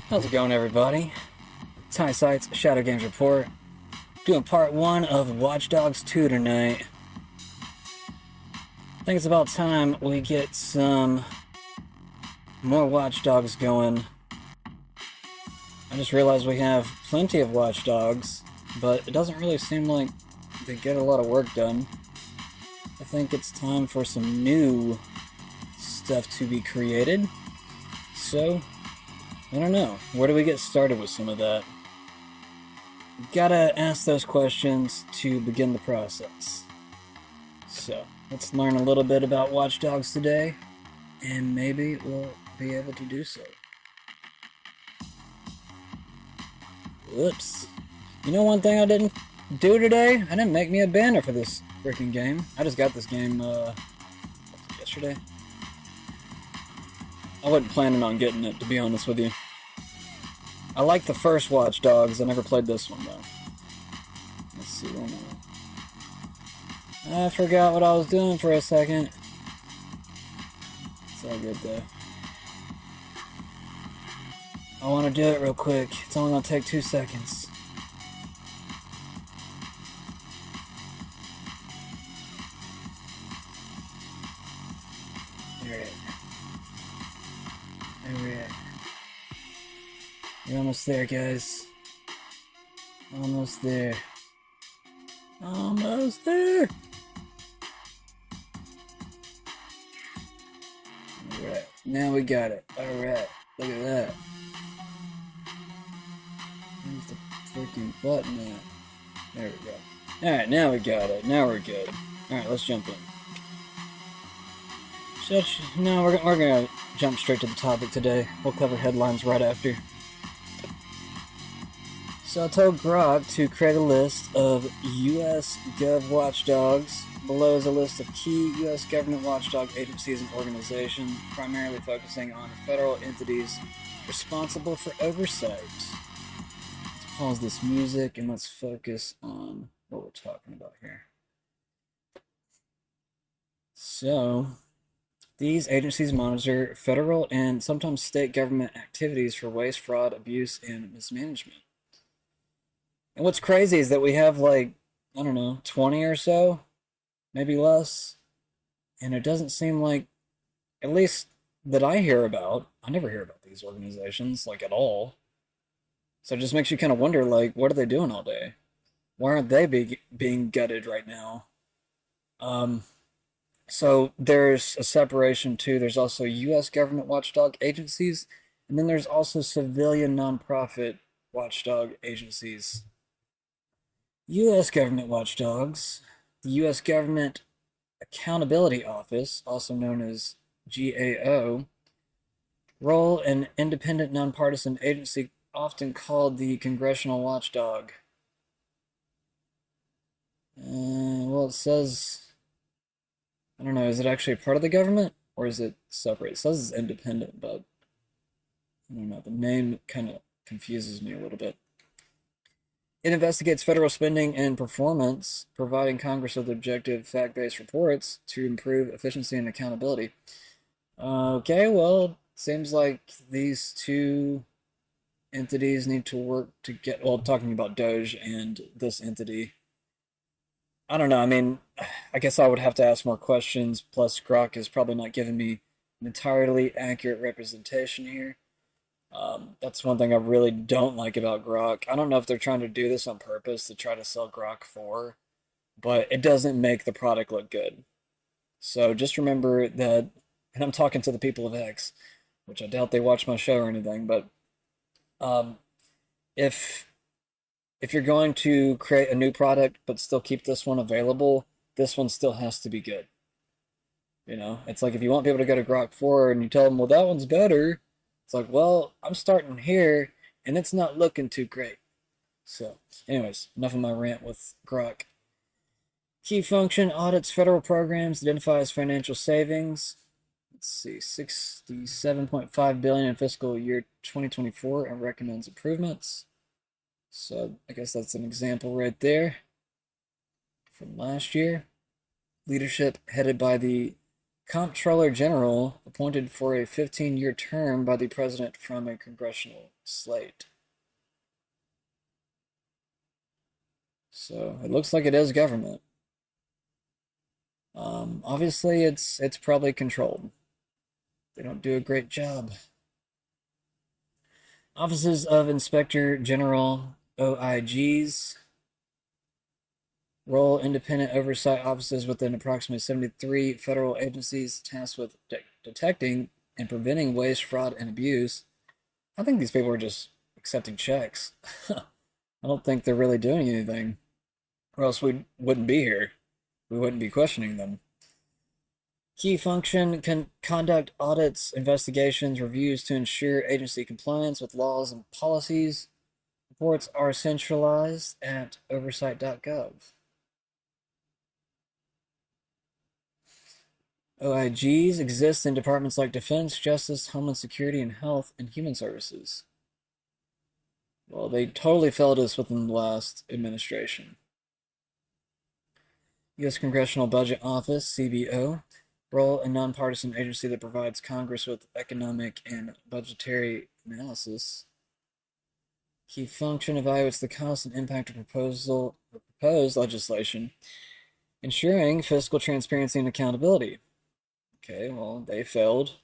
How's it going, everybody? Ty Sites Shadow Games Report. Doing part 1 of Watch Dogs 2 tonight. I think it's about time we get some more Watch Dogs going. I just realized we have plenty of Watch Dogs, but it doesn't really seem like they get a lot of work done. I think it's time for some new stuff to be created. So, I don't know. Where do we get started with some of that? Gotta ask those questions to begin the process. So, let's learn a little bit about Watch Dogs today, and maybe we'll be able to do so. Whoops. You know one thing I didn't do today? I didn't make me a banner for this freaking game. I just got this game, yesterday. I wasn't planning on getting it, to be honest with you. I like the first Watch Dogs. I never played this one, though. Let's see, where am I? I forgot what I was doing for a second. It's all good, though. I want to do it real quick. It's only going to take 2 seconds. Alright. Alright. We're almost there, guys. Almost there. Almost there! Alright, now we got it. Alright, look at that. Where's the freaking button at? There we go. Alright, now we got it. Now we're good. Alright, let's jump in. No, we're gonna jump straight to the topic today. We'll cover headlines right after. So I told Grok to create a list of U.S. Gov WatchDogs. Below is a list of key U.S. government watchdog agencies and organizations, primarily focusing on federal entities responsible for oversight. Let's pause this music and let's focus on what we're talking about here. So, these agencies monitor federal and sometimes state government activities for waste, fraud, abuse, and mismanagement. And what's crazy is that we have, like, I don't know, 20 or so, maybe less, and it doesn't seem like, at least that I hear about, I never hear about these organizations, like, at all. So it just makes you kind of wonder, like, what are they doing all day? Why aren't they being gutted right now? So there's a separation, too. There's also U.S. government watchdog agencies, and then there's also civilian nonprofit watchdog agencies. U.S. government watchdogs, the U.S. Government Accountability Office, also known as GAO, role an independent nonpartisan agency often called the Congressional Watchdog. Well, it says, I don't know, is it actually a part of the government or is it separate? It says it's independent, but I don't know, the name kind of confuses me a little bit. It investigates federal spending and performance, providing Congress with objective, fact-based reports to improve efficiency and accountability. Okay, well, seems like these two entities need to work to get, well, talking about Doge and this entity. I don't know, I mean, I guess I would have to ask more questions, plus Grok is probably not giving me an entirely accurate representation here. That's one thing I really don't like about Grok. I don't know if they're trying to do this on purpose to try to sell Grok 4, but it doesn't make the product look good. So just remember that, and I'm talking to the people of X, which I doubt they watch my show or anything, but if you're going to create a new product but still keep this one available, this one still has to be good. You know, it's like if you want people to go to Grok 4 and you tell them, well, that one's better, it's like, well, I'm starting here, and it's not looking too great. So, anyways, enough of my rant with Grok. Key function, audits federal programs, identifies financial savings. Let's see, $67.5 billion in fiscal year 2024, and recommends improvements. So, I guess that's an example right there from last year. Leadership headed by the Comptroller General appointed for a 15-year term by the president from a congressional slate. So it looks like it is government. Obviously, it's probably controlled. They don't do a great job. Offices of Inspector General, OIGs, role independent oversight offices within approximately 73 federal agencies tasked with detecting and preventing waste, fraud, and abuse. I think these people are just accepting checks. I don't think they're really doing anything, or else we wouldn't be here. We wouldn't be questioning them. Key function can conduct audits, investigations, reviews to ensure agency compliance with laws and policies. Reports are centralized at oversight.gov. OIGs exist in departments like Defense, Justice, Homeland Security, and Health and Human Services. Well, they totally failed us within the last administration. U.S. Congressional Budget Office, CBO, role a nonpartisan agency that provides Congress with economic and budgetary analysis. Key function evaluates the cost and impact of proposed legislation, ensuring fiscal transparency and accountability. Okay, well, they failed.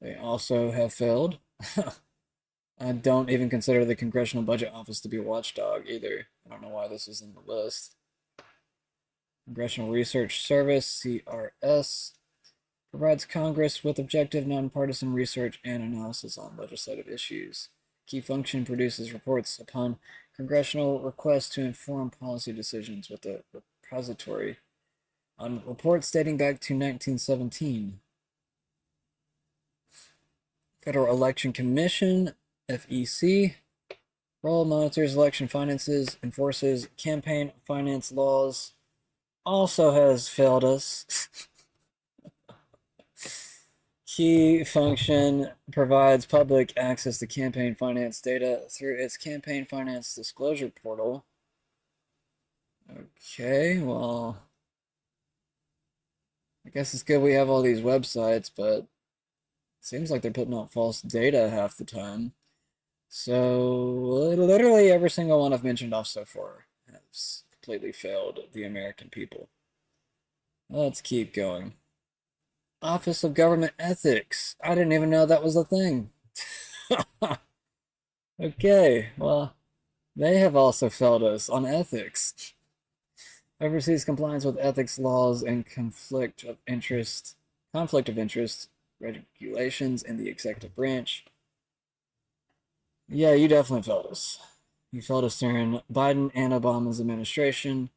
They also have failed. I don't even consider the Congressional Budget Office to be a watchdog either. I don't know why this is in the list. Congressional Research Service, CRS, provides Congress with objective, nonpartisan research and analysis on legislative issues. Key function produces reports upon congressional requests to inform policy decisions with a repository on reports dating back to 1917. Federal Election Commission, FEC, role monitors election finances, enforces campaign finance laws, also has failed us. Key function provides public access to campaign finance data through its campaign finance disclosure portal. Okay, well, I guess it's good we have all these websites, but it seems like they're putting out false data half the time. So literally every single one I've mentioned off so far has completely failed the American people. Let's keep going. Office of Government Ethics. I didn't even know that was a thing. Okay, well, they have also failed us on ethics. Oversees compliance with ethics laws and conflict of interest regulations in the executive branch. Yeah, you definitely failed us. You failed us during Biden and Obama's administration.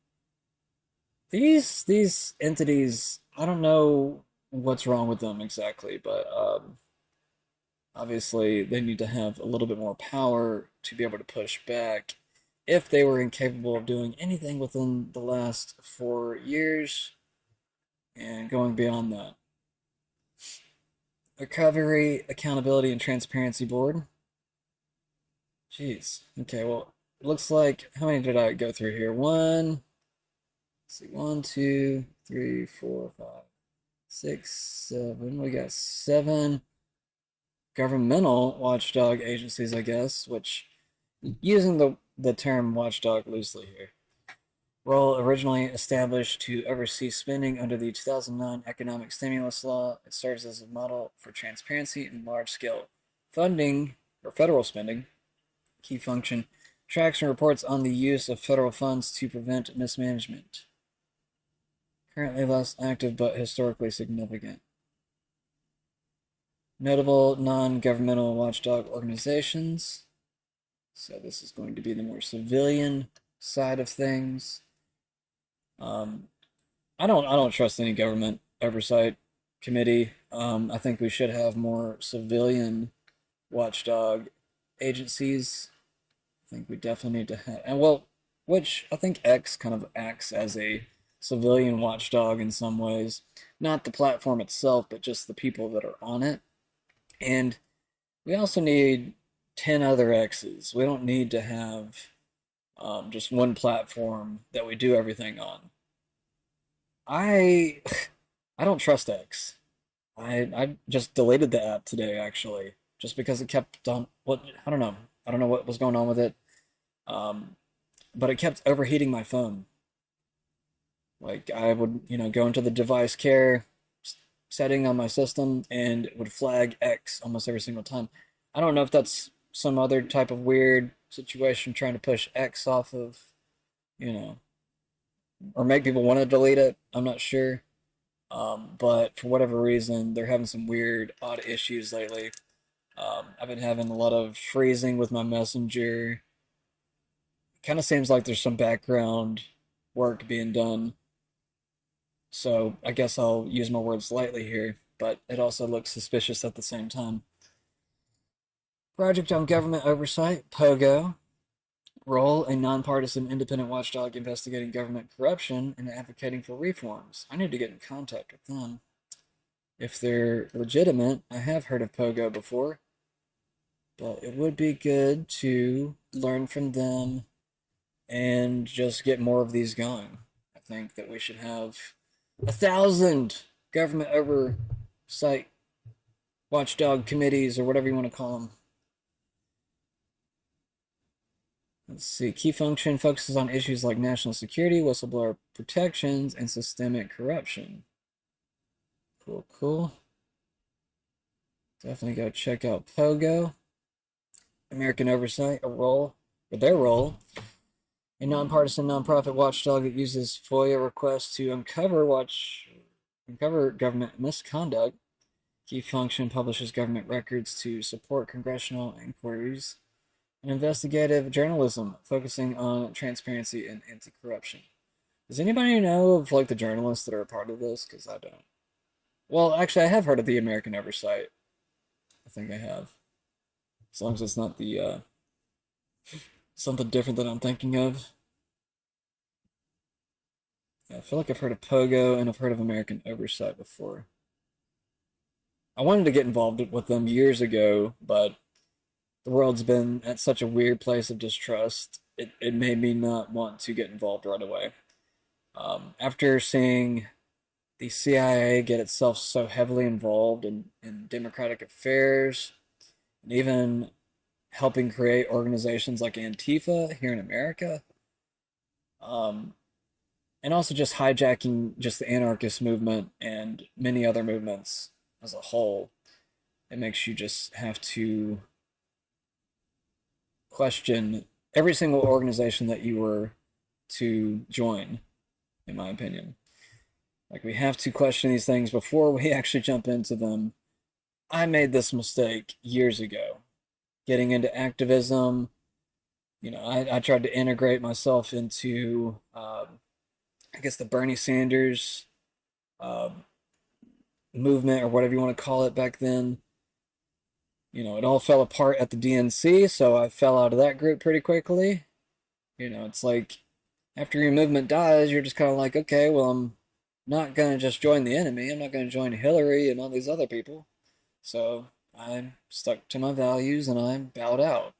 These entities, I don't know what's wrong with them exactly, but obviously they need to have a little bit more power to be able to push back if they were incapable of doing anything within the last 4 years and going beyond that. Recovery, Accountability, and Transparency Board. Jeez. Okay, well, looks like, how many did I go through here? Let's see, 1, 2, 3, 4, 5, 6, 7. We got 7 governmental watchdog agencies, I guess, which, using the term watchdog loosely here. Role originally established to oversee spending under the 2009 economic stimulus law, it serves as a model for transparency and large-scale funding or federal spending. Key function, tracks and reports on the use of federal funds to prevent mismanagement. Currently less active but historically significant. Notable non-governmental watchdog organizations. So this is going to be the more civilian side of things. I don't trust any government oversight committee. I think we should have more civilian watchdog agencies. I think we definitely need to have, and well, which I think X kind of acts as a civilian watchdog in some ways. Not the platform itself, but just the people that are on it. And we also need 10 other X's. We don't need to have just one platform that we do everything on. I I don't trust X. I just deleted the app today actually, just because it kept on what I don't know. I don't know what was going on with it. Um, but it kept overheating my phone. Like I would, go into the device care setting on my system and it would flag X almost every single time. I don't know if that's some other type of weird situation trying to push X off of, you know, or make people want to delete it. I'm not sure. But for whatever reason, they're having some weird, odd issues lately. I've been having a lot of freezing with my messenger. Kind of seems like there's some background work being done. So I guess I'll use my words lightly here, but it also looks suspicious at the same time. Project on Government Oversight, POGO. Role, a nonpartisan independent watchdog investigating government corruption and advocating for reforms. I need to get in contact with them. If they're legitimate, I have heard of POGO before, but it would be good to learn from them and just get more of these going. I think that we should have 1,000 government oversight watchdog committees or whatever you want to call them. Let's see. Key function focuses on issues like national security, whistleblower protections, and systemic corruption. Cool, cool. Definitely go check out POGO. American Oversight, their role, a nonpartisan nonprofit watchdog that uses FOIA requests to uncover government misconduct. Key function publishes government records to support congressional inquiries. And investigative journalism, focusing on transparency and anti-corruption. Does anybody know of like the journalists that are a part of this? Because I don't. Well, actually, I have heard of the American Oversight. I think I have. As long as it's not the something different that I'm thinking of. Yeah, I feel like I've heard of POGO and I've heard of American Oversight before. I wanted to get involved with them years ago, but the world's been at such a weird place of distrust. It made me not want to get involved right away. After seeing the CIA get itself so heavily involved in democratic affairs, and even helping create organizations like Antifa here in America, and also just hijacking just the anarchist movement and many other movements as a whole, it makes you just have to question every single organization that you were to join, in my opinion. Like, we have to question these things before we actually jump into them. I made this mistake years ago, getting into activism. I tried to integrate myself into, I guess, the Bernie Sanders movement or whatever you want to call it back then. It all fell apart at the DNC, so I fell out of that group pretty quickly. It's like after your movement dies, you're just kind of like, okay, well, I'm not going to just join the enemy. I'm not going to join Hillary and all these other people. So I stuck to my values and I bowed out.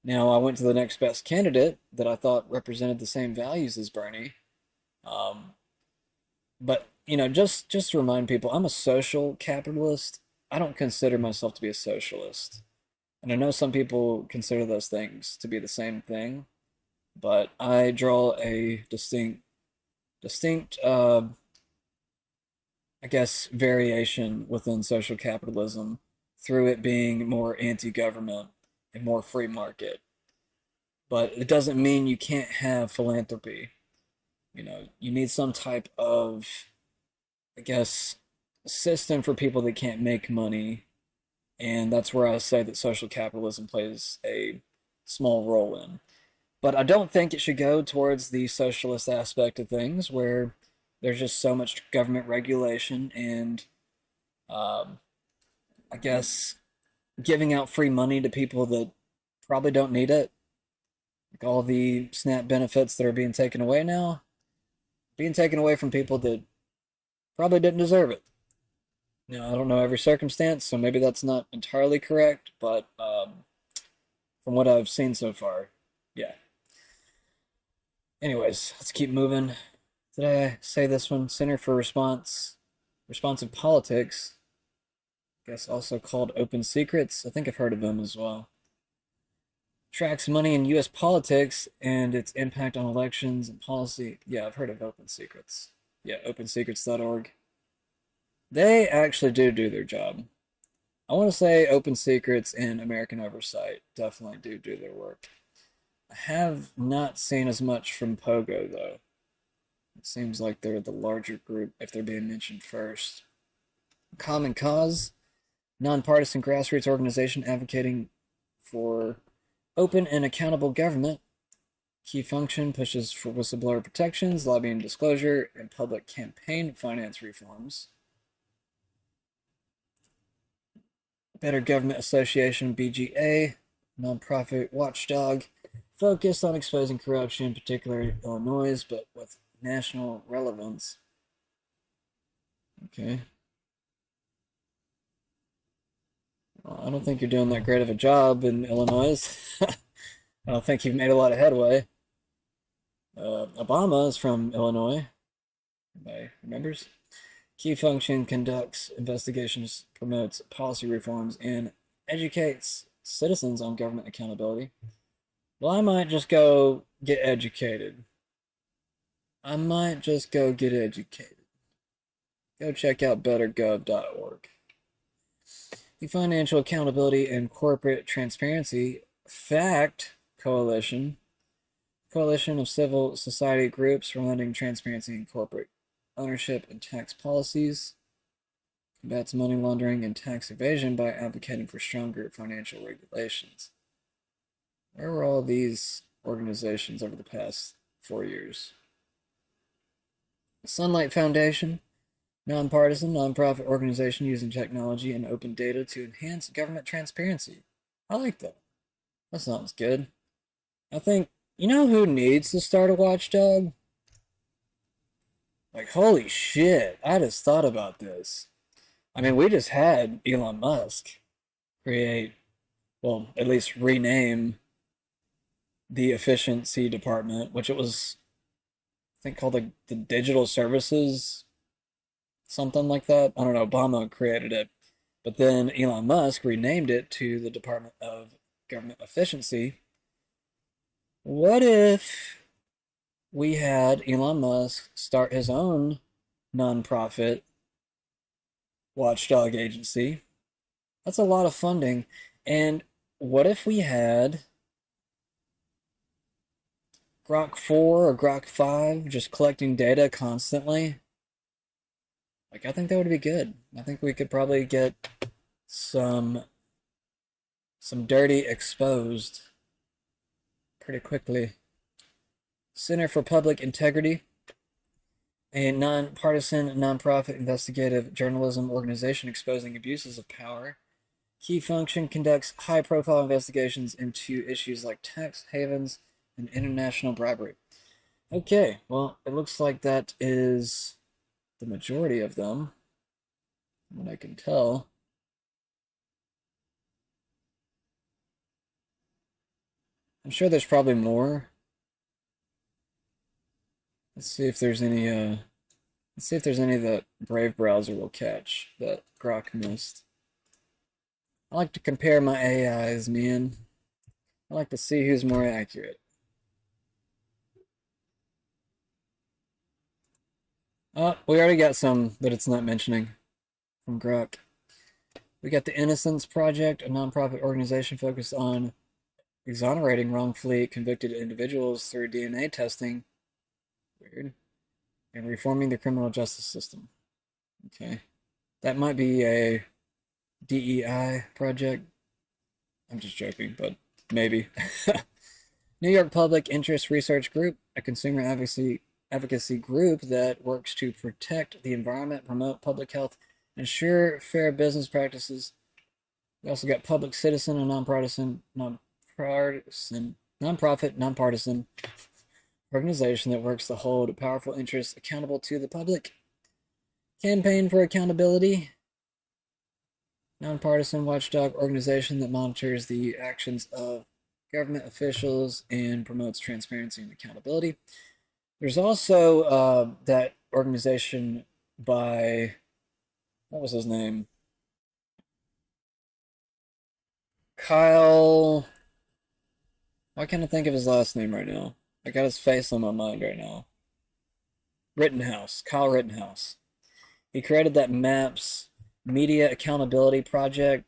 Now I went to the next best candidate that I thought represented the same values as Bernie. But just to remind people, I'm a social capitalist. I don't consider myself to be a socialist. And I know some people consider those things to be the same thing, but I draw a distinct, I guess, variation within social capitalism through it being more anti-government and more free market. But it doesn't mean you can't have philanthropy. You need some type of, I guess, system for people that can't make money. And that's where I say that social capitalism plays a small role in. But I don't think it should go towards the socialist aspect of things where there's just so much government regulation and, I guess, giving out free money to people that probably don't need it. Like all the SNAP benefits that are being taken away now, being taken away from people that probably didn't deserve it. Now, I don't know every circumstance, so maybe that's not entirely correct, but from what I've seen so far, yeah. Anyways, let's keep moving. Did I say this one? Center for Response Responsive Politics, I guess also called Open Secrets. I think I've heard of them as well. Tracks money in U.S. politics and its impact on elections and policy. Yeah, I've heard of Open Secrets. Yeah, opensecrets.org. They actually do their job. I want to say Open Secrets and American Oversight definitely do their work. I have not seen as much from Pogo, though. It seems like they're the larger group if they're being mentioned first. Common Cause, nonpartisan grassroots organization advocating for open and accountable government. Key function pushes for whistleblower protections, lobbying disclosure, and public campaign finance reforms. Better Government Association, BGA, nonprofit watchdog, focused on exposing corruption, particularly in Illinois, but with national relevance. Okay. Well, I don't think you're doing that great of a job in Illinois. I don't think you've made a lot of headway. Obama is from Illinois. Everybody remembers? Key function conducts investigations, promotes policy reforms, and educates citizens on government accountability. Well, I might just go get educated. Go check out bettergov.org. The Financial Accountability and Corporate Transparency FACT Coalition of civil society groups promoting transparency in corporate ownership and tax policies, combats money laundering and tax evasion by advocating for stronger financial regulations. Where were all these organizations over the past 4 years? Sunlight Foundation, nonpartisan, nonprofit organization using technology and open data to enhance government transparency. I like that. That sounds good. I think, you know who needs to start a watchdog? Like, holy shit, I just thought about this. I mean, we just had Elon Musk create, well, at least rename the efficiency department, which it was, I think, called the Digital Services, something like that. I don't know, Obama created it. But then Elon Musk renamed it to the Department of Government Efficiency. What if we had Elon Musk start his own nonprofit watchdog agency? That's a lot of funding. And what if we had Grok 4 or Grok 5 just collecting data constantly? Like, I think that would be good. I think we could probably get some dirty exposed pretty quickly. Center for Public Integrity, a nonpartisan, nonprofit investigative journalism organization exposing abuses of power. Key function conducts high-profile investigations into issues like tax havens and international bribery. Okay, well, it looks like that is the majority of them, from what I can tell. I'm sure there's probably more. Let's see if there's any that Brave browser will catch that Grok missed. I like to compare my AIs, man. I like to see who's more accurate. Oh, we already got some that it's not mentioning from Grok. We got the Innocence Project, a nonprofit organization focused on exonerating wrongfully convicted individuals through DNA testing. Weird. And reforming the criminal justice system. Okay. That might be a DEI project. I'm just joking, but maybe. New York Public Interest Research Group, a consumer advocacy group that works to protect the environment, promote public health, ensure fair business practices. We also got Public Citizen, a nonpartisan organization that works to hold powerful interests accountable to the public. Campaign for Accountability, nonpartisan watchdog organization that monitors the actions of government officials and promotes transparency and accountability. There's also that organization by What was his name? Kyle. Why can't I think of his last name right now? I got his face on my mind right now. Rittenhouse. Kyle Rittenhouse. He created that MAPS Media Accountability Project.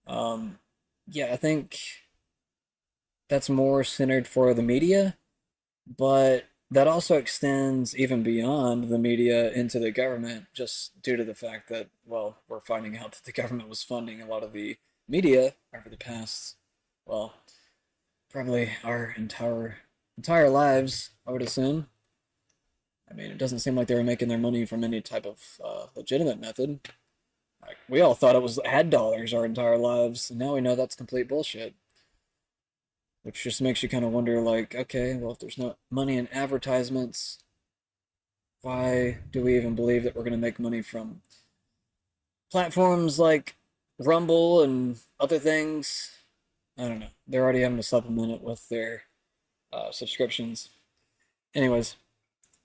Um, yeah, I think that's more centered for the media, but that also extends even beyond the media into the government, just due to the fact that, well, we're finding out that the government was funding a lot of the media over the past, well, probably our entire lives, I would assume. I mean, it doesn't seem like they were making their money from any type of legitimate method. Like, we all thought it was ad dollars our entire lives, and now we know that's complete bullshit. Which just makes you kind of wonder, like, okay, well, if there's no money in advertisements, why do we even believe that we're going to make money from platforms like Rumble and other things? I don't know. They're already having to supplement it with their subscriptions. Anyways,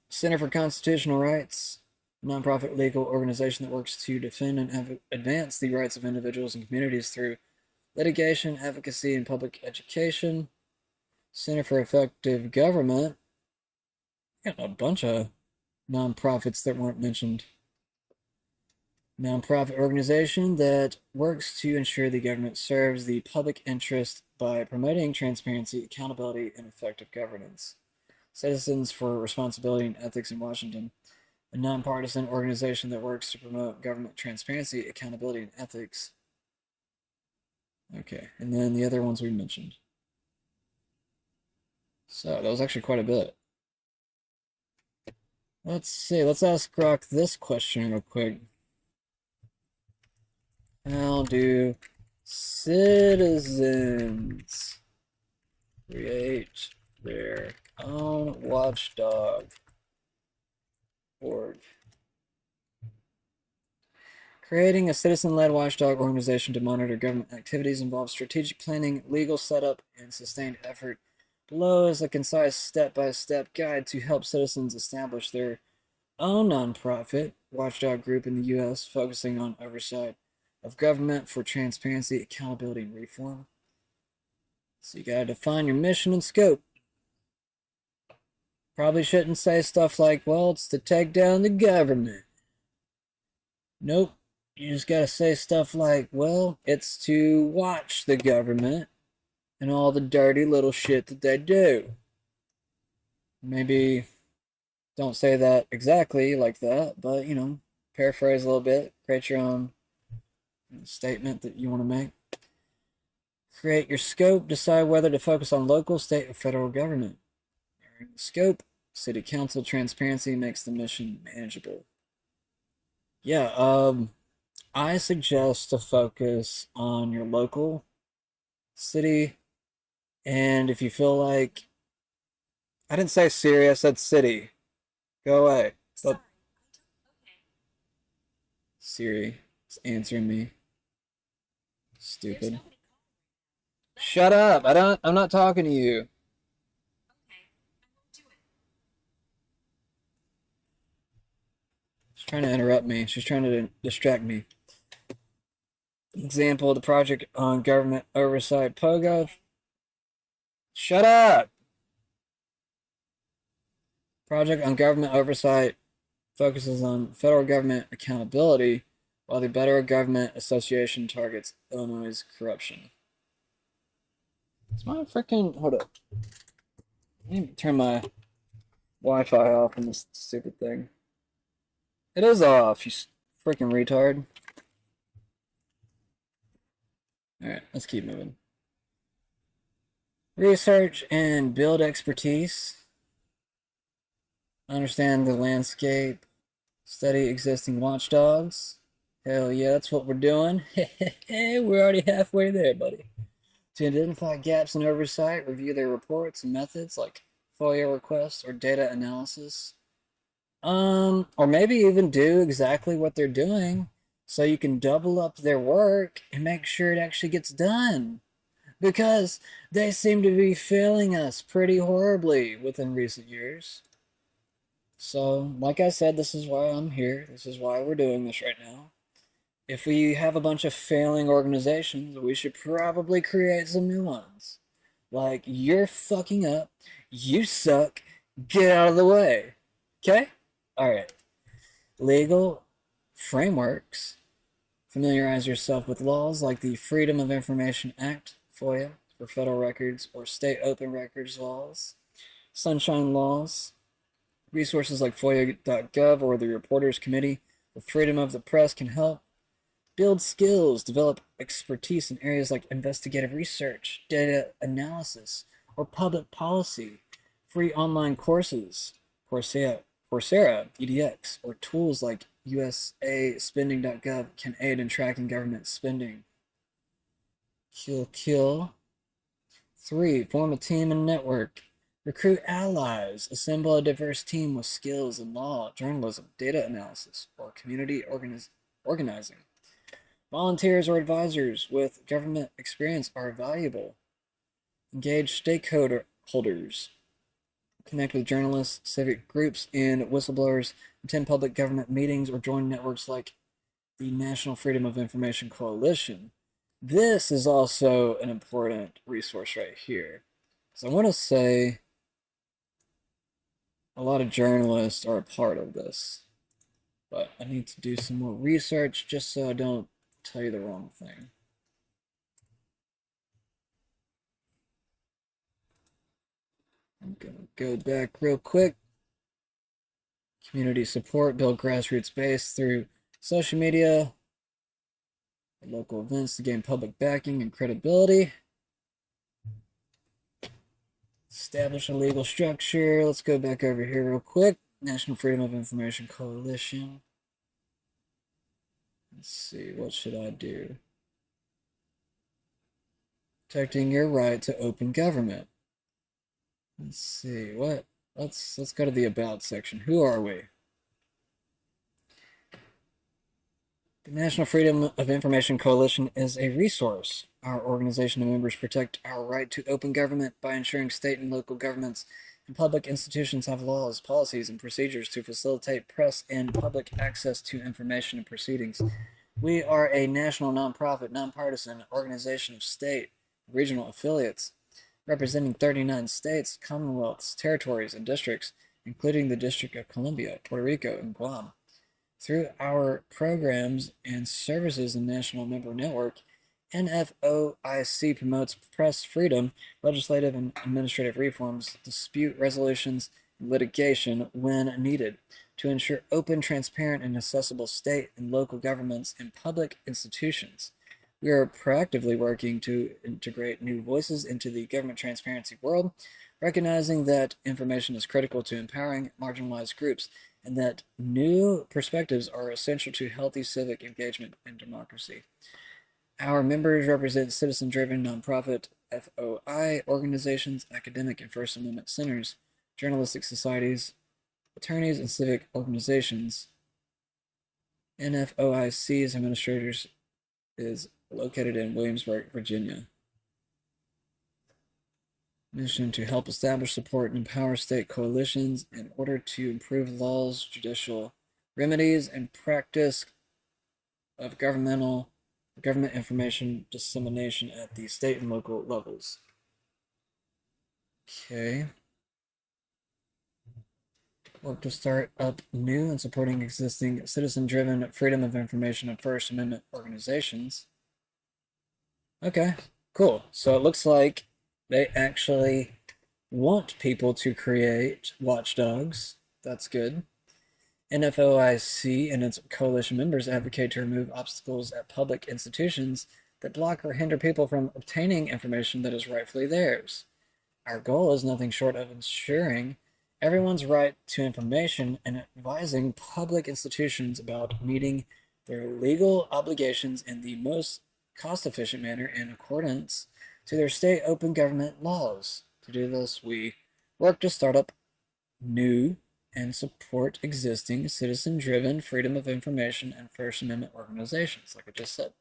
Center for Constitutional Rights, a nonprofit legal organization that works to defend and advance the rights of individuals and communities through litigation, advocacy, and public education. Center for Effective Government. Got a bunch of nonprofits that weren't mentioned. Nonprofit organization that works to ensure the government serves the public interest by promoting transparency, accountability, and effective governance. Citizens for Responsibility and Ethics in Washington, a nonpartisan organization that works to promote government transparency, accountability, and ethics. Okay, and then the other ones we mentioned. So that was actually quite a bit. Let's see, let's ask Grok this question real quick. How do citizens create their own watchdog org? Creating a citizen-led watchdog organization to monitor government activities involves strategic planning, legal setup, and sustained effort. Below is a concise step-by-step guide to help citizens establish their own nonprofit watchdog group in the U.S., focusing on oversight of government for transparency, accountability, and reform. So you gotta define your mission and scope. Probably shouldn't say stuff like, well, it's to take down the government. Nope. You just gotta say stuff like, well, it's to watch the government and all the dirty little shit that they do. Maybe don't say that exactly like that, but, you know, paraphrase a little bit, create your own statement that you want to make. Create your scope, decide whether to focus on local, state, or federal government. During the scope, city council transparency makes the mission manageable. Yeah, I suggest to focus on your local city, and if you feel like, I didn't say Siri, I said city. Go away. But Siri is answering me. Stupid. Shut up. I'm not talking to you. She's trying to interrupt me. She's trying to distract me. Example of the project on government oversight POGO. Shut up. Project on government oversight focuses on federal government accountability, while the Better Government Association targets Illinois' corruption. It's my freaking. Hold up. I need to turn my Wi-Fi off on this stupid thing. It is off, you freaking retard. Alright, let's keep moving. Research and build expertise. Understand the landscape. Study existing watchdogs. Hell yeah, that's what we're doing. We're already halfway there, buddy. To identify gaps in oversight, review their reports and methods like FOIA requests or data analysis. Or maybe even do exactly what they're doing so you can double up their work and make sure it actually gets done. Because they seem to be failing us pretty horribly within recent years. So, like I said, this is why I'm here. This is why we're doing this right now. If we have a bunch of failing organizations, we should probably create some new ones. Like, you're fucking up, you suck, get out of the way. Okay? Alright. Legal frameworks. Familiarize yourself with laws like the Freedom of Information Act, FOIA, for federal records, or state open records laws, sunshine laws, resources like FOIA.gov or the Reporters Committee for Freedom of the Press can help. Build skills, develop expertise in areas like investigative research, data analysis, or public policy. Free online courses, Coursera, EDX, or tools like USAspending.gov can aid in tracking government spending. Kill. 3. Form a team and network. Recruit allies. Assemble a diverse team with skills in law, journalism, data analysis, or community organizing. Volunteers or advisors with government experience are valuable. Engage stakeholders. Connect with journalists, civic groups, and whistleblowers. Attend public government meetings or join networks like the National Freedom of Information Coalition. This is also an important resource right here. So I want to say a lot of journalists are a part of this, but I need to do some more research just so I don't tell you the wrong thing. I'm gonna go back real quick. Community support, build grassroots base through social media, local events to gain public backing and credibility. Establish a legal structure. Let's go back over here real quick. National Freedom of Information Coalition. Let's see, what should I do? Protecting your right to open government. Let's see, what? Let's go to the About section. Who are we? The National Freedom of Information Coalition is a resource. Our organization and members protect our right to open government by ensuring state and local governments and public institutions have laws, policies, and procedures to facilitate press and public access to information and proceedings. We are a national nonprofit, nonpartisan organization of state, regional affiliates, representing 39 states, commonwealths, territories, and districts, including the District of Columbia, Puerto Rico, and Guam. Through our programs and services and national member network, NFOIC promotes press freedom, legislative and administrative reforms, dispute resolutions, and litigation when needed to ensure open, transparent, and accessible state and local governments and public institutions. We are proactively working to integrate new voices into the government transparency world, recognizing that information is critical to empowering marginalized groups and that new perspectives are essential to healthy civic engagement and democracy. Our members represent citizen-driven nonprofit FOI organizations, academic and First Amendment centers, journalistic societies, attorneys, and civic organizations. NFOIC's administrators is located in Williamsburg, Virginia. Mission to help establish, support, and empower state coalitions in order to improve laws, judicial remedies, and practice of government information dissemination at the state and local levels. Okay. Work to start up new and supporting existing citizen-driven freedom of information and First Amendment organizations. Okay, cool. So it looks like they actually want people to create watchdogs. That's good. NFOIC and its coalition members advocate to remove obstacles at public institutions that block or hinder people from obtaining information that is rightfully theirs. Our goal is nothing short of ensuring everyone's right to information and advising public institutions about meeting their legal obligations in the most cost-efficient manner in accordance to their state open government laws. To do this, we work to start up new and support existing citizen-driven freedom of information and First Amendment organizations, like I just said.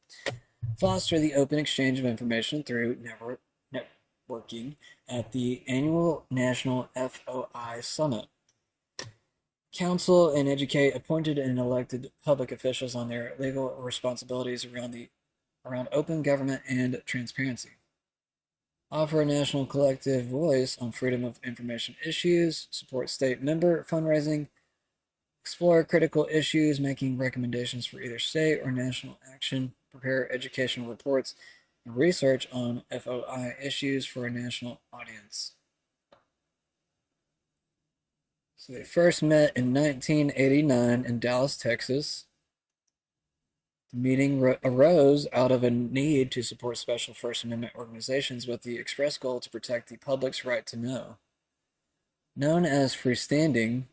Foster the open exchange of information through networking at the annual National FOI Summit. counsel and educate appointed and elected public officials on their legal responsibilities around open government and transparency. Offer a national collective voice on freedom of information issues, support state member fundraising, explore critical issues, making recommendations for either state or national action, prepare educational reports, and research on FOI issues for a national audience. So they first met in 1989 in Dallas, Texas. The meeting arose out of a need to support special First Amendment organizations with the express goal to protect the public's right to know. Known as freestanding,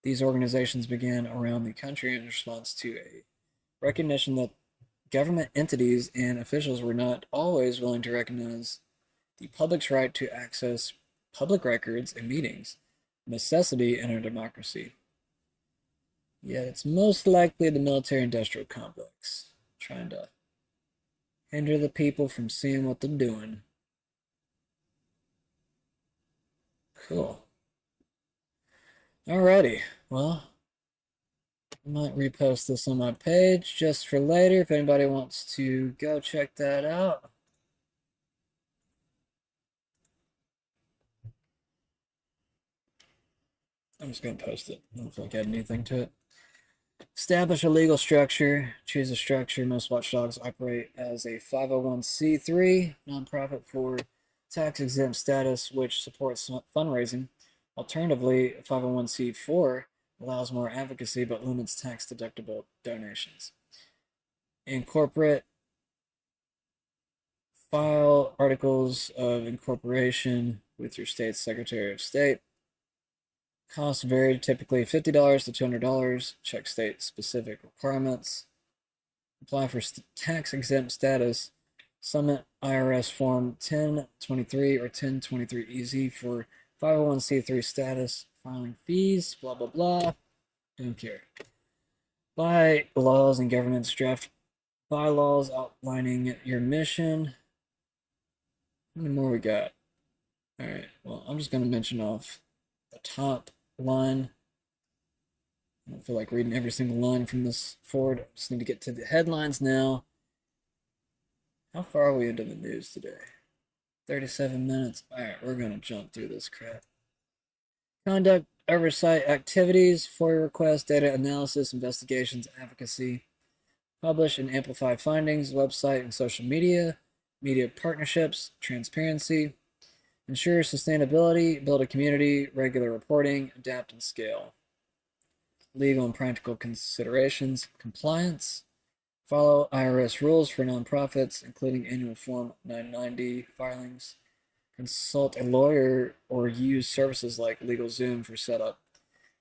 these organizations began around the country in response to a recognition that government entities and officials were not always willing to recognize the public's right to access public records and meetings, a necessity in a democracy. Yet it's most likely the military-industrial complex, trying to hinder the people from seeing what they're doing. Cool. Alrighty, well, I might repost this on my page just for later if anybody wants to go check that out. I'm just going to post it. I don't feel like adding anything to it. Establish a legal structure. Choose a structure. Most watchdogs operate as a 501c3 nonprofit for tax-exempt status, which supports fundraising. Alternatively, 501c4 allows more advocacy but limits tax-deductible donations. Incorporate. File articles of incorporation with your state's Secretary of State. Costs vary, typically $50 to $200. Check state-specific requirements. Apply for tax-exempt status. Submit IRS Form 1023 or 1023EZ for 501c3 status. Filing fees, blah, blah, blah. Don't care. By laws and governments, draft bylaws outlining your mission. How many more we got? All right, well, I'm just going to mention off the top line. I don't feel like reading every single line from this forward. I just need to get to the headlines now. How far are we into the news today? 37 minutes. All right, we're going to jump through this crap. Conduct oversight activities, FOIA requests, data analysis, investigations, advocacy. Publish and amplify findings, website and social media, media partnerships, transparency. Ensure sustainability, build a community, regular reporting, adapt and scale. Legal and practical considerations, compliance. Follow IRS rules for nonprofits, including annual Form 990 filings. Consult a lawyer or use services like LegalZoom for setup.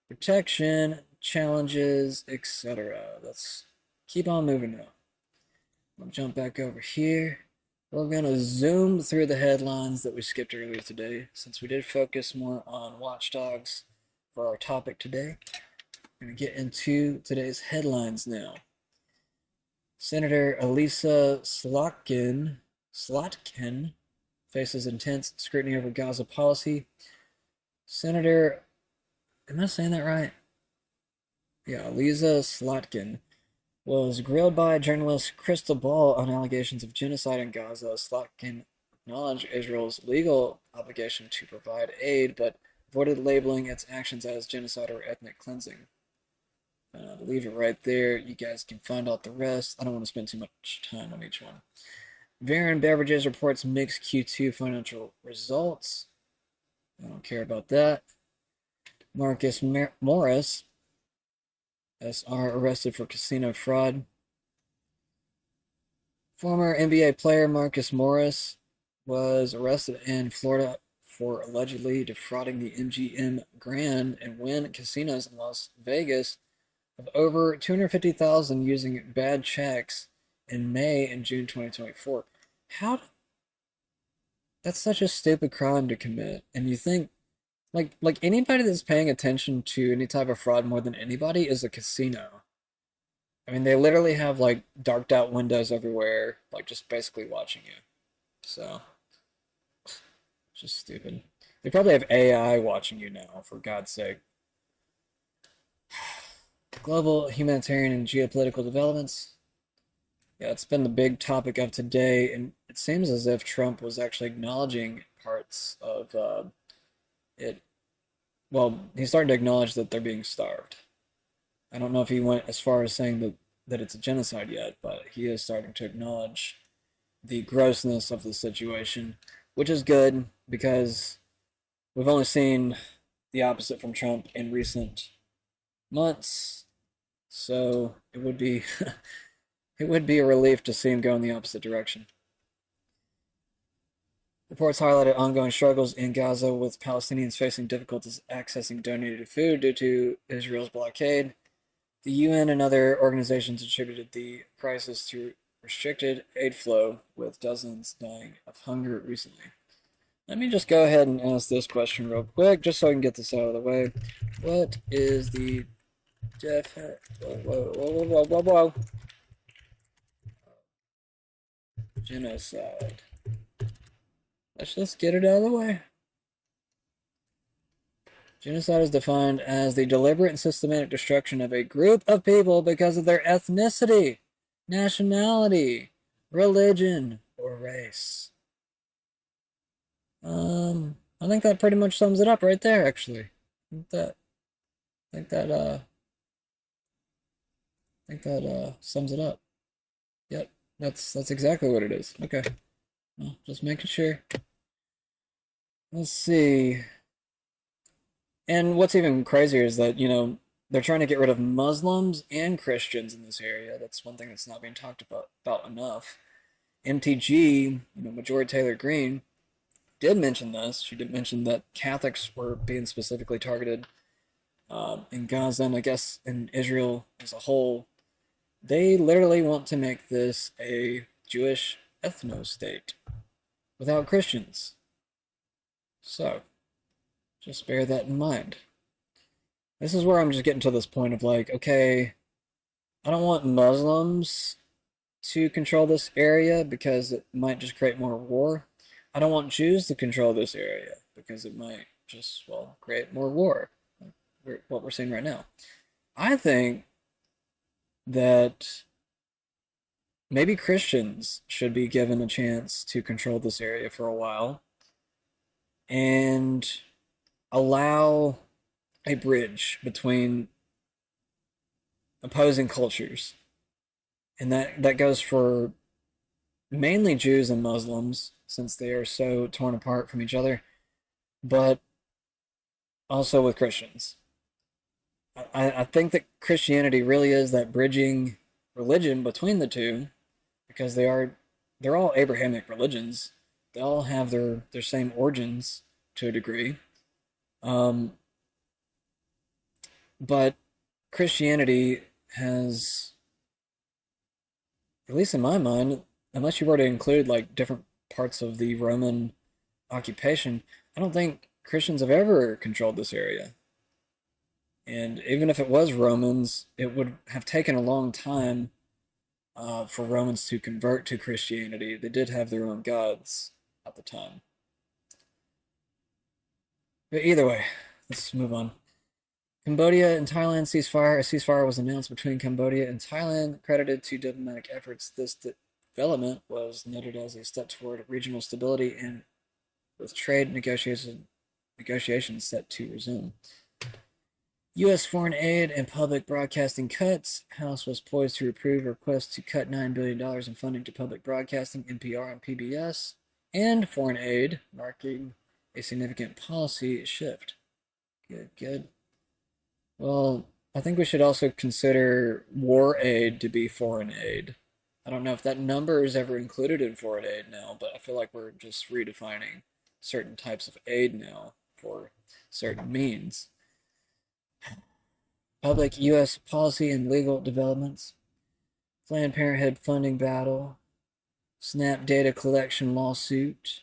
Protection, challenges, etc. Let's keep on moving now. I'll jump back over here. We're going to zoom through the headlines that we skipped earlier today, since we did focus more on watchdogs for our topic today. We're going to get into today's headlines now. Senator Elisa Slotkin faces intense scrutiny over Gaza policy. Senator, am I saying that right? Yeah, Elisa Slotkin was grilled by journalist Crystal Ball on allegations of genocide in Gaza. Slotkin acknowledged Israel's legal obligation to provide aid, but avoided labeling its actions as genocide or ethnic cleansing. I'll leave it right there. You guys can find out the rest. I don't want to spend too much time on each one. Varon Beverages reports mixed Q2 financial results. I don't care about that. Marcus Morris, SR, arrested for casino fraud. Former NBA player Marcus Morris was arrested in Florida for allegedly defrauding the MGM Grand and Wynn casinos in Las Vegas of over $250,000 using bad checks in May and June 2024. That's such a stupid crime to commit. And you think, like anybody that's paying attention to any type of fraud more than anybody is a casino. I mean, they literally have like darked out windows everywhere, like just basically watching you. So, it's just stupid. They probably have AI watching you now, for God's sake. Global humanitarian and geopolitical developments. Yeah, it's been the big topic of today, and it seems as if Trump was actually acknowledging parts of it. Well, he's starting to acknowledge that they're being starved. I don't know if he went as far as saying that it's a genocide yet, but he is starting to acknowledge the grossness of the situation, which is good because we've only seen the opposite from Trump in recent months. So it would be it would be a relief to see him go in the opposite direction. Reports highlighted ongoing struggles in Gaza with Palestinians facing difficulties accessing donated food due to Israel's blockade. The UN and other organizations attributed the crisis to restricted aid flow, with dozens dying of hunger recently. Let me just go ahead and ask this question real quick, just so I can get this out of the way. What is the whoa. Genocide? Let's just get it out of the way. Genocide is defined as the deliberate and systematic destruction of a group of people because of their ethnicity, nationality, religion, or race. I think that pretty much sums it up right there, actually. I think that sums it up. Yep, that's exactly what it is. Okay, well, just making sure. Let's see. And what's even crazier is that, they're trying to get rid of Muslims and Christians in this area. That's one thing that's not being talked about enough. MTG, Majority Taylor Greene, did mention this. She did mention that Catholics were being specifically targeted in Gaza, and I guess in Israel as a whole. They literally want to make this a Jewish ethno-state without Christians. So, just bear that in mind. This is where I'm just getting to this point of like, okay, I don't want Muslims to control this area because it might just create more war. I don't want Jews to control this area because it might just, well, create more war. What we're seeing right now. I think that maybe Christians should be given a chance to control this area for a while and allow a bridge between opposing cultures. And that goes for mainly Jews and Muslims, since they are so torn apart from each other, but also with Christians. I think that Christianity really is that bridging religion between the two, because they're all Abrahamic religions. They all have their same origins to a degree. But Christianity has, at least in my mind, unless you were to include like different parts of the Roman occupation, I don't think Christians have ever controlled this area. And even if it was Romans, it would have taken a long time for Romans to convert to Christianity. They did have their own gods at the time. But either way, let's move on. Cambodia and Thailand ceasefire. A ceasefire was announced between Cambodia and Thailand, credited to diplomatic efforts. This development was noted as a step toward regional stability and with trade negotiations set to resume. U.S. foreign aid and public broadcasting cuts. House was poised to approve a request to cut $9 billion in funding to public broadcasting, NPR, and PBS, and foreign aid, marking a significant policy shift. Good. Well, I think we should also consider war aid to be foreign aid. I don't know if that number is ever included in foreign aid now, but I feel like we're just redefining certain types of aid now for certain means. Public U.S. policy and legal developments. Planned Parenthood funding battle. SNAP data collection lawsuit.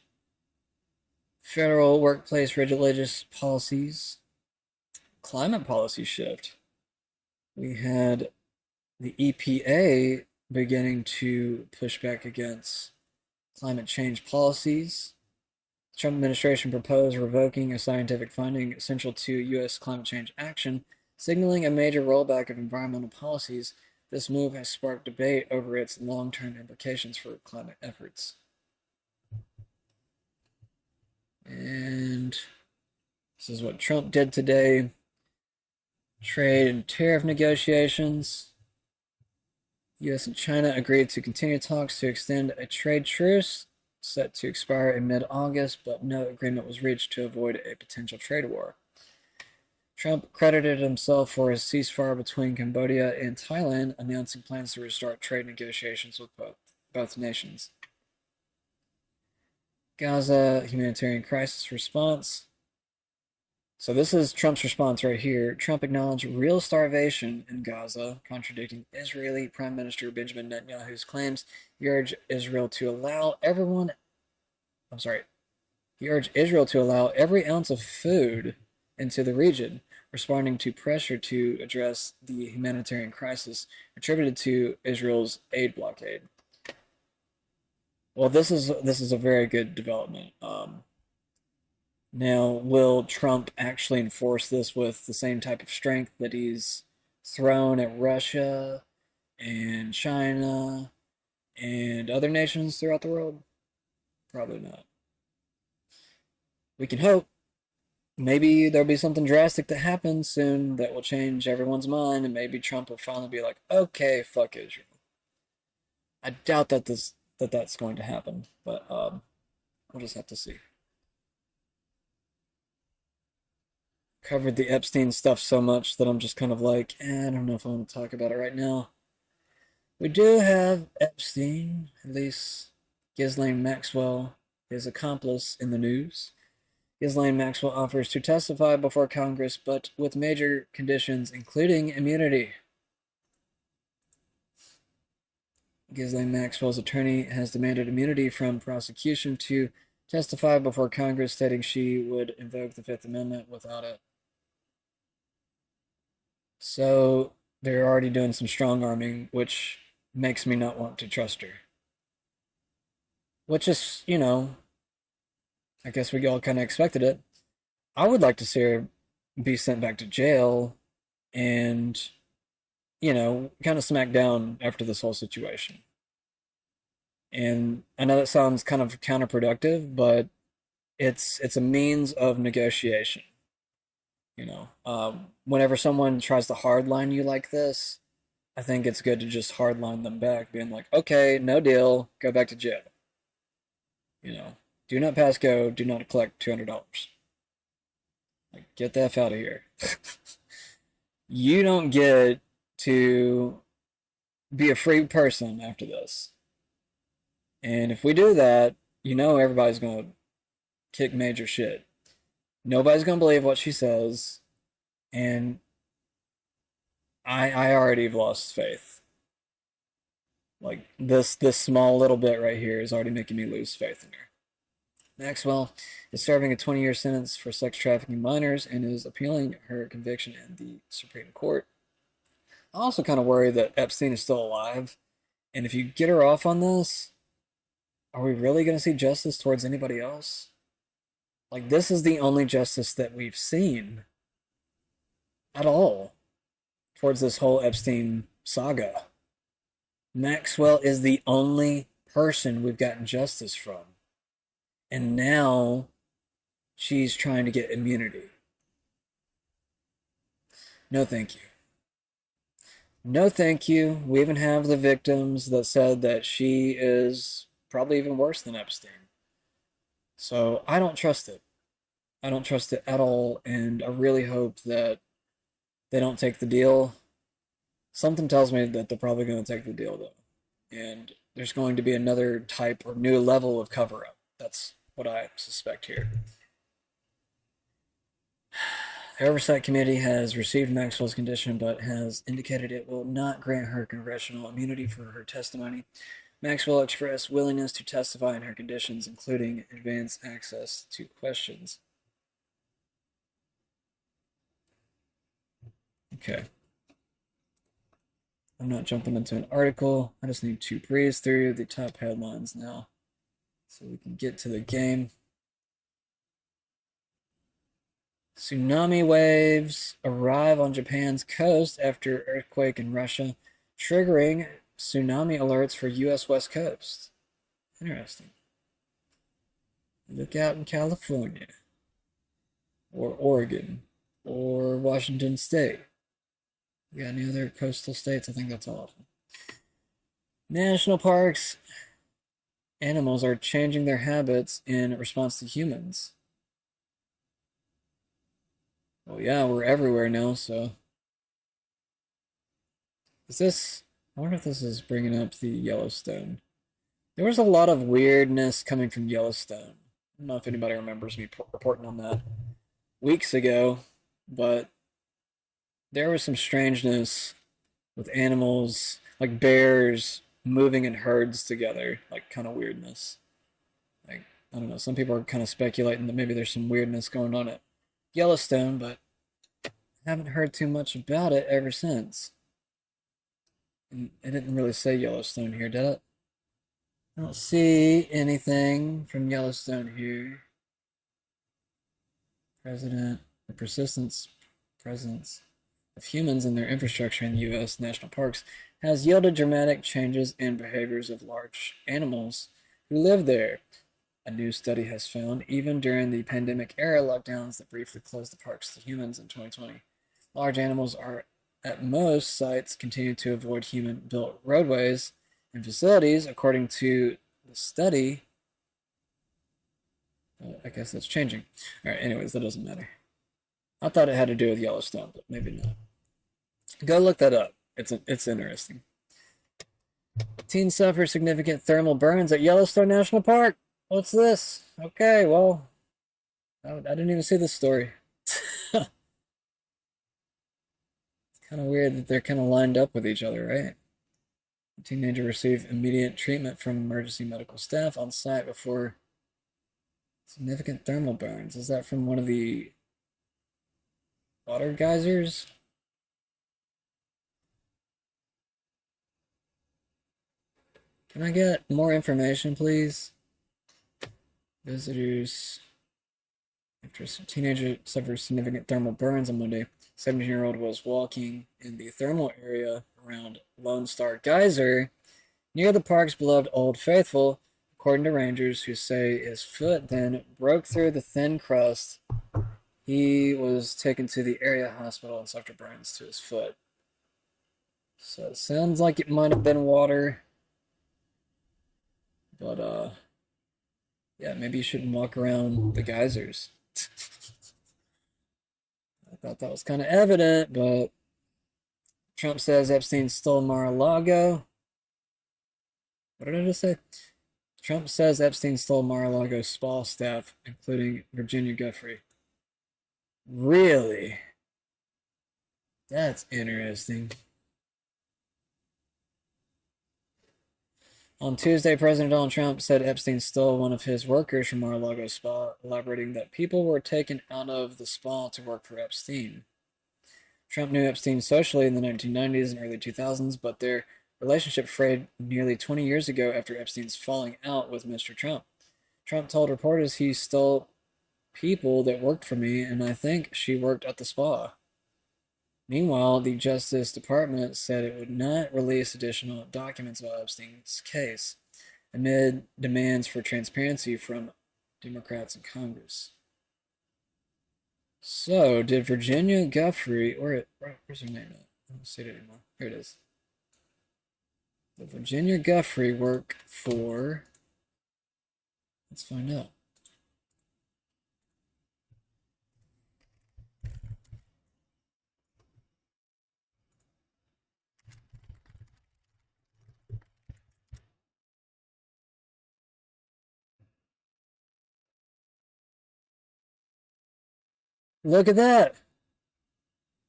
Federal workplace religious policies. Climate policy shift. We had the EPA beginning to push back against climate change policies. The Trump administration proposed revoking a scientific finding essential to U.S. climate change action Signaling a major rollback of environmental policies, this move has sparked debate over its long-term implications for climate efforts. And this is what Trump did today. Trade and tariff negotiations. U.S. and China agreed to continue talks to extend a trade truce set to expire in mid-August, but no agreement was reached to avoid a potential trade war. Trump credited himself for his ceasefire between Cambodia and Thailand, announcing plans to restart trade negotiations with both nations. Gaza humanitarian crisis response. So this is Trump's response right here. Trump acknowledged real starvation in Gaza, contradicting Israeli Prime Minister Benjamin Netanyahu's claims. He urged Israel to allow every ounce of food into the region, responding to pressure to address the humanitarian crisis attributed to Israel's aid blockade. Well, this is a very good development. Now, will Trump actually enforce this with the same type of strength that he's thrown at Russia and China and other nations throughout the world? Probably not. We can hope. Maybe there'll be something drastic that happens soon that will change everyone's mind, and maybe Trump will finally be like, okay, fuck Israel. I doubt that that's going to happen, but we'll just have to see. Covered the Epstein stuff so much that I'm just kind of like, I don't know if I want to talk about it right now. We do have Epstein, at least Ghislaine Maxwell, his accomplice, in the news. Ghislaine Maxwell offers to testify before Congress, but with major conditions, including immunity. Ghislaine Maxwell's attorney has demanded immunity from prosecution to testify before Congress, stating she would invoke the Fifth Amendment without it. So they're already doing some strong arming, which makes me not want to trust her. Which is, I guess we all kind of expected it. I would like to see her be sent back to jail and, kind of smack down after this whole situation. And I know that sounds kind of counterproductive, but it's a means of negotiation. Whenever someone tries to hardline you like this, I think it's good to just hardline them back, being like, okay, no deal, go back to jail. Do not pass go, do not collect $200. Like, get the F out of here. You don't get to be a free person after this. And if we do that, everybody's going to kick major shit. Nobody's going to believe what she says. And I already have lost faith. Like, this small little bit right here is already making me lose faith in her. Maxwell is serving a 20-year sentence for sex trafficking minors and is appealing her conviction in the Supreme Court. I also kind of worry that Epstein is still alive. And if you get her off on this, are we really going to see justice towards anybody else? Like, this is the only justice that we've seen at all towards this whole Epstein saga. Maxwell is the only person we've gotten justice from. And now she's trying to get immunity. No, thank you. No, thank you. We even have the victims that said that she is probably even worse than Epstein. So I don't trust it. I don't trust it at all, and I really hope that they don't take the deal. Something tells me that they're probably going to take the deal, though. And there's going to be another type or new level of cover-up. That's what I suspect here. The Oversight Committee has received Maxwell's condition, but has indicated it will not grant her congressional immunity for her testimony. Maxwell expressed willingness to testify in her conditions, including advance access to questions. Okay. I'm not jumping into an article. I just need to breeze through the top headlines now so we can get to the game. Tsunami waves arrive on Japan's coast after earthquake in Russia, triggering tsunami alerts for U.S. West Coast. Interesting. Look out in California, or Oregon, or Washington State. You got any other coastal states? I think that's all of them. National parks. Animals are changing their habits in response to humans. Well, yeah, we're everywhere now, so. Is this. I wonder if this is bringing up the Yellowstone. There was a lot of weirdness coming from Yellowstone. I don't know if anybody remembers me reporting on that weeks ago, but there was some strangeness with animals, like bears moving in herds together, like kind of weirdness. Like, I don't know, some people are kind of speculating that maybe there's some weirdness going on at Yellowstone, but I haven't heard too much about it ever since. And it didn't really say Yellowstone here, did it? I don't see anything from Yellowstone here. The presence of humans and their infrastructure in the U.S. national parks has yielded dramatic changes in behaviors of large animals who live there. A new study has found, even during the pandemic era lockdowns that briefly closed the parks to humans in 2020, large animals are at most sites continue to avoid human-built roadways and facilities, according to the study. I guess that's changing. All right, anyways, that doesn't matter. I thought it had to do with Yellowstone, but maybe not. Go look that up. It's interesting. Teen suffers significant thermal burns at Yellowstone National Park. What's this? Okay, well, I didn't even see this story. It's kind of weird that they're kind of lined up with each other, right? The teenager received immediate treatment from emergency medical staff on site before significant thermal burns. Is that from one of the water geysers? Can I get more information, please? Visitors. After a teenager suffers significant thermal burns on Monday, 17-year-old was walking in the thermal area around Lone Star Geyser near the park's beloved Old Faithful, according to rangers who say his foot then broke through the thin crust. He was taken to the area hospital and suffered burns to his foot. So it sounds like it might have been water. But, yeah, maybe you shouldn't walk around the geysers. I thought that was kind of evident, but Trump says Epstein stole Mar-a-Lago. What did I just say? Trump says Epstein stole Mar-a-Lago spa staff, including Virginia Giuffre. Really? That's interesting. On Tuesday, President Donald Trump said Epstein stole one of his workers from Mar-a-Lago spa, elaborating that people were taken out of the spa to work for Epstein. Trump knew Epstein socially in the 1990s and early 2000s, but their relationship frayed nearly 20 years ago after Epstein's falling out with Mr. Trump. Trump told reporters he stole people that worked for me, and I think she worked at the spa. Meanwhile, the Justice Department said it would not release additional documents about Epstein's case amid demands for transparency from Democrats in Congress. So, did Virginia Giuffre, where's her name at? I don't see it anymore. Here it is. Did Virginia Giuffre work for... Let's find out. Look at that!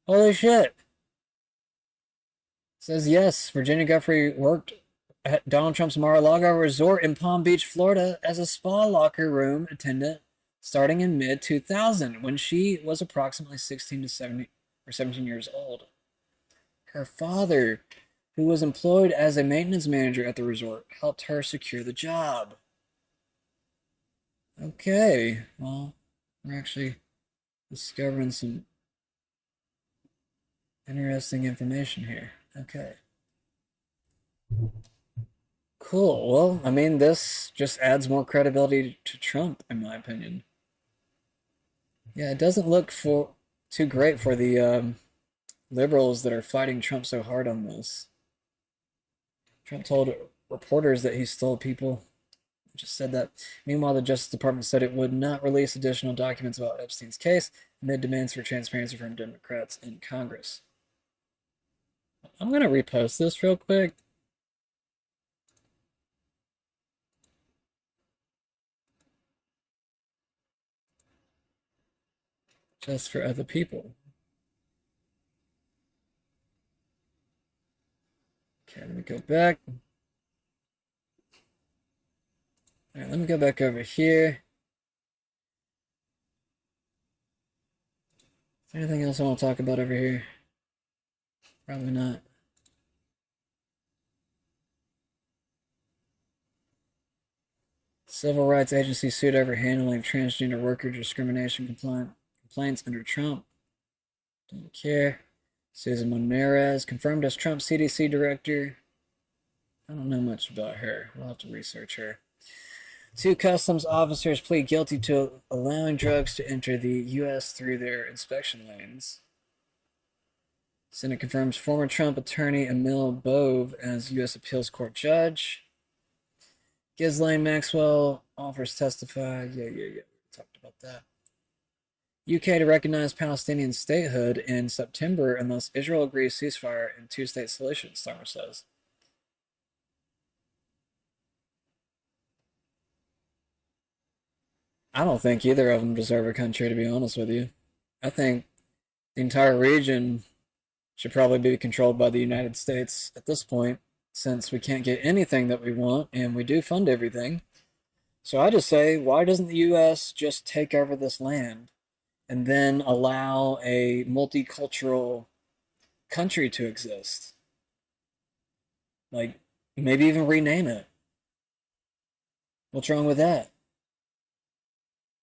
Holy shit! It says yes, Virginia Giuffre worked at Donald Trump's Mar-a-Lago resort in Palm Beach, Florida as a spa locker room attendant starting in mid-2000 when she was approximately 16 to 17 years old. Her father, who was employed as a maintenance manager at the resort, helped her secure the job. Okay, well, we're actually Discovering some interesting information here. Okay. Cool. Well, I mean, this just adds more credibility to Trump, in my opinion. Yeah, it doesn't look for too great for the liberals that are fighting Trump so hard on this. Trump told reporters that he stole people. Just said that. Meanwhile, the Justice Department said it would not release additional documents about Epstein's case amid demands for transparency from Democrats in Congress. I'm going to repost this real quick. Just for other people. Okay, let me go back. All right, let me go back over here. Is there anything else I want to talk about over here? Probably not. Civil rights agency sued over handling transgender worker discrimination complaints under Trump. Don't care. Susan Monarez, confirmed as Trump CDC director. I don't know much about her. We'll have to research her. 2 customs officers plead guilty to allowing drugs to enter the U.S. through their inspection lanes. Senate confirms former Trump attorney Emil Bove as U.S. Appeals Court judge. Ghislaine Maxwell offers testify. Yeah. We talked about that. UK to recognize Palestinian statehood in September unless Israel agrees ceasefire and 2-state solution, Starmer says. I don't think either of them deserve a country, to be honest with you. I think the entire region should probably be controlled by the United States at this point, since we can't get anything that we want and we do fund everything. So I just say, why doesn't the U.S. just take over this land and then allow a multicultural country to exist? Like, maybe even rename it. What's wrong with that?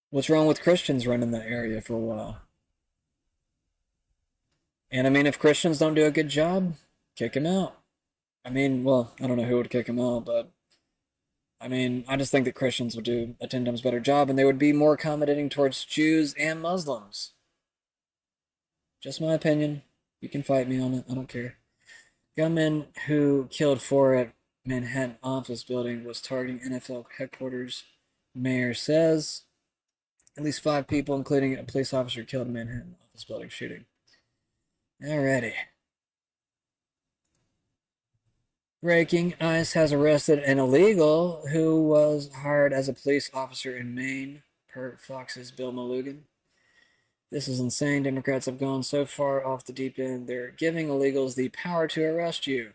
What's wrong with Christians running that area for a while? And I mean, if Christians don't do a good job, kick them out. I mean, well, I don't know who would kick them out, but I mean, I just think that Christians would do a 10 times better job and they would be more accommodating towards Jews and Muslims. Just my opinion. You can fight me on it. I don't care. Gunman who killed 4 at Manhattan office building was targeting NFL headquarters. Mayor says at least 5 people, including a police officer, killed in Manhattan office building shooting. Alrighty. Breaking: ICE has arrested an illegal who was hired as a police officer in Maine, per Fox's Bill Mulligan. This is insane. Democrats have gone so far off the deep end, they're giving illegals the power to arrest you.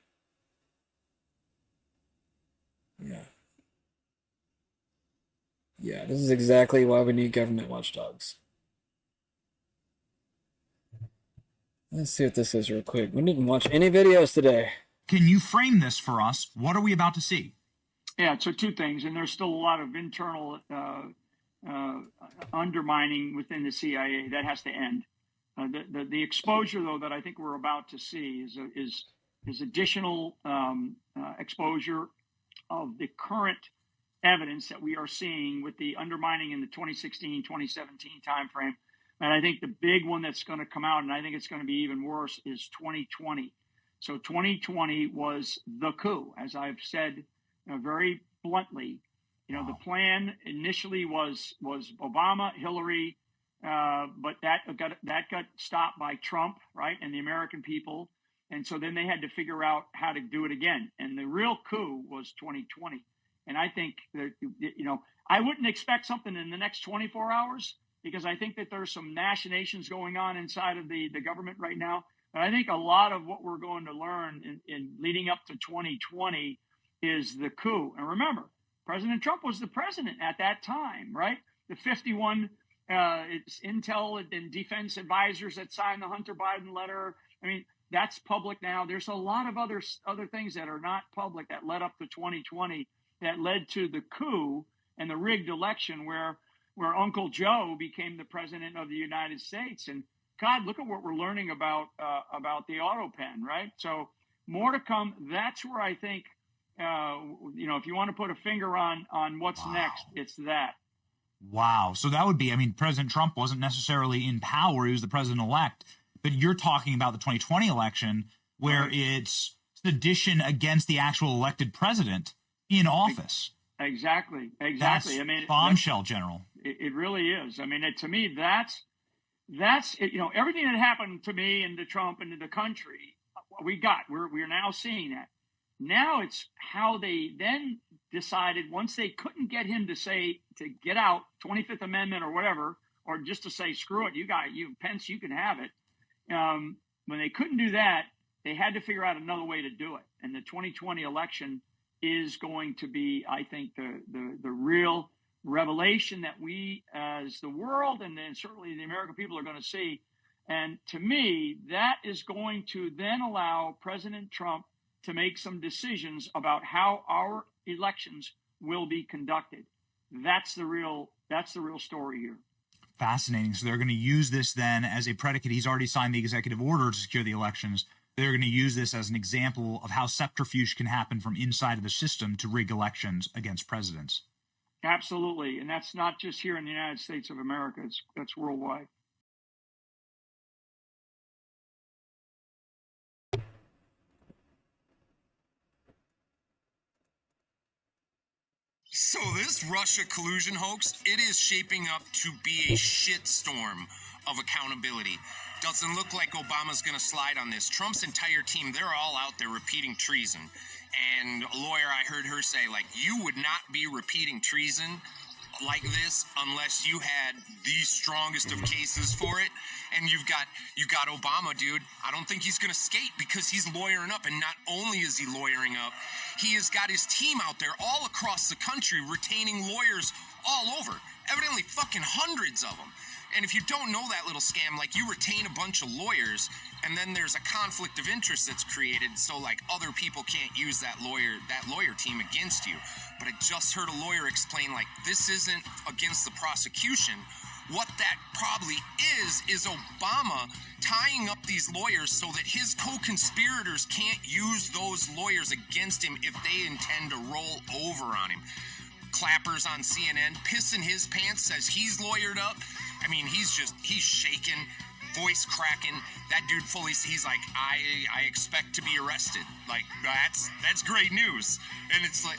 Yeah, this is exactly why we need government watchdogs. Let's see what this is real quick. We didn't watch any videos today. Can you frame this for us? What are we about to see? Yeah, so 2 things, and there's still a lot of internal undermining within the CIA that has to end. The exposure, though, that I think we're about to see is additional exposure of the current evidence that we are seeing with the undermining in the 2016-2017 timeframe. And I think the big one that's going to come out, and I think it's going to be even worse, is 2020. So 2020 was the coup, as I've said very bluntly. The plan initially was Obama, Hillary, but that got stopped by Trump, right, and the American people. And so then they had to figure out how to do it again. And the real coup was 2020. And I think that, I wouldn't expect something in the next 24 hours because I think that there's some machinations going on inside of the government right now. But I think a lot of what we're going to learn in leading up to 2020 is the coup. And remember, President Trump was the president at that time, right? The 51 intel and defense advisors that signed the Hunter Biden letter. I mean, that's public now. There's a lot of other things that are not public that led up to 2020 that led to the coup and the rigged election where where Uncle Joe became the president of the United States. And God, look at what we're learning about the auto pen, right? So more to come. That's where I think, if you want to put a finger on what's next, it's that. Wow. So that would be, I mean, President Trump wasn't necessarily in power. He was the president-elect. But you're talking about the 2020 election where it's sedition against the actual elected president in office. Exactly. That's I mean, bombshell, General. It really is. I mean, to me, that's everything that happened to me and to Trump and to the country, we're now seeing that. Now it's how they then decided, once they couldn't get him to get out 25th Amendment or whatever, or just to say, screw it, Pence, you can have it. When they couldn't do that, they had to figure out another way to do it. And the 2020 election is going to be, I think, the real revelation that we as the world and then certainly the American people are going to see. And to me, that is going to then allow President Trump to make some decisions about how our elections will be conducted. That's the real story here. Fascinating. So they're going to use this then as a predicate. He's already signed the executive order to secure the elections. They're going to use this as an example of how subterfuge can happen from inside of the system to rig elections against presidents. Absolutely. And that's not just here in the United States of America. That's worldwide. So this Russia collusion hoax, it is shaping up to be a shitstorm of accountability. Doesn't look like Obama's going to slide on this. Trump's entire team, they're all out there repeating treason. And a lawyer, I heard her say, like, you would not be repeating treason like this unless you had the strongest of cases for it. And you got Obama, dude. I don't think he's going to skate because he's lawyering up. And not only is he lawyering up, he has got his team out there all across the country retaining lawyers all over. Evidently fucking hundreds of them. And if you don't know that little scam, like, you retain a bunch of lawyers and then there's a conflict of interest that's created, so like other people can't use that lawyer team against you. But I just heard a lawyer explain, like, this isn't against the prosecution. What that probably is Obama tying up these lawyers so that his co-conspirators can't use those lawyers against him if they intend to roll over on him. Clappers on CNN, pissing his pants, says he's lawyered up. I mean, he's shaking, voice cracking. That dude he's like, I expect to be arrested. Like, that's great news. And it's like,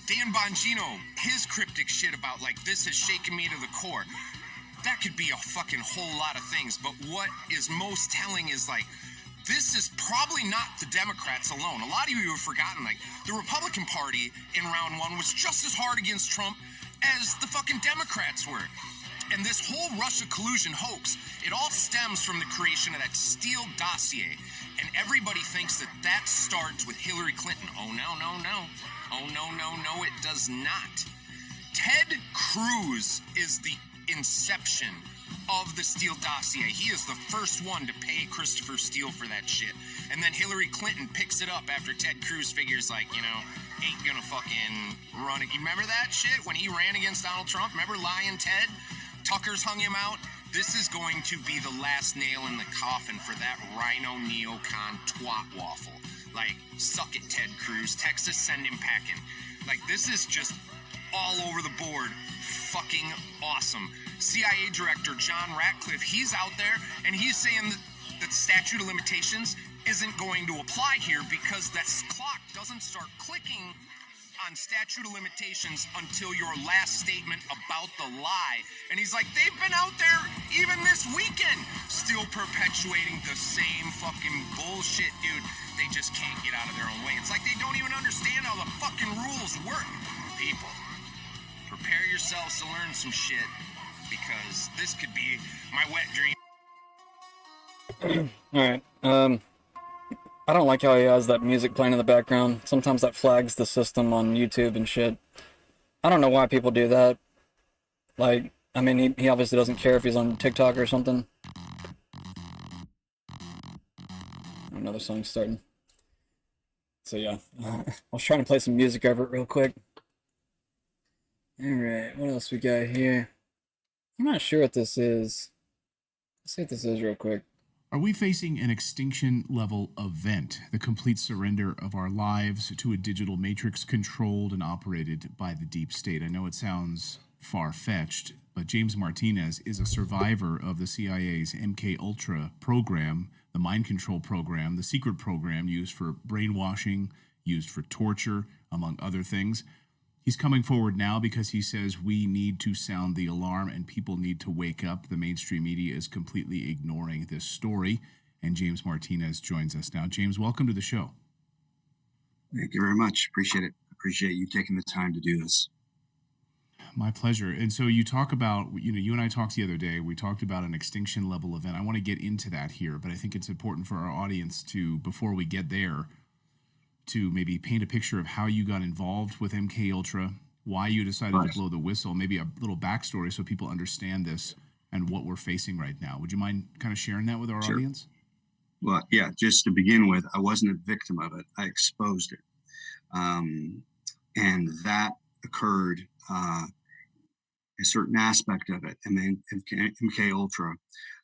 Dan Bongino, his cryptic shit about, like, this has shaken me to the core. That could be a fucking whole lot of things. But what is most telling is, like, this is probably not the Democrats alone. A lot of you have forgotten, like, the Republican Party in round one was just as hard against Trump as the fucking Democrats were. And this whole Russia collusion hoax, it all stems from the creation of that Steele dossier. And everybody thinks that starts with Hillary Clinton. Oh, no. Oh, no, it does not. Ted Cruz is the inception of the Steele dossier. He is the first one to pay Christopher Steele for that shit. And then Hillary Clinton picks it up after Ted Cruz figures, like, ain't gonna fucking run it. You remember that shit when he ran against Donald Trump? Remember Lying Ted? Tucker's hung him out. This is going to be the last nail in the coffin for that rhino neocon twat waffle. Like, suck it, Ted Cruz. Texas, send him packing. Like, this is just all over the board. Fucking awesome. CIA Director John Ratcliffe, he's out there and he's saying that statute of limitations isn't going to apply here because that clock doesn't start clicking on statute of limitations until your last statement about the lie. And he's like, they've been out there even this weekend still perpetuating the same fucking bullshit, dude. They just can't get out of their own way. It's like they don't even understand how the fucking rules work. People, prepare yourselves to learn some shit, because this could be my wet dream. Alright, I don't like how he has that music playing in the background. Sometimes that flags the system on YouTube and shit. I don't know why people do that. Like, I mean, he obviously doesn't care if he's on TikTok or something. Another song starting. So yeah, I was trying to play some music over it real quick. Alright, what else we got here? I'm not sure what this is. Let's see what this is real quick. Are we facing an extinction level event, the complete surrender of our lives to a digital matrix controlled and operated by the deep state? I know it sounds far-fetched, but James Martinez is a survivor of the CIA's MK Ultra program, the mind control program, the secret program used for brainwashing, used for torture, among other things. He's coming forward now because he says we need to sound the alarm and people need to wake up. The mainstream media is completely ignoring this story. And James Martinez joins us now. James, welcome to the show. Thank you very much. Appreciate it. Appreciate you taking the time to do this. My pleasure. And so you talk about, you and I talked the other day, we talked about an extinction level event. I want to get into that here, but I think it's important for our audience to, before we get there, to maybe paint a picture of how you got involved with MK Ultra, why you decided to blow the whistle, maybe a little backstory so people understand this and what we're facing right now. Would you mind kind of sharing that with our audience? Well, yeah, just to begin with, I wasn't a victim of it. I exposed it. And that occurred, a certain aspect of it. And then MK Ultra,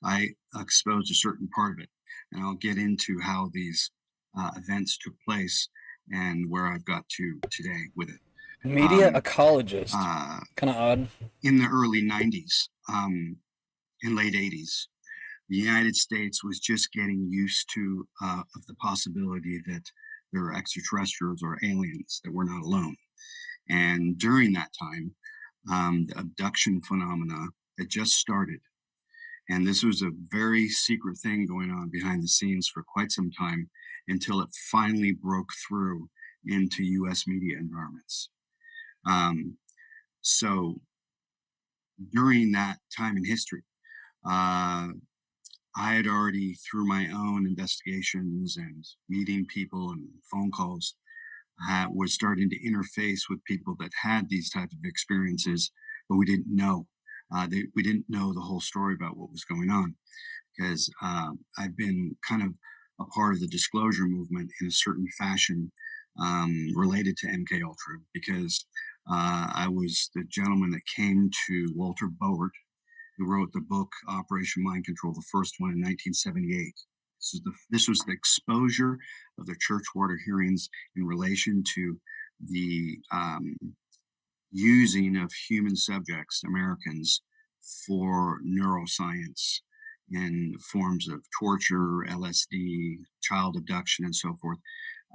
I exposed a certain part of it. And I'll get into how these events took place and where I've got to today with it. Media ecologist. Kind of odd. In the early 90s, in late 80s, the United States was just getting used to of the possibility that there are extraterrestrials or aliens, that we're not alone. And during that time, the abduction phenomena had just started. And this was a very secret thing going on behind the scenes for quite some time until it finally broke through into US media environments. So during that time in history, I had already, through my own investigations and meeting people and phone calls, was starting to interface with people that had these types of experiences, but we didn't know. We didn't know the whole story about what was going on, because I've been kind of a part of the disclosure movement in a certain fashion related to MK Ultra, because I was the gentleman that came to Walter Boert, who wrote the book Operation Mind Control, the first one in 1978. This was the exposure of the church water hearings in relation to the using of human subjects, Americans, for neuroscience in forms of torture, LSD, child abduction, and so forth,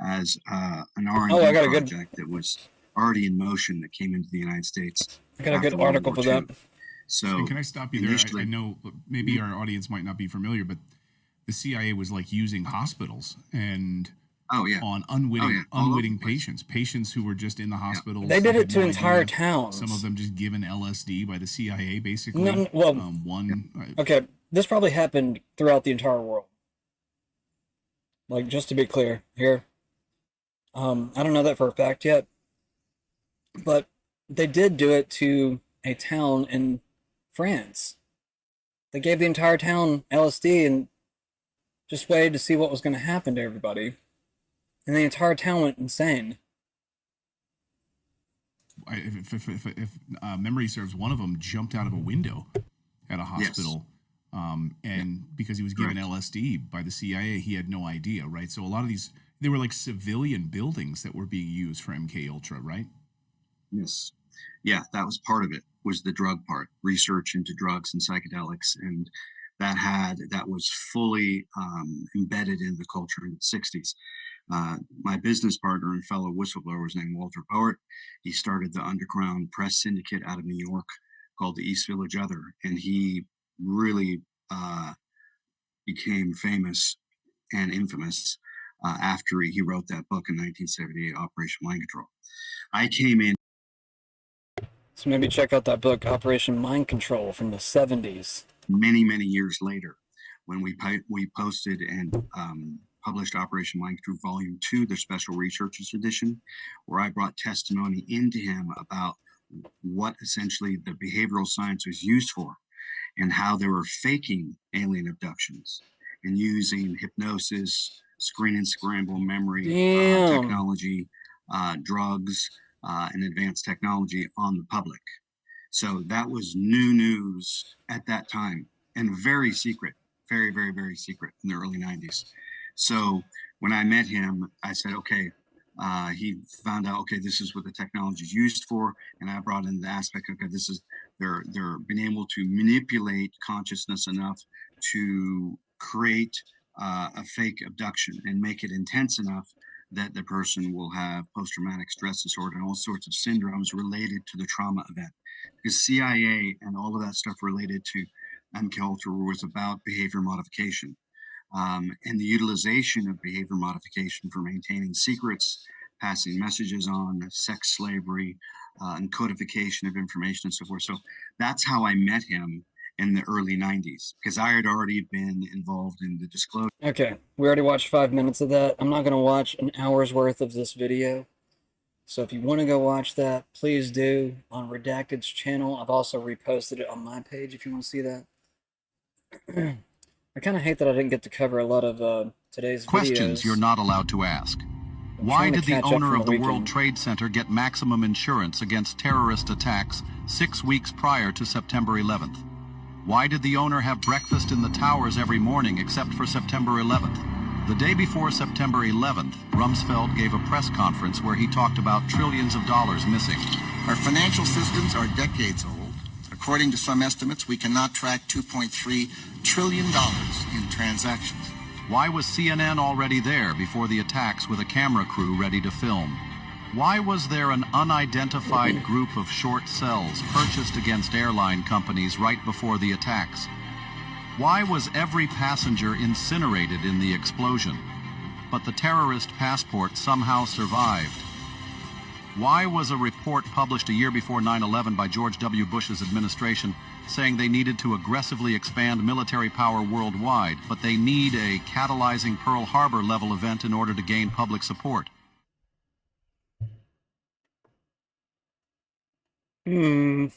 as an R&D project that was already in motion that came into the United States. I got a good article for that. So, and can I stop you there? I know maybe our audience might not be familiar, but the CIA was like using hospitals and on unwitting patients who were just in the hospital. They did it to entire towns. Some of them just given LSD by the CIA, basically. Okay, this probably happened throughout the entire world. Like, just to be clear here, I don't know that for a fact yet, but they did do it to a town in France. They gave the entire town LSD and just waited to see what was going to happen to everybody. And the entire town went insane. If memory serves, one of them jumped out of a window at a hospital. And because he was given LSD by the CIA, he had no idea, right? So a lot of these, they were like civilian buildings that were being used for MK Ultra, right? Yes. Yeah, that was part of it, was the drug part, research into drugs and psychedelics. And that was fully embedded in the culture in the 60s. My business partner and fellow whistleblower was named Walter Boert. He started the underground press syndicate out of New York called the East Village Other. And he really became famous and infamous after he wrote that book in 1978, Operation Mind Control. I came in. So maybe check out that book, Operation Mind Control, from the 70s. Many, many years later, when we posted and published Operation Mind Control Volume 2, the Special Researchers Edition, where I brought testimony into him about what essentially the behavioral science was used for and how they were faking alien abductions and using hypnosis, screen and scramble memory technology, drugs, and advanced technology on the public. So that was new news at that time, and very secret, very, very, very secret in the early 90s. So when I met him, I said, okay, he found out, okay, this is what the technology is used for. And I brought in the aspect, okay, this is, they're being able to manipulate consciousness enough to create a fake abduction and make it intense enough that the person will have post-traumatic stress disorder and all sorts of syndromes related to the trauma event. Because CIA and all of that stuff related to MKUltra was about behavior modification, and the utilization of behavior modification for maintaining secrets, passing messages on, sex slavery, and codification of information and so forth. So that's how I met him in the early 90s, because I had already been involved in the disclosure. Okay, we already watched 5 minutes of that. I'm not going to watch an hour's worth of this video. So if you want to go watch that, please do on Redacted's channel. I've also reposted it on my page if you want to see that. I kind of hate that I didn't get to cover a lot of today's Questions videos. you're not allowed to ask. I'm Why trying to did the catch up owner from of the the World weekend. Trade Center get maximum insurance against terrorist attacks 6 weeks prior to September 11th? Why did the owner have breakfast in the towers every morning except for September 11th? The day before September 11th, Rumsfeld gave a press conference where he talked about trillions of dollars missing. Our financial systems are decades old. According to some estimates, we cannot track $2.3 trillion in transactions. Why was CNN already there before the attacks with a camera crew ready to film? Why was there an unidentified group of short cells purchased against airline companies right before the attacks? Why was every passenger incinerated in the explosion, but the terrorist passport somehow survived? Why was a report published a year before 9/11 by George W. Bush's administration saying they needed to aggressively expand military power worldwide, but they need a catalyzing Pearl Harbor level event in order to gain public support? Breaking,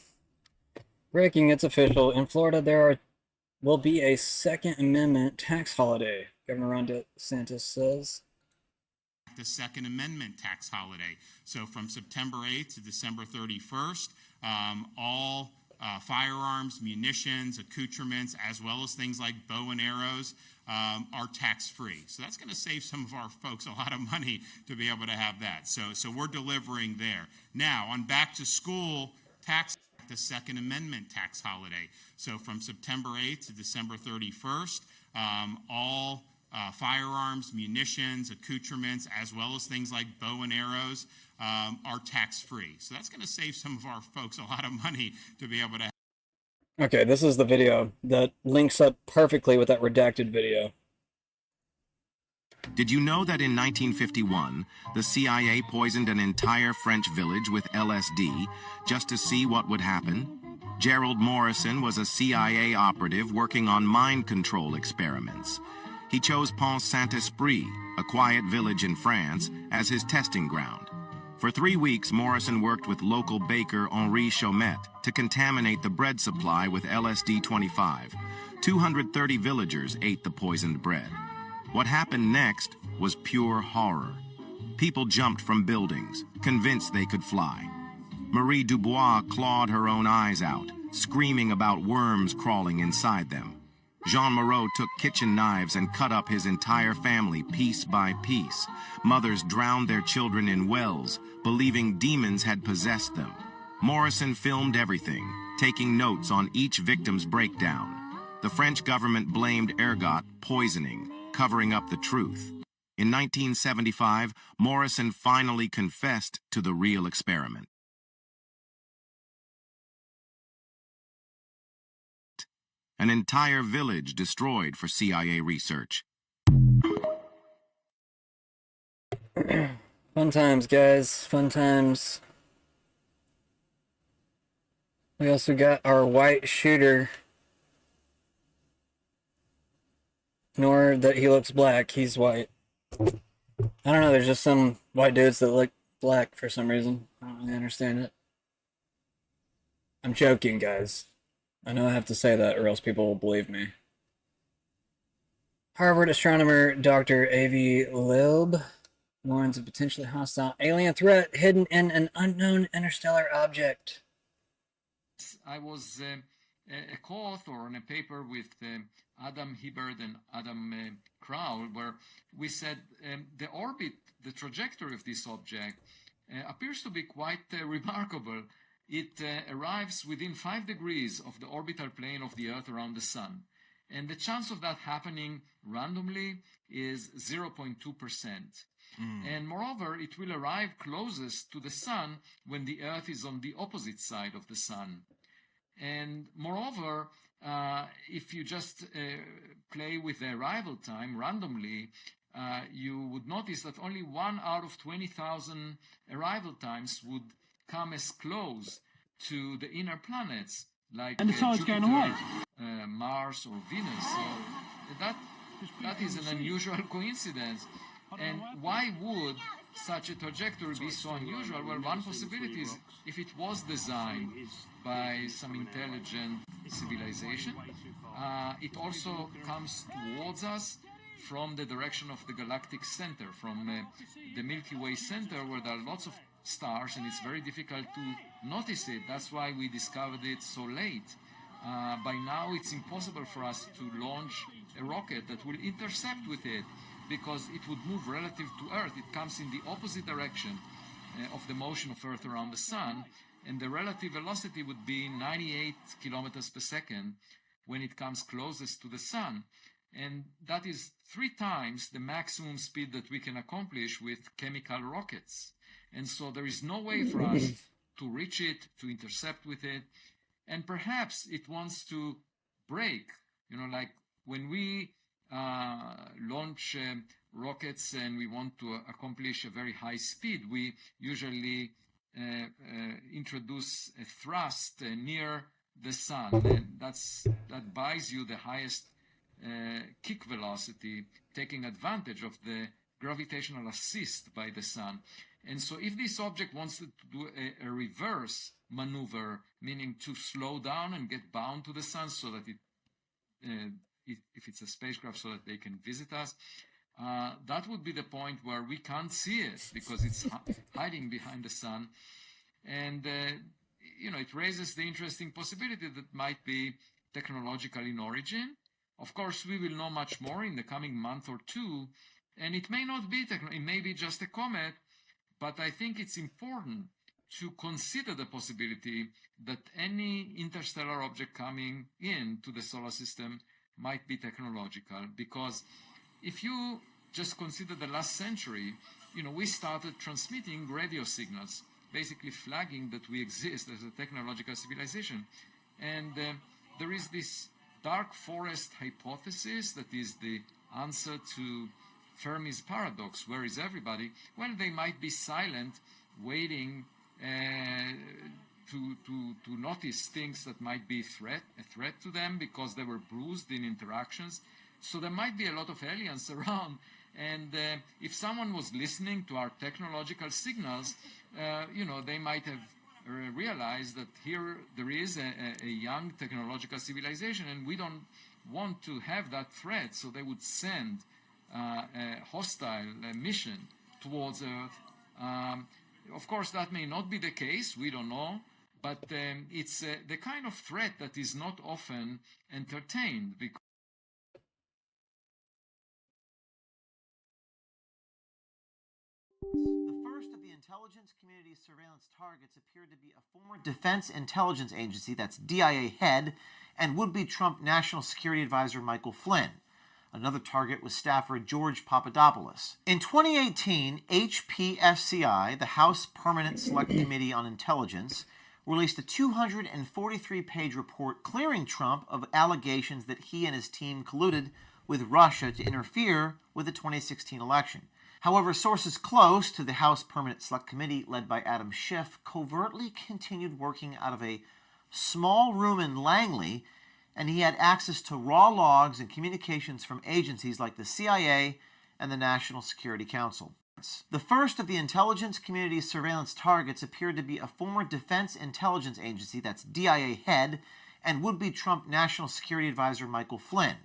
it's official. In Florida, will be a Second Amendment tax holiday, Governor Ron DeSantis says. The Second Amendment tax holiday. So from September 8th to December 31st, all firearms, munitions, accoutrements, as well as things like bow and arrows, are tax-free. So that's going to save some of our folks a lot of money to be able to have that. So we're delivering there. Now, on back to school tax, the Second Amendment tax holiday. So from September 8th to December 31st, all firearms, munitions, accoutrements, as well as things like bow and arrows, are tax-free. So that's going to save some of our folks a lot of money to be able to. Okay, this is the video that links up perfectly with that redacted video. Did you know that in 1951, the CIA poisoned an entire French village with LSD just to see what would happen? Gerald Morrison was a CIA operative working on mind control experiments. He chose Pont Saint-Esprit, a quiet village in France, as his testing ground. For 3 weeks, Morrison worked with local baker Henri Chaumette to contaminate the bread supply with LSD-25. 230 villagers ate the poisoned bread. What happened next was pure horror. People jumped from buildings, convinced they could fly. Marie Dubois clawed her own eyes out, screaming about worms crawling inside them. Jean Moreau took kitchen knives and cut up his entire family piece by piece. Mothers drowned their children in wells, believing demons had possessed them. Morrison filmed everything, taking notes on each victim's breakdown. The French government blamed ergot poisoning, covering up the truth. In 1975, Morrison finally confessed to the real experiment. An entire village destroyed for CIA research. Fun times, guys. Fun times. We also got our white shooter. Ignore that he looks black. He's white. I don't know. There's just some white dudes that look black for some reason. I don't really understand it. I'm joking, guys. I know I have to say that or else people will believe me. Harvard astronomer Dr. Avi Loeb warns of potentially hostile alien threat hidden in an unknown interstellar object. I was a co-author on a paper with Adam Hibberd and Adam Crowell, where we said the orbit, the trajectory of this object appears to be quite remarkable. It arrives within 5 degrees of the orbital plane of the Earth around the Sun. And the chance of that happening randomly is 0.2%. And moreover, it will arrive closest to the Sun when the Earth is on the opposite side of the Sun. And moreover, if you just play with the arrival time randomly, you would notice that only 1 out of 20,000 arrival times would come as close to the inner planets like Jupiter, Mars, or Venus. So that is an unusual coincidence. And why would such a trajectory be so unusual? Well, one possibility is if it was designed by some intelligent civilization, it also comes towards us from the direction of the galactic center, from the Milky Way center, where there are lots of stars, and it's very difficult to notice it. That's why we discovered it so late. By now, it's impossible for us to launch a rocket that will intercept with it, because it would move relative to Earth. It comes in the opposite direction of the motion of Earth around the Sun, and the relative velocity would be 98 kilometers per second when it comes closest to the Sun. And that is 3 times the maximum speed that we can accomplish with chemical rockets. And so there is no way for us to reach it, to intercept with it. And perhaps it wants to break, like when we launch rockets and we want to accomplish a very high speed, we usually introduce a thrust near the Sun, and that buys you the highest kick velocity, taking advantage of the gravitational assist by the Sun. And so if this object wants to do a reverse maneuver, meaning to slow down and get bound to the Sun so that if it's a spacecraft, so that they can visit us, that would be the point where we can't see it because it's hiding behind the Sun. And, it raises the interesting possibility that might be technological in origin. Of course, we will know much more in the coming month or two, and it may not be it may be just a comet, but I think it's important to consider the possibility that any interstellar object coming into the solar system might be technological, because if you just consider the last century, we started transmitting radio signals, basically flagging that we exist as a technological civilization. And there is this dark forest hypothesis that is the answer to Fermi's paradox. Where is everybody? Well, they might be silent, waiting to notice things that might be a threat to them because they were bruised in interactions. So there might be a lot of aliens around. And if someone was listening to our technological signals, they might have realized that here there is a young technological civilization, and we don't want to have that threat. So they would send a hostile mission towards Earth. Of course, that may not be the case. We don't know. But it's the kind of threat that is not often entertained. Because the first of the intelligence community's surveillance targets appeared to be a former Defense Intelligence Agency, that's DIA head, and would-be Trump National Security Advisor Michael Flynn. Another target was staffer George Papadopoulos. In 2018, HPFCI, the House Permanent Select Committee on Intelligence, released a 243-page report clearing Trump of allegations that he and his team colluded with Russia to interfere with the 2016 election. However, sources close to the House Permanent Select Committee, led by Adam Schiff, covertly continued working out of a small room in Langley, and he had access to raw logs and communications from agencies like the CIA and the National Security Council. The first of the intelligence community's surveillance targets appeared to be a former Defense Intelligence Agency, that's DIA head, and would-be Trump National Security Advisor Michael Flynn.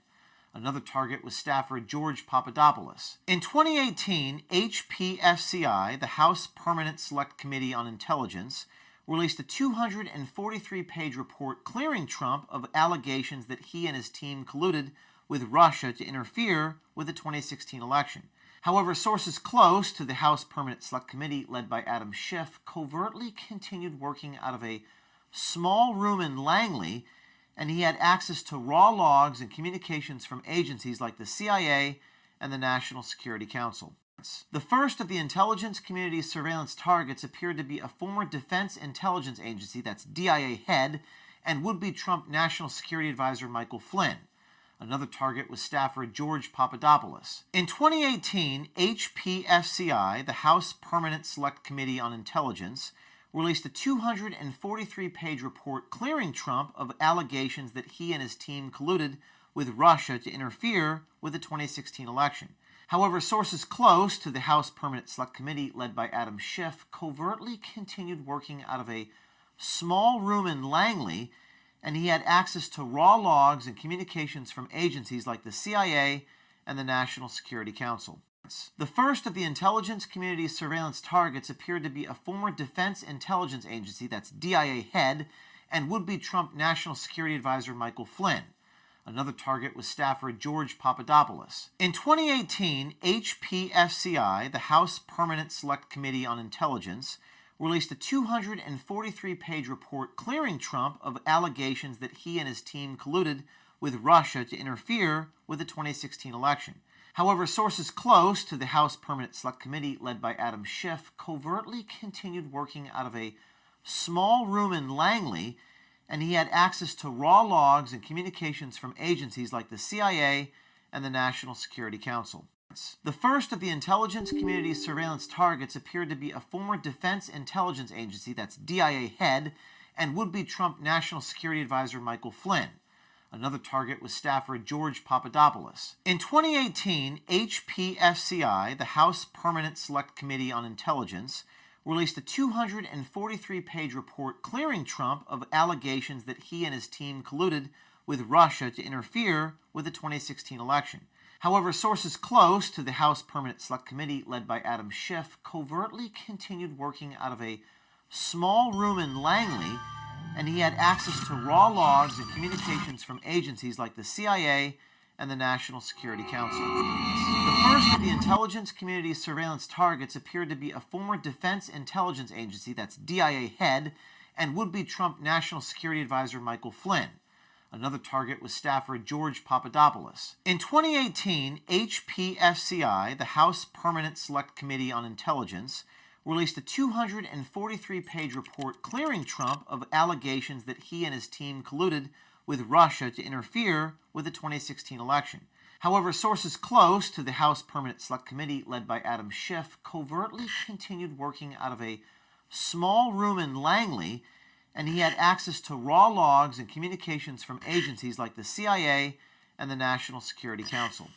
Another target was staffer George Papadopoulos. In 2018, HPFCI, the House Permanent Select Committee on Intelligence, released a 243-page report clearing Trump of allegations that he and his team colluded with Russia to interfere with the 2016 election. However, sources close to the House Permanent Select Committee led by Adam Schiff covertly continued working out of a small room in Langley, and he had access to raw logs and communications from agencies like the CIA and the National Security Council. The first of the intelligence community's surveillance targets appeared to be a former Defense Intelligence Agency, that's DIA head, and would-be Trump National Security Advisor Michael Flynn. Another target was staffer George Papadopoulos. In 2018, HPSCI, the House Permanent Select Committee on Intelligence, released a 243-page report clearing Trump of allegations that he and his team colluded with Russia to interfere with the 2016 election. However, sources close to the House Permanent Select Committee led by Adam Schiff covertly continued working out of a small room in Langley, and he had access to raw logs and communications from agencies like the CIA and the National Security Council. The first of the intelligence community's surveillance targets appeared to be a former Defense Intelligence Agency, that's DIA head, and would-be Trump National Security Advisor Michael Flynn. Another target was staffer George Papadopoulos. In 2018, HPSCI, the House Permanent Select Committee on Intelligence, released a 243-page report clearing Trump of allegations that he and his team colluded with Russia to interfere with the 2016 election. However, sources close to the House Permanent Select Committee led by Adam Schiff covertly continued working out of a small room in Langley, and he had access to raw logs and communications from agencies like the CIA and the National Security Council. The first of the intelligence community's surveillance targets appeared to be a former Defense Intelligence Agency, that's DIA head, and would-be Trump National Security Advisor Michael Flynn. Another target was staffer George Papadopoulos. In 2018, HPSCI, the House Permanent Select Committee on Intelligence, released a 243-page report clearing Trump of allegations that he and his team colluded with Russia to interfere with the 2016 election. However, sources close to the House Permanent Select Committee led by Adam Schiff covertly continued working out of a small room in Langley, and he had access to raw logs and communications from agencies like the CIA and the National Security Council. The first of the intelligence community's surveillance targets appeared to be a former Defense Intelligence Agency, that's DIA head, and would-be Trump National Security Advisor Michael Flynn. Another target was staffer George Papadopoulos. In 2018, HPSCI, the House Permanent Select Committee on Intelligence, released a 243-page report clearing Trump of allegations that he and his team colluded with Russia to interfere with the 2016 election. However, sources close to the House Permanent Select Committee led by Adam Schiff covertly continued working out of a small room in Langley, and he had access to raw logs and communications from agencies like the CIA and the National Security Council.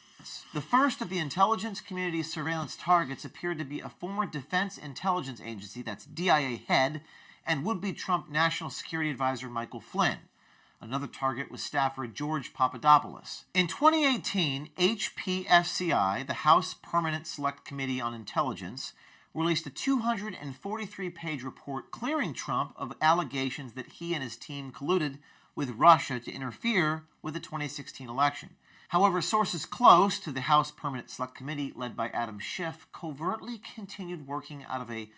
The first of the intelligence community's surveillance targets appeared to be a former Defense Intelligence Agency, that's DIA head, and would-be Trump National Security Advisor Michael Flynn. Another target was staffer George Papadopoulos. In 2018, HPSCI, the House Permanent Select Committee on Intelligence, released a 243-page report clearing Trump of allegations that he and his team colluded with Russia to interfere with the 2016 election. However, sources close to the House Permanent Select Committee led by Adam Schiff covertly continued working out of a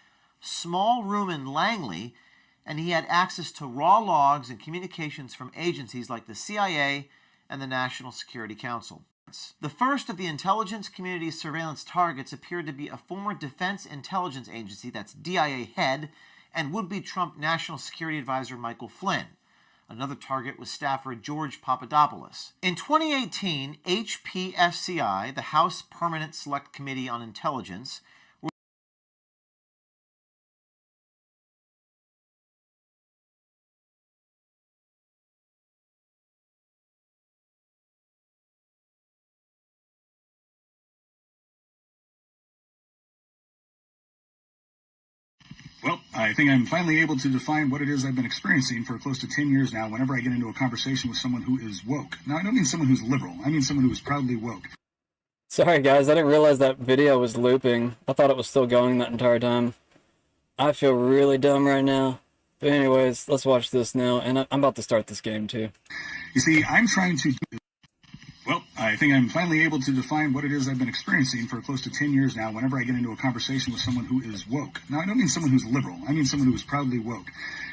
small room in Langley, and he had access to raw logs and communications from agencies like the CIA and the National Security Council. The first of the intelligence community's surveillance targets appeared to be a former Defense Intelligence Agency, that's DIA head, and would-be Trump National Security Advisor Michael Flynn. Another target was staffer George Papadopoulos. In 2018, HPSCI, the House Permanent Select Committee on Intelligence, Well, I think I'm finally able to define what it is I've been experiencing for close to 10 years now whenever I get into a conversation with someone who is woke. Now, I don't mean someone who's liberal. I mean someone who is proudly woke. Sorry guys, I didn't realize that video was looping. I thought it was still going that entire time. I feel really dumb right now But anyways, let's watch this now, and I'm about to start this game too. You see, I'm trying to. Well, I think I'm finally able to define what it is I've been experiencing for close to 10 years now whenever I get into a conversation with someone who is woke. Now, I don't mean someone who's liberal. I mean someone who is proudly woke.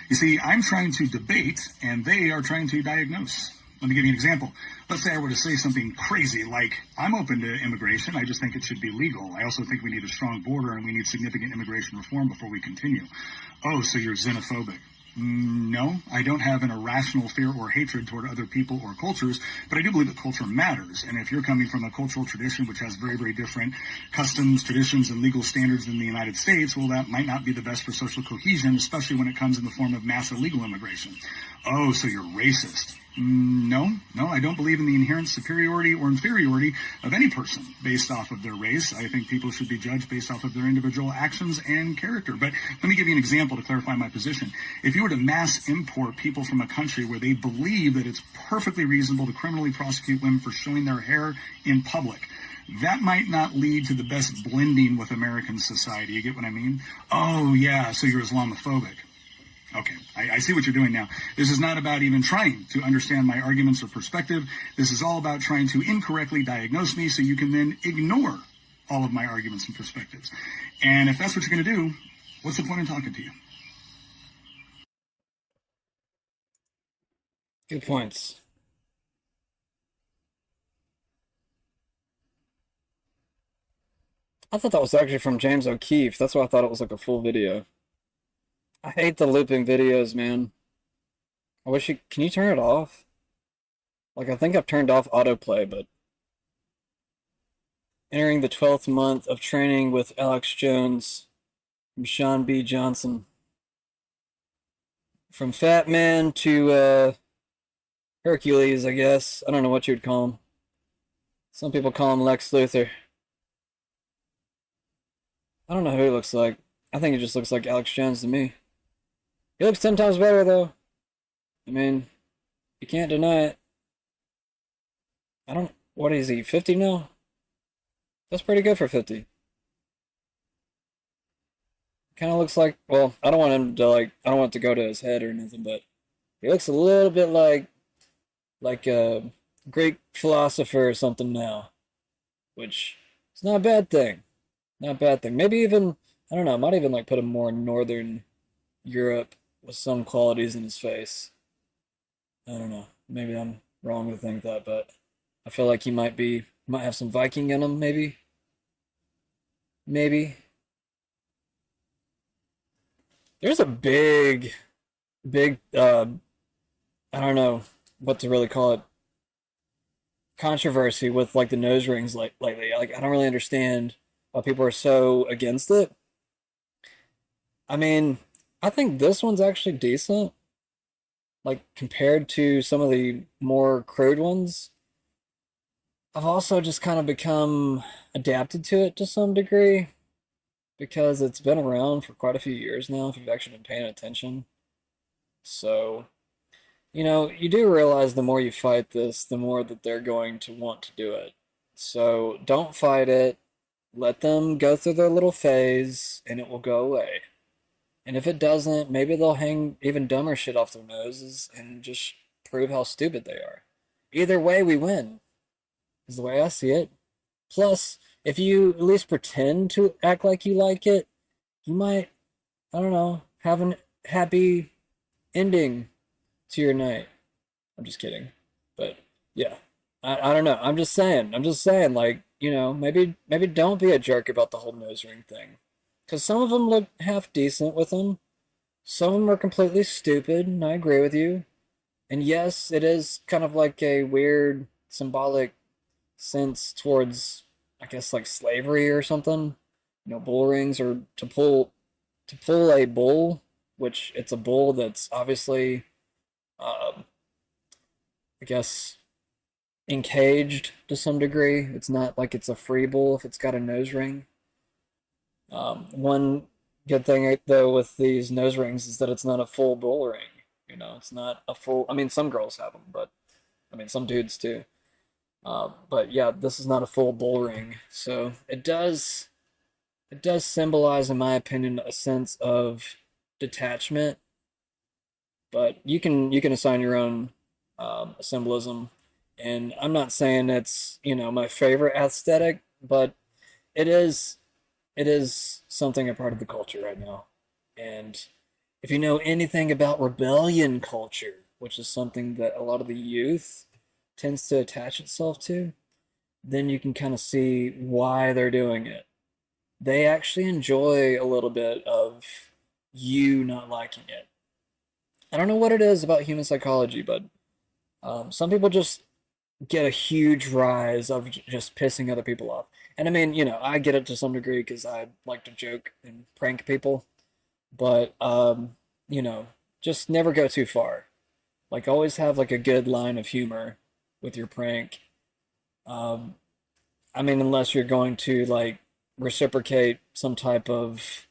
You see, I'm trying to debate, and they are trying to diagnose. Let me give you an example. Let's say I were to say something crazy like, I'm open to immigration. I just think it should be legal. I also think we need a strong border and we need significant immigration reform before we continue. Oh, so you're xenophobic. No, I don't have an irrational fear or hatred toward other people or cultures, but I do believe that culture matters. And if you're coming from a cultural tradition which has very, very different customs, traditions, and legal standards than the United States, well, that might not be the best for social cohesion, especially when it comes in the form of mass illegal immigration. Oh, so you're racist. No, I don't believe in the inherent superiority or inferiority of any person based off of their race. I think people should be judged based off of their individual actions and character. But let me give you an example to clarify my position. If you were to mass import people from a country where they believe that it's perfectly reasonable to criminally prosecute women for showing their hair in public, that might not lead to the best blending with American society. You get what I mean? Oh, yeah, so you're Islamophobic. Okay, I see what you're doing now. This is not about even trying to understand my arguments or perspective. This is all about trying to incorrectly diagnose me so you can then ignore all of my arguments and perspectives. And if that's what you're going to do, what's the point in talking to you? Good points. I thought that was actually from James O'Keefe. That's why I thought it was like a full video. I hate the looping videos, man. I wish you... Can you turn it off? Like, I think I've turned off autoplay, but... Entering the 12th month of training with Alex Jones from Sean B. Johnson. From Fat Man to, Hercules, I guess. I don't know what you'd call him. Some people call him Lex Luthor. I don't know who he looks like. I think he just looks like Alex Jones to me. He looks 10 times better, though. I mean, you can't deny it. What is he, 50 now? That's pretty good for 50. Kind of looks like, well, I don't want him to, I don't want it to go to his head or anything, but he looks a little bit like a Greek philosopher or something now. Which, it's not a bad thing. Not a bad thing. Maybe even, I don't know, I might even put him more in Northern Europe with some qualities in his face. I don't know. Maybe I'm wrong to think that, but I feel like he might have some Viking in him, maybe. Maybe. There's a big, I don't know what to really call it, controversy with the nose rings lately. I don't really understand why people are so against it. I mean, I think this one's actually decent. Compared to some of the more crude ones. I've also just kind of become adapted to it to some degree. Because it's been around for quite a few years now, if you've actually been paying attention. So, you do realize the more you fight this, the more that they're going to want to do it. So, don't fight it. Let them go through their little phase, and it will go away. And if it doesn't, maybe they'll hang even dumber shit off their noses and just prove how stupid they are. Either way, we win, is the way I see it. Plus, if you at least pretend to act like you like it, you might, I don't know, have a happy ending to your night. I'm just kidding. But, yeah. I don't know. I'm just saying, maybe don't be a jerk about the whole nose ring thing. Because some of them look half decent with them. Some of them are completely stupid, and I agree with you. And yes, it is kind of like a weird symbolic sense towards, I guess, slavery or something. Bull rings, or to pull a bull, which it's a bull that's obviously, I guess, encaged to some degree. It's not like it's a free bull if it's got a nose ring. One good thing, though, with these nose rings is that it's not a full bull ring. It's not a full... I mean, some girls have them, but... some dudes, too. But, yeah, this is not a full bull ring. So, it does symbolize, in my opinion, a sense of detachment but you can assign your own symbolism. And I'm not saying it's, my favorite aesthetic, but it is something a part of the culture right now. And if you know anything about rebellion culture, which is something that a lot of the youth tends to attach itself to, then you can kind of see why they're doing it. They actually enjoy a little bit of you not liking it. I don't know what it is about human psychology, but some people just get a huge rise of just pissing other people off. And I mean, I get it to some degree because I like to joke and prank people, but just never go too far. Like always have like a good line of humor with your prank. I mean, unless you're going to like reciprocate some type of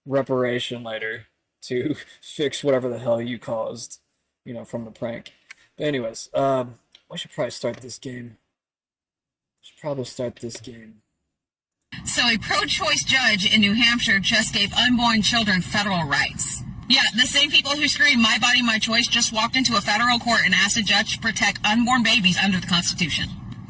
reparation later to fix whatever the hell you caused, from the prank. But anyways, we should probably start this game. So a pro-choice judge in New Hampshire just gave unborn children federal rights. Yeah, the same people who screamed "My body, my choice" just walked into a federal court and asked a judge to protect unborn babies under the Constitution.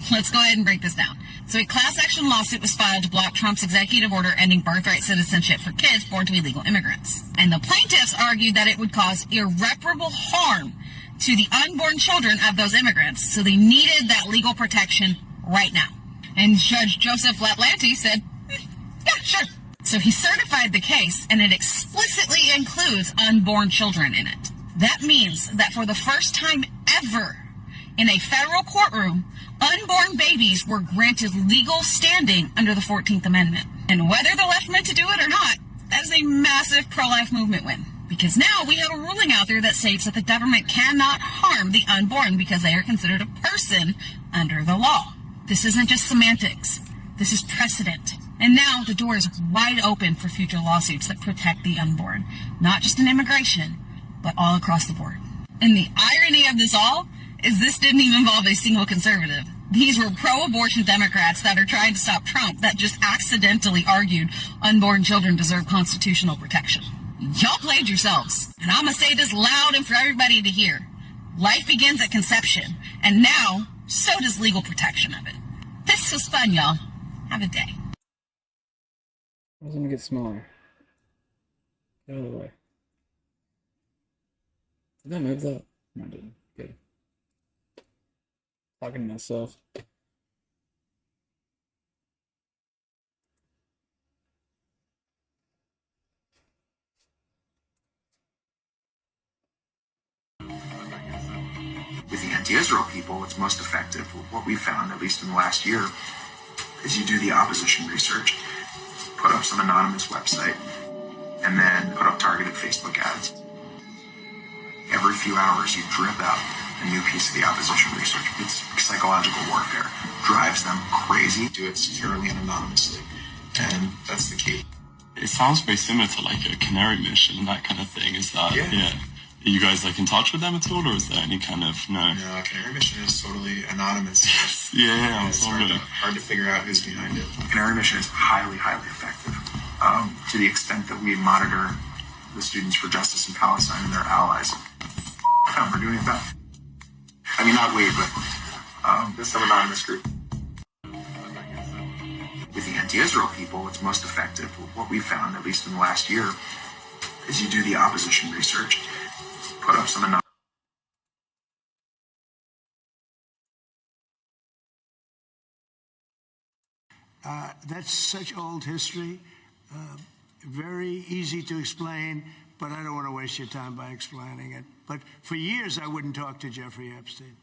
Let's go ahead and break this down. So a class action lawsuit was filed to block Trump's executive order ending birthright citizenship for kids born to illegal immigrants. And the plaintiffs argued that it would cause irreparable harm to the unborn children of those immigrants, so they needed that legal protection right now. And Judge Joseph Latlanti said, yeah, sure. So he certified the case, and it explicitly includes unborn children in it. That means that for the first time ever in a federal courtroom, unborn babies were granted legal standing under the 14th Amendment. And whether the left meant to do it or not, that is a massive pro-life movement win. Because now we have a ruling out there that states that the government cannot harm the unborn because they are considered a person under the law. This isn't just semantics. This is precedent. And now the door is wide open for future lawsuits that protect the unborn, not just in immigration, but all across the board. And the irony of this all is this didn't even involve a single conservative. These were pro-abortion Democrats that are trying to stop Trump that just accidentally argued unborn children deserve constitutional protection. Y'all played yourselves. And I'm going to say this loud and for everybody to hear. Life begins at conception, and now so does legal protection of it. This was fun, y'all. Have a day. I was gonna get smaller. Get out of the way. Did I move that? No, I didn't. Good. Talking to myself. With the anti-Israel people, what's most effective, what we found, at least in the last year, is you do the opposition research, put up some anonymous website, and then put up targeted Facebook ads. Every few hours, you drip out a new piece of the opposition research. It's psychological warfare. Drives them crazy. Do it securely and anonymously. And that's the key. It sounds very similar to like a canary mission, that kind of thing. Is that, yeah. Are you guys like in touch with them at all, or is there any kind of, no? No, Canary Mission is totally anonymous. Yeah, it's hard to figure out who's behind it. Canary Mission is highly, highly effective. To the extent that we monitor the Students for Justice in Palestine and their allies. We're doing it better. I mean, not we, but this some anonymous group. With the anti-Israel people, what's most effective, what we found, at least in the last year, is you do the opposition research, put up some anonymous. That's such old history, very easy to explain, but I don't want to waste your time by explaining it. But for years, I wouldn't talk to Jeffrey Epstein.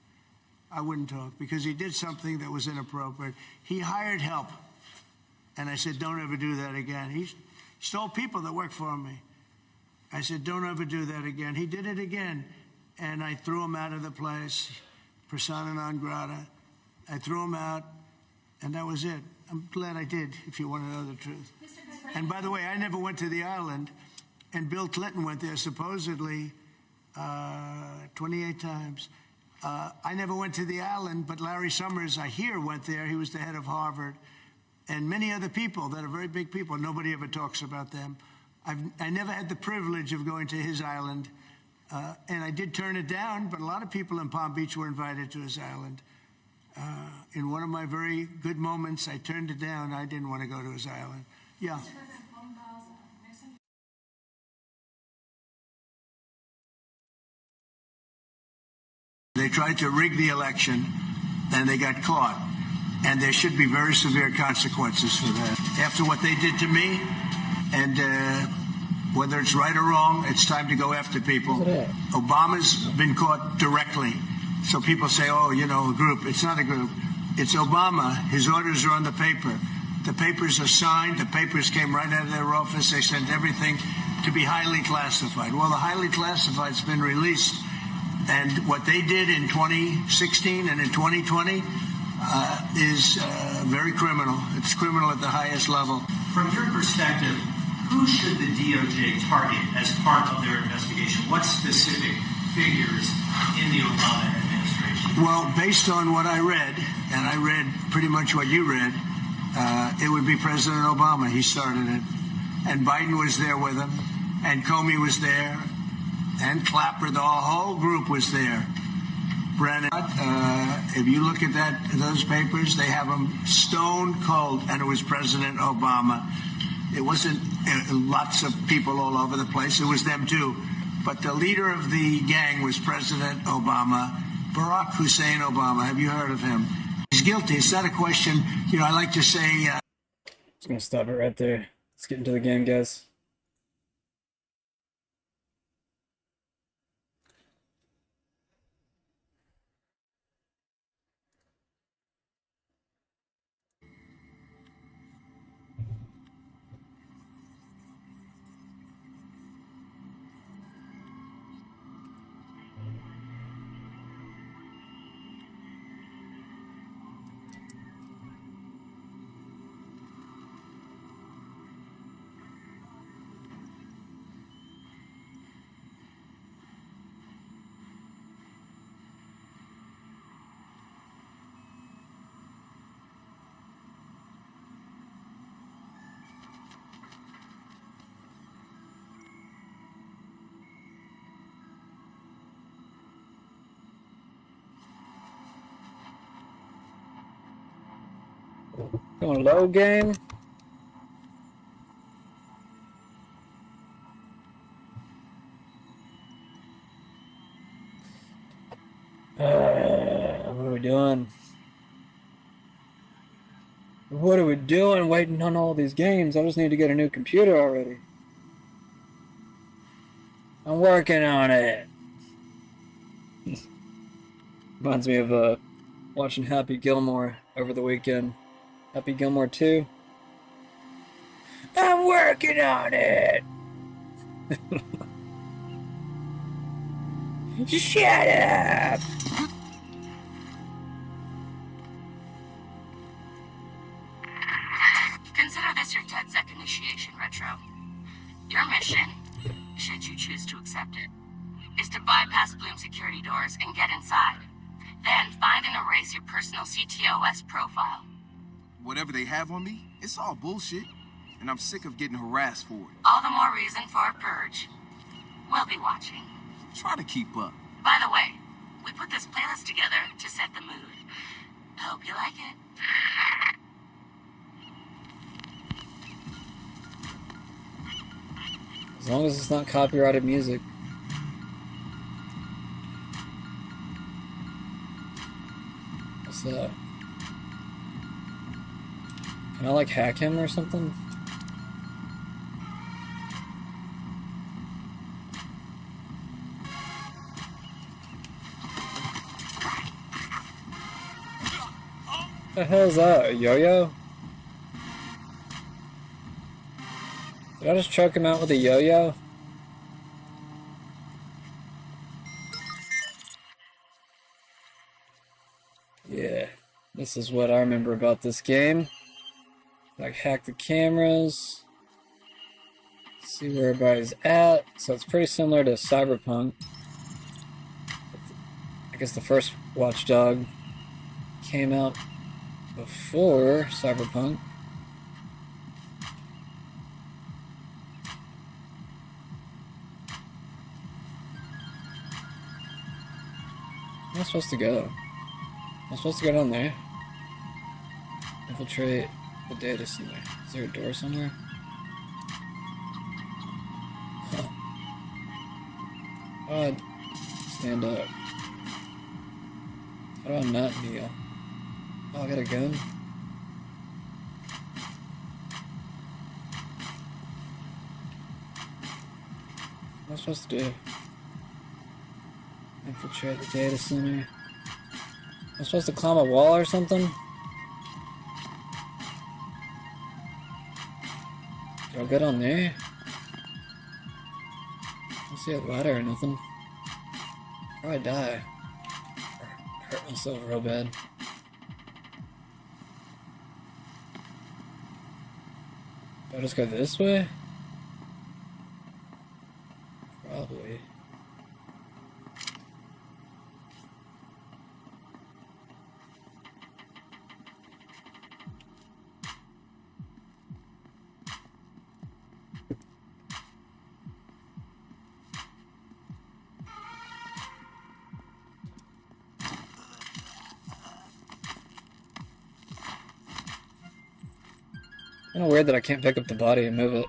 I wouldn't talk because he did something that was inappropriate. He hired help. And I said, don't ever do that again. He stole people that worked for me. I said, don't ever do that again. He did it again. And I threw him out of the place, persona non grata. I threw him out, and that was it. I'm glad I did, if you want to know the truth. And by the way, I never went to the island, and Bill Clinton went there supposedly 28 times. I never went to the island, but Larry Summers, I hear, went there. He was the head of Harvard. And many other people that are very big people. Nobody ever talks about them. I never had the privilege of going to his island, And I did turn it down, but a lot of people in Palm Beach were invited to his island. In one of my very good moments, I turned it down. I didn't want to go to his island. Yeah. They tried to rig the election, and they got caught. And there should be very severe consequences for that. After what they did to me, and whether it's right or wrong, it's time to go after people. Obama's been caught directly. So people say, oh, you know, a group. It's not a group. It's Obama. His orders are on the paper. The papers are signed. The papers came right out of their office. They sent everything to be highly classified. Well, the highly classified's been released. And what they did in 2016 and in 2020 is very criminal. It's criminal at the highest level. From your perspective, who should the DOJ target as part of their investigation? What specific figures in the Obama administration? Well, based on what I read, and I read pretty much what you read, it would be President Obama. He started it. And Biden was there with him. And Comey was there. And Clapper, the whole group was there. Brennan, if you look at those papers, they have them stone cold, and it was President Obama. It wasn't lots of people all over the place. It was them too. But the leader of the gang was President Obama, Barack Hussein Obama. Have you heard of him? He's guilty. It's not a question. You know, I like to say. Just gonna stop it right there. Let's get into the game, guys. Going low game. What are we doing? What are we doing waiting on all these games? I just need to get a new computer already. I'm working on it. Reminds me of watching Happy Gilmore over the weekend. Happy Gilmore 2. I'm working on it! Shut up! Consider this your 10-second initiation, Retro. Your mission, should you choose to accept it, is to bypass Bloom security doors and get inside. Then find and erase your personal CTOS profile. Whatever they have on me, it's all bullshit, and I'm sick of getting harassed for it. All the more reason for a purge. We'll be watching. Try to keep up. By the way, we put this playlist together to set the mood. Hope you like it. As long as it's not copyrighted music. What's that? Can I like hack him or something? What the hell is that? A yo-yo? Did I just choke him out with a yo-yo? Yeah, this is what I remember about this game. Like hack the cameras, see where everybody's at. So it's pretty similar to Cyberpunk. I guess the first Watchdog came out before Cyberpunk. Where am I supposed to go? Am I supposed to go down there? Infiltrate the data center. Is there a door somewhere? Huh. How do I stand up? How do I not kneel? Oh, I got a gun? What am I supposed to do? Infiltrate the data center. Am I supposed to climb a wall or something? Do I get on there? I don't see a ladder or nothing. Or I die. Or hurt myself real bad. Do I just go this way? Probably. Kind of weird that I can't pick up the body and move it.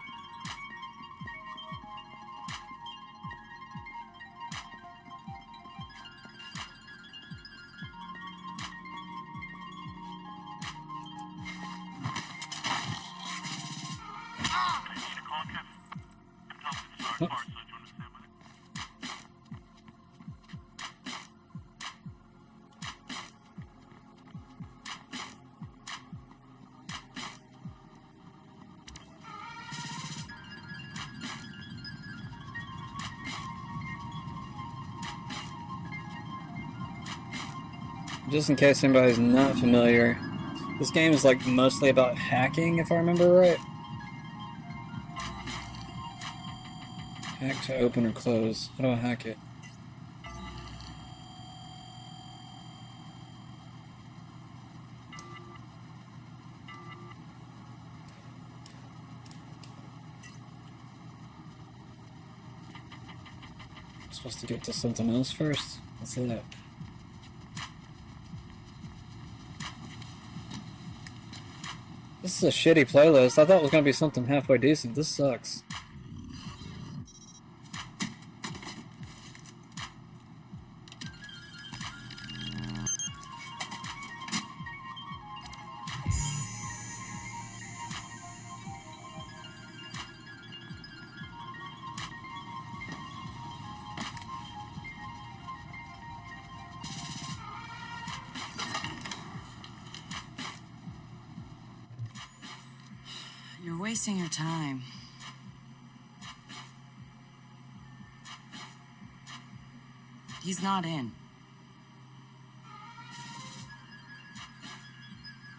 Just in case anybody's not familiar, this game is like mostly about hacking, if I remember right. Hack to open or close. How do I hack it? I'm supposed to get to something else first? What's that? This is a shitty playlist. I thought it was gonna be something halfway decent. This sucks. You're wasting your time. He's not in.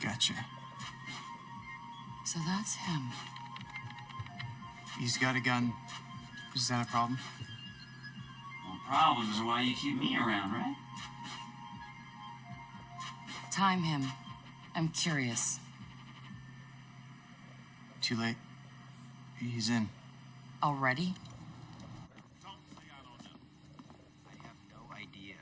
Gotcha. So that's him. He's got a gun. Is that a problem? Well, problems are why you keep me around, right? Time him. I'm curious. Too late. He's in. Already? I have no idea.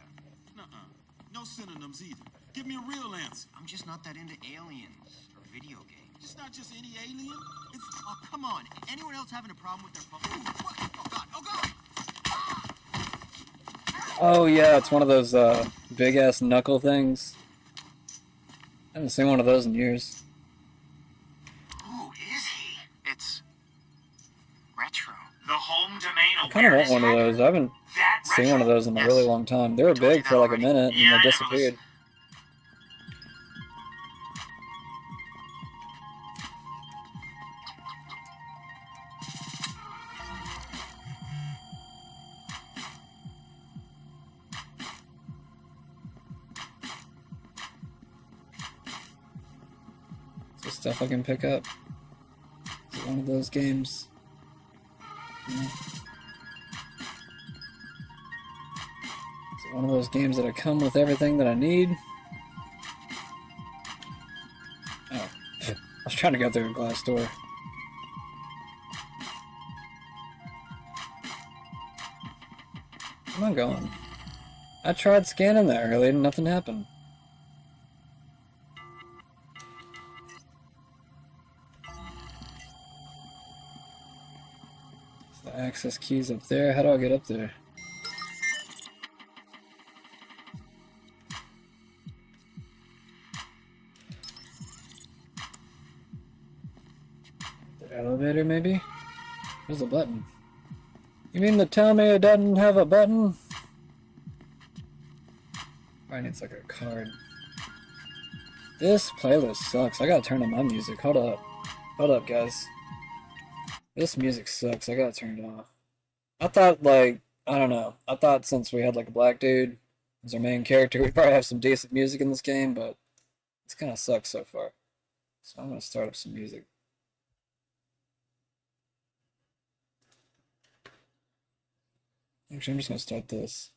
No synonyms either. Give me a real answer. I'm just not that into aliens or video games. It's not just any alien. It's oh come on. Anyone else having a problem with their phone? Oh god! Oh god! Oh yeah, it's one of those big ass knuckle things. I haven't seen one of those in years. Who is he? It's retro. The home domain I kind of want one of those. I haven't seen one of those in a really long time. They were big for like a minute and they disappeared. Is this stuff I can pick up? Is it one of those games? No. Is it one of those games that come with everything that I need? Oh, I was trying to go through a glass door. Where am I going? I tried scanning that earlier and nothing happened. The access key's up there. How do I get up there? The elevator, maybe? There's a button. You mean to tell me it doesn't have a button? Probably needs like a card. This playlist sucks. I gotta turn on my music. Hold up. Hold up, guys. This music sucks. I gotta turn it off. I thought, like, I don't know. I thought since we had, like, a black dude as our main character, we'd probably have some decent music in this game, but it's kind of sucks so far. So I'm gonna start up some music. Actually, I'm just gonna start this.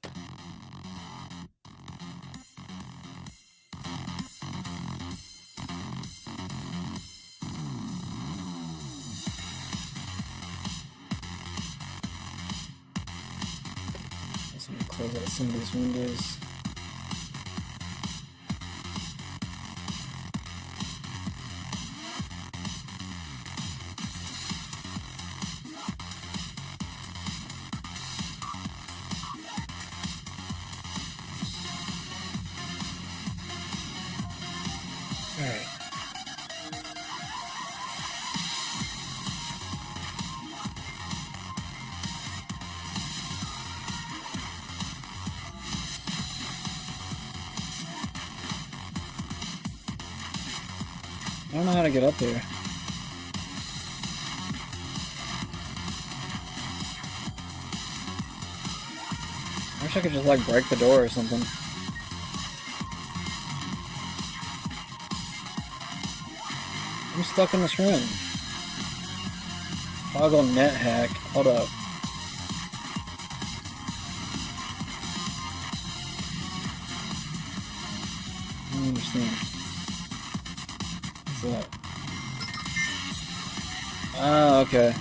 Let me close out some of these windows. Alright. I don't know how to get up there. I wish I could just like break the door or something. I'm stuck in this room. Toggle net hack. Hold up. I don't understand. What's that? Oh, okay.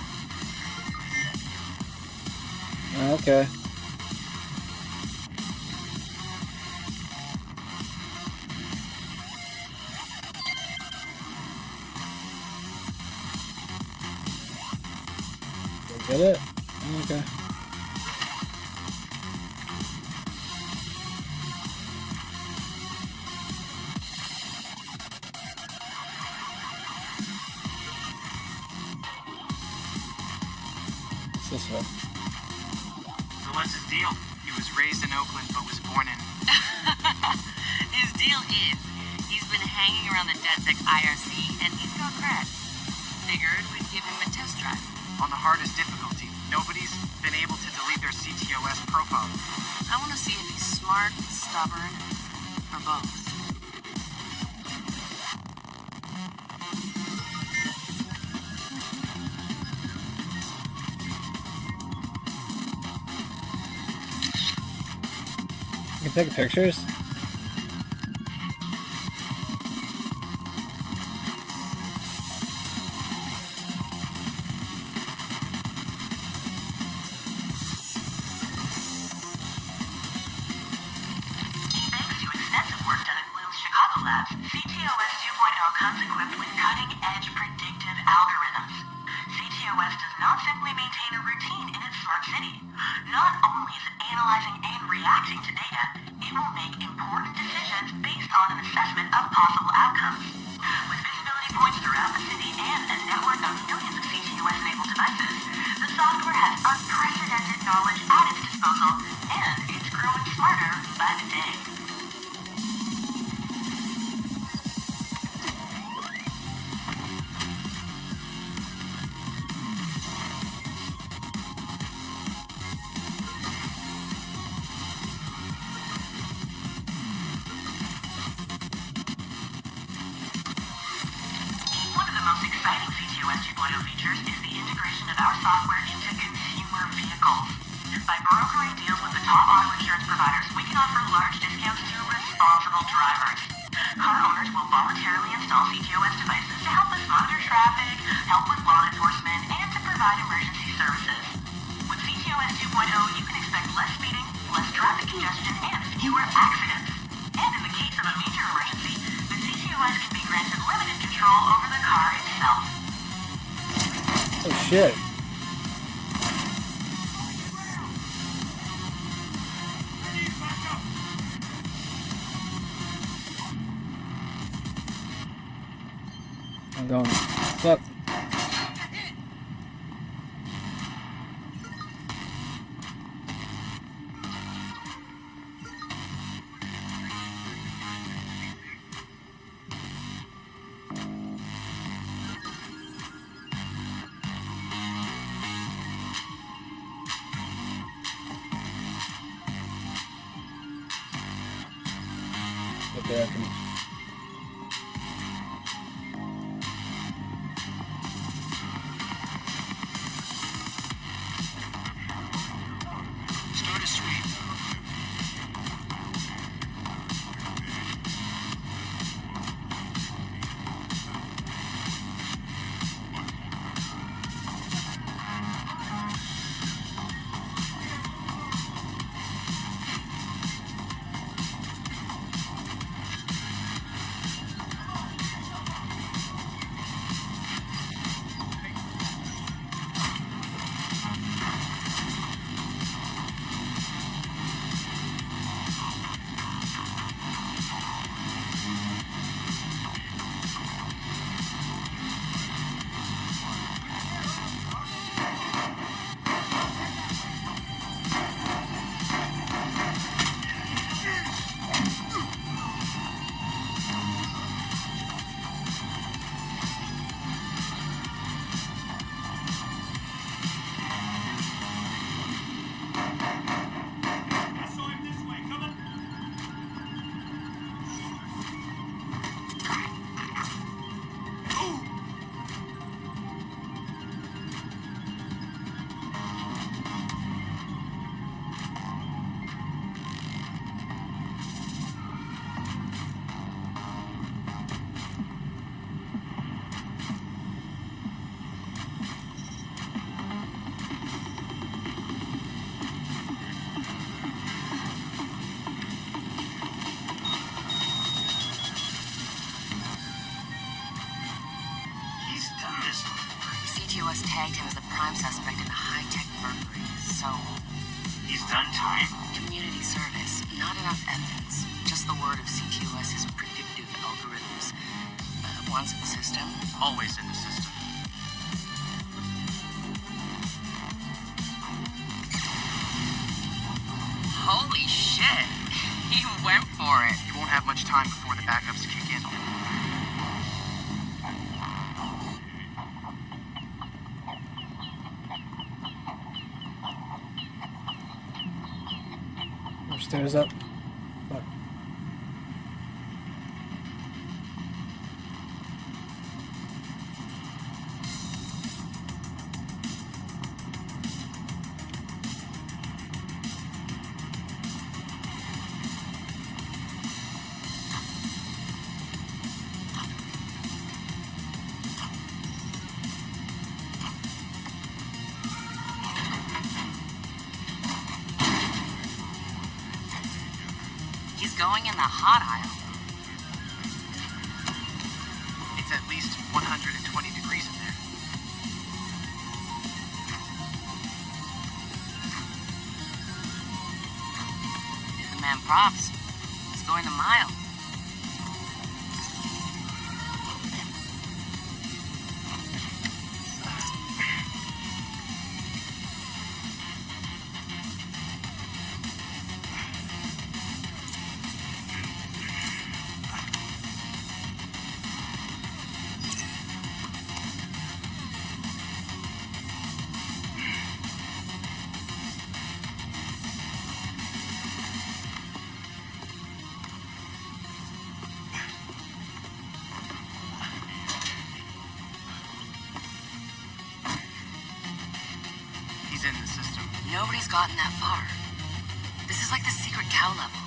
Okay. Get it? Okay. What's this one? So what's his deal? He was raised in Oakland but was born in... His deal is, he's been hanging around the DedSec IRC and he's got cred. Figured we'd give him a test drive. On the hardest difficulty. Nobody's been able to delete their CTOS profile. I want to see if he's smart, stubborn, or both. You can take pictures? CTOS 2.0 comes equipped with cutting-edge predictive algorithms. CTOS does not simply maintain a routine in its smart city. Not only is it analyzing and reacting to data, it will make important decisions based on an assessment of possible outcomes. With visibility points throughout the city and a network of millions of CTOS-enabled devices, the software has unprecedented knowledge at its disposal, and it's growing smarter by the day. Exciting CTOS 2.0 features is the integration of our software into consumer vehicles. By brokering deals with the top auto insurance providers, we can offer large discounts to responsible drivers. Car owners will voluntarily install CTOS devices to help us monitor traffic, help with law enforcement, and to provide emergency services. With CTOS 2.0, you can expect less speeding, less traffic congestion and fewer accidents. And in the case of a major emergency, the CTOS can be granted limited control over the car itself. Oh shit. I'm going. Fuck. Okay, I can. Start a sweep. CTOS tagged him as the prime suspect in a high-tech burglary, so... He's done time? Community service. Not enough evidence. Just the word of CTOS's predictive algorithms. Once in the system. Always in the system. Holy shit! He went for it. You won't have much time before the backups kick in. Stairs up. Fuck. Going in the hot aisle. It's at least 120 degrees in there. Give the man props. He's going the mile. In the system. Nobody's gotten that far. This is like the secret cow level.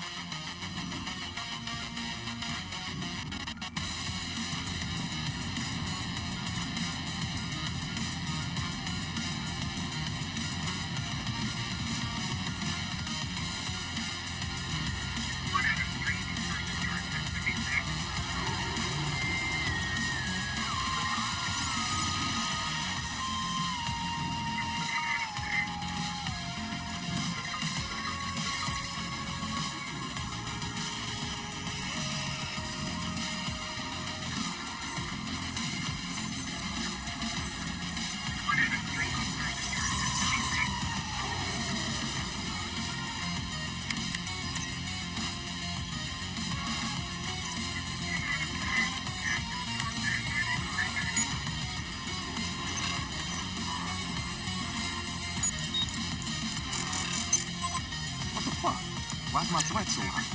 Why's my sweat so hot?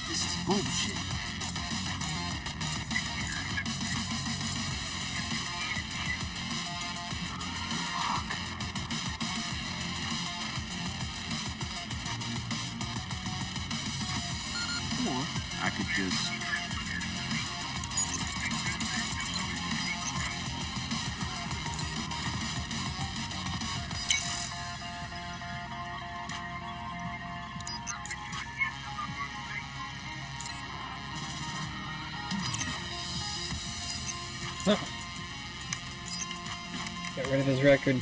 This is bullshit. Or I could just... Get rid of his record.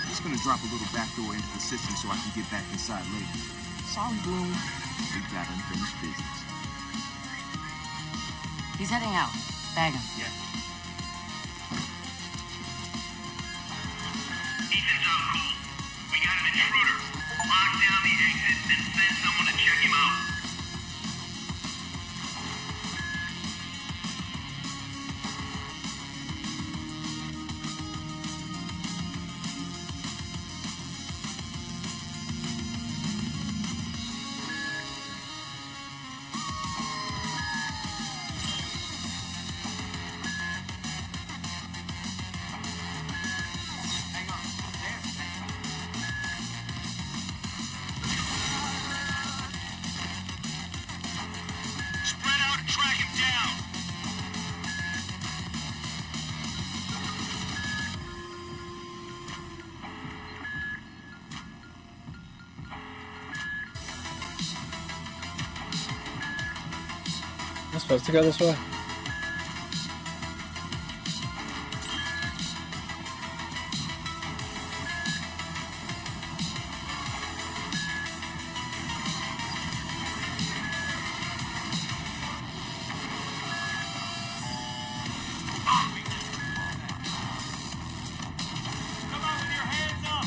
Just gonna drop a little backdoor into the system so I can get back inside later. Sorry, Bloom. We got unfinished business. He's heading out. Bag him. Yeah. Ethan's on call. We got an intruder. Lock down the exit and send someone to check him out. Spread out and track him down. Am I supposed to go this way? Come on with your hands up.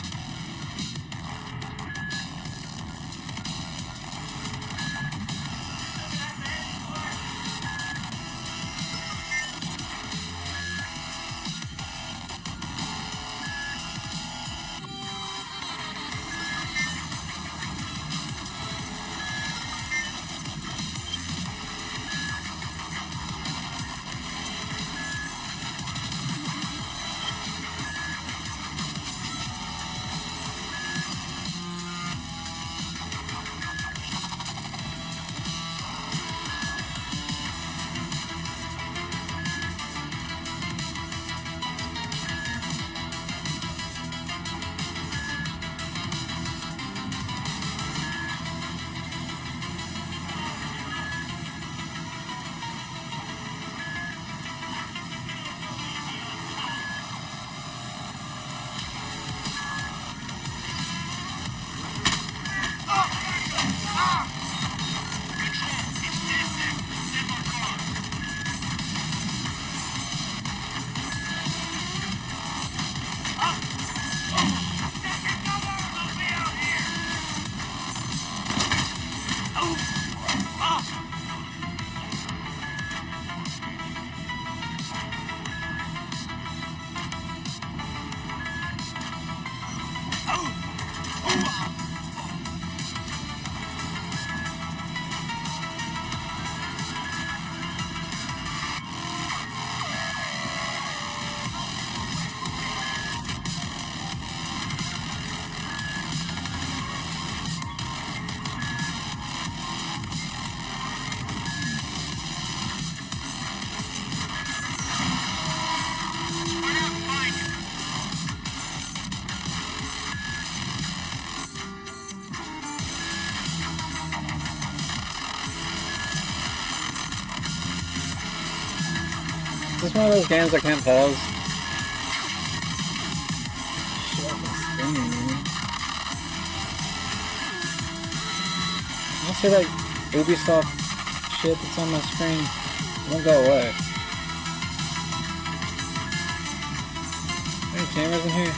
Is this one of those games I can't pause? Shit, my screen, man. I see like Ubisoft shit that's on my screen. It won't go away. Any cameras in here?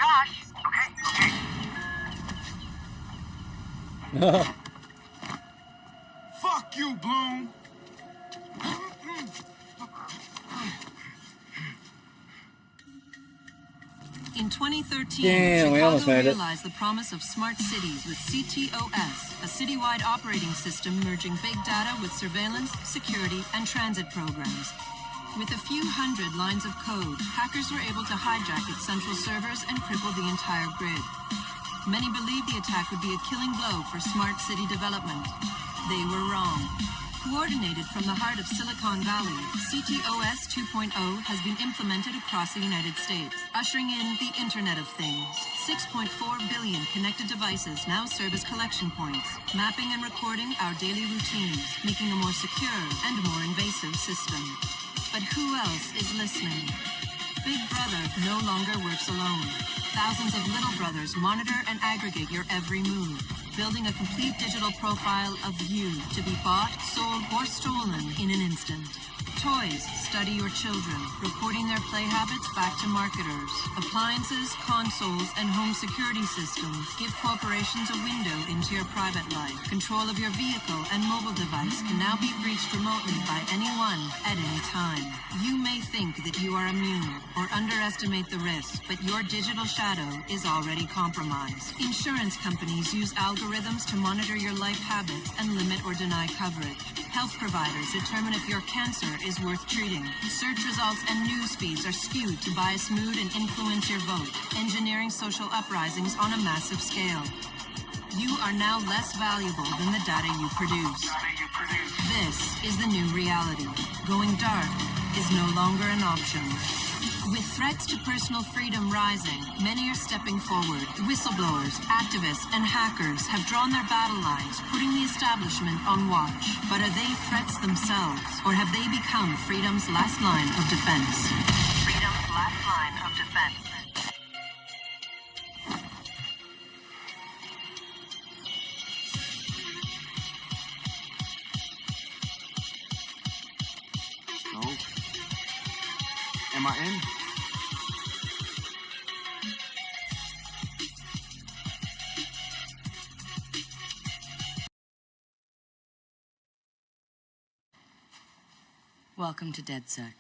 rush. Okay. Fuck you, Bloom! In 2013, Damn, we almost Chicago made it. realized the promise of smart cities with CTOS, a citywide operating system merging big data with surveillance, security, and transit programs. With a few hundred lines of code, hackers were able to hijack its central servers and cripple the entire grid. Many believed the attack would be a killing blow for smart city development. They were wrong. Coordinated from the heart of Silicon Valley, CTOS 2.0 has been implemented across the United States, ushering in the Internet of Things. 6.4 billion connected devices now serve as collection points, mapping and recording our daily routines, making a more secure and more invasive system. But who else is listening? Big Brother no longer works alone. Thousands of little brothers monitor and aggregate your every move, building a complete digital profile of you to be bought, sold, or stolen in an instant. Toys study your children, reporting their play habits back to marketers. Appliances, consoles, and home security systems give corporations a window into your private life. Control of your vehicle and mobile device can now be reached remotely by anyone at any time. You may think that you are immune or underestimate the risk, but your digital shadow is already compromised. Insurance companies use algorithms to monitor your life habits and limit or deny coverage. Health providers determine if your cancer is worth treating. Search results and news feeds are skewed to bias mood and influence your vote, engineering social uprisings on a massive scale. You are now less valuable than the data you produce. This is the new reality. Going dark is no longer an option. With threats to personal freedom rising, many are stepping forward. Whistleblowers, activists, and hackers have drawn their battle lines, putting the establishment on watch. But are they threats themselves, or have they become freedom's last line of defense? Freedom's last line of defense. So, am I in? Welcome to DedSec.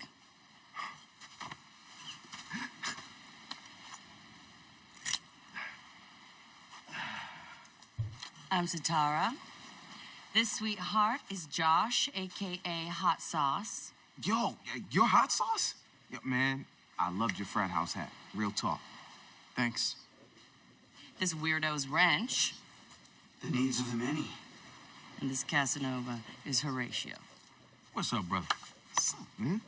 I'm Satara. This sweetheart is Josh, aka Hot Sauce. Yo, your hot sauce? Yo, man, I loved your frat house hat. Real talk. Thanks. This weirdo's Wrench. The needs of the many. And this Casanova is Horatio. What's up, brother? What's up, man?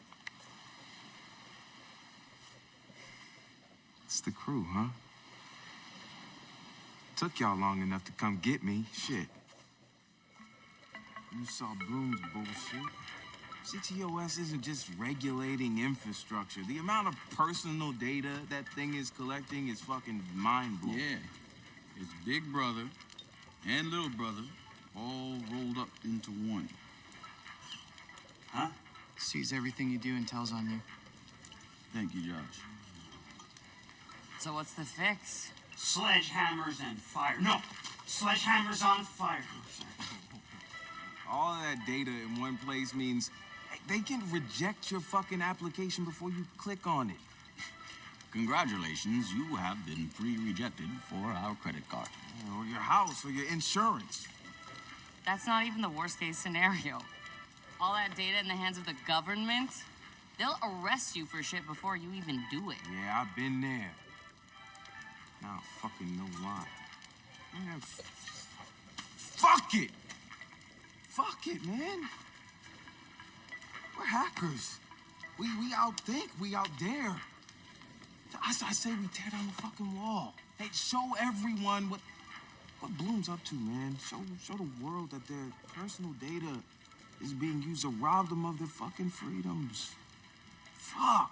It's the crew, huh? Took y'all long enough to come get me. Shit. You saw Bloom's bullshit. CTOS isn't just regulating infrastructure. The amount of personal data that thing is collecting is fucking mind-blowing. Yeah. It's Big Brother and Little Brother all rolled up into one. Huh? Sees everything you do and tells on you. Thank you, Josh. So what's the fix? Sledgehammers and fire. No, sledgehammers on fire. All of that data in one place means they can reject your fucking application before you click on it. Congratulations, you have been pre-rejected for our credit card. Or your house, or your insurance. That's not even the worst case scenario. All that data in the hands of the government, they'll arrest you for shit before you even do it. Yeah, I've been there. Now I fucking know why. Man, fuck it! Fuck it, man. We're hackers. We outthink, we out dare. I say we tear down the fucking wall. Hey, show everyone what Bloom's up to, man. Show the world that their personal data is being used to rob them of their fucking freedoms. Fuck.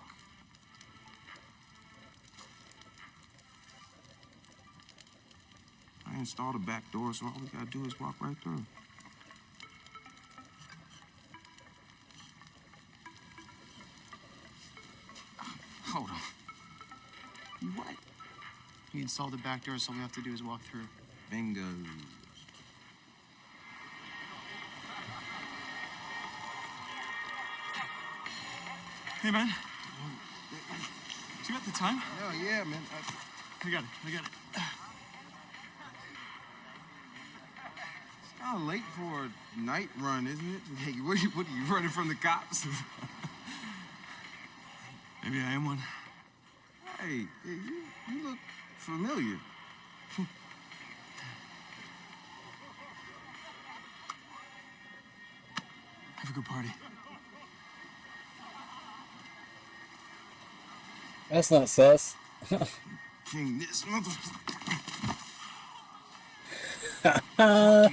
I installed a back door, so all we gotta do is walk right through. Hold on. What? We installed the back door, so all we have to do is walk through. Bingo. Hey, man. You got the time? Oh, yeah, man. I got it. It's kind of late for a night run, isn't it? Hey, what are you running from the cops? Maybe I am one. Hey, you look familiar. Have a good party. That's not sus. King, this motherfucker. Uh, I'm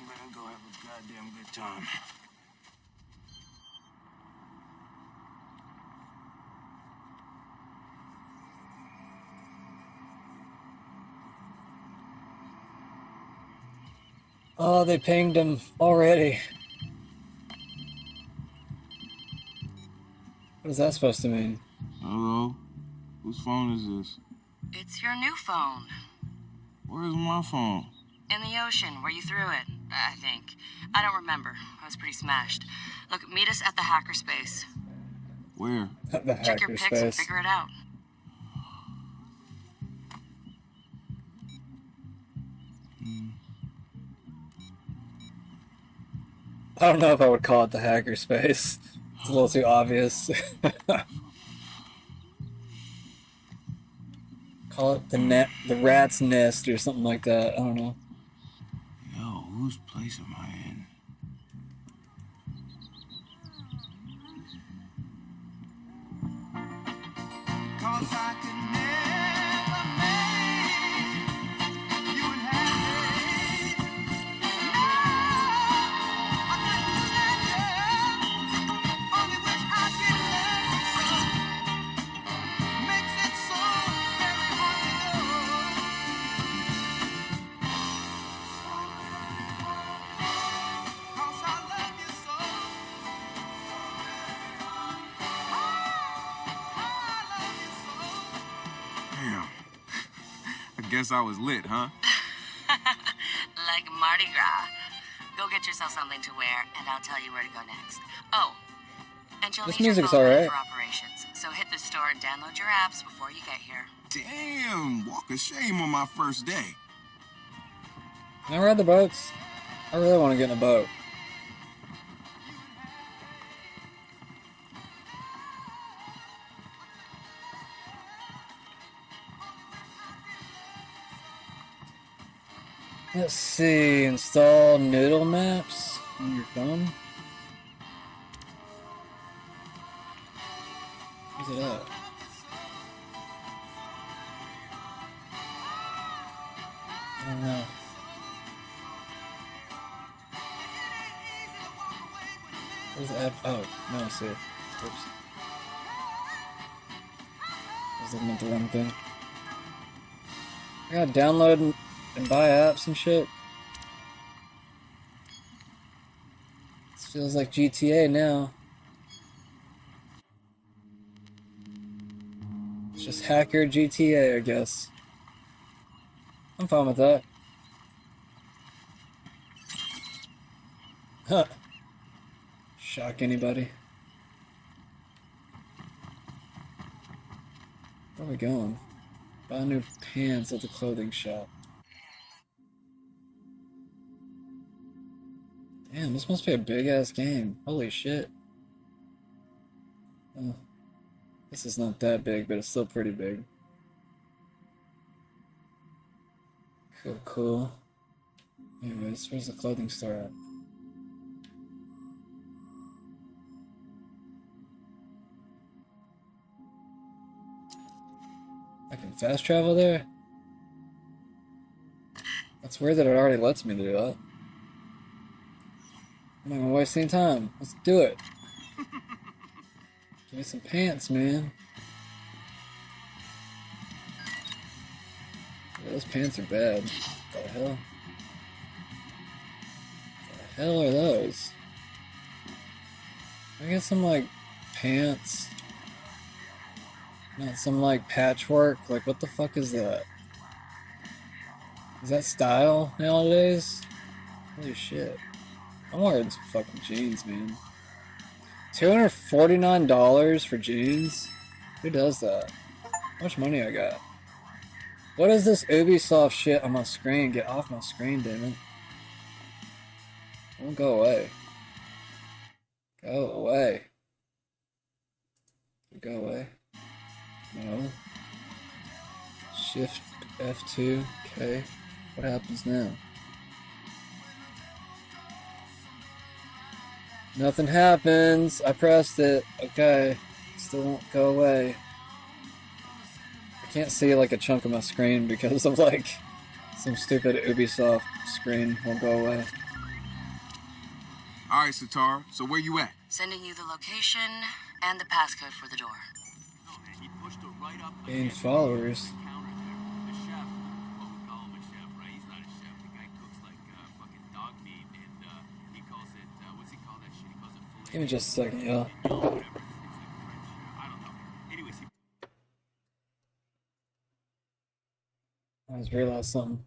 gonna go have a goddamn good time. Oh, they pinged him already. What is that supposed to mean? Hello? Whose phone is this? It's your new phone. Where's my phone? In the ocean, where you threw it, I think. I don't remember. I was pretty smashed. Look, meet us at the hackerspace. Where? The Check your pics and hackerspace. figure it out. I don't know if I would call it the hackerspace. It's a little too obvious. Call it the rat's nest or something like that. I don't know. Yo, whose place am I in? Cause I could never make you unhappy. No, I couldn't do that, girl. Only wish I could let you so. Makes it so very hard to know. Cause I love you so. Damn. I guess I was lit, huh? Like Mardi Gras. Go get yourself something to wear, and I'll tell you where to go next. Oh, and you'll This need your music's phone ready alright. for operations. So hit the store and download your apps before you get here. Damn, walk of shame on my first day. Can I ride the boats? I really want to get in a boat. Let's see, install noodle maps on your phone. Where's it at? I don't know. Where's the app? Oh, no, I see it. Oops. I was looking at the wrong thing. I gotta download and buy apps and shit. This feels like GTA now. It's just hacker GTA, I guess. I'm fine with that. Huh. Shock anybody. Where are we going? Buy new pants at the clothing shop. Damn, this must be a big ass game. Holy shit. Oh, this is not that big, but it's still pretty big. Cool, cool. Anyways, where's the clothing store at? I can fast travel there? That's weird that it already lets me do that. I'm not gonna waste any time. Let's do it. Give me some pants, man. Yeah, those pants are bad. What the hell? What the hell are those? Can I get some, like, pants? Not some like patchwork. Like what the fuck is that? Is that style nowadays? Holy shit. I'm wearing some fucking jeans, man. $249 for jeans? Who does that? How much money I got? What is this Ubisoft shit on my screen? Get off my screen, damn it. Don't go away. Go away. Go away. No. Shift F2. Okay. What happens now? Nothing happens. I pressed it. Okay. Still won't go away. I can't see like a chunk of my screen because of like some stupid Ubisoft screen won't go away. All right, Satara, so where you at? Sending you the location and the passcode for the door. Gain followers. Give me just a second, y'all. I just realized something.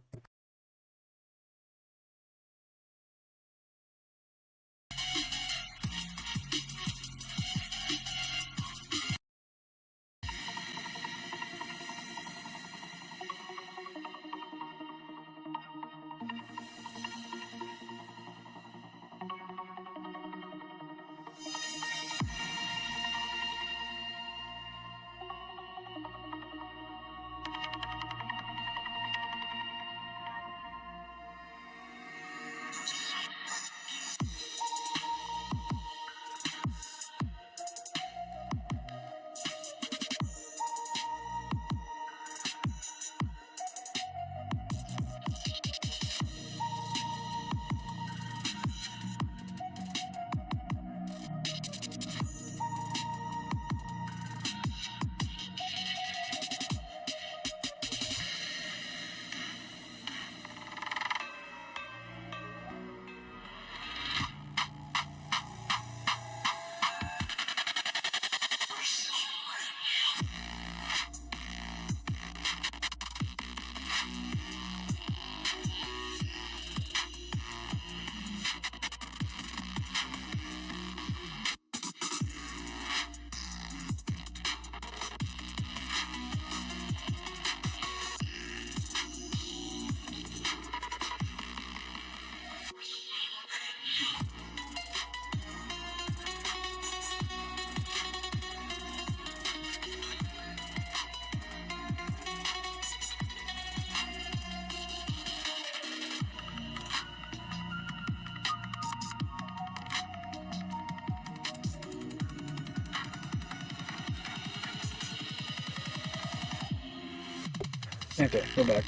Okay, go back.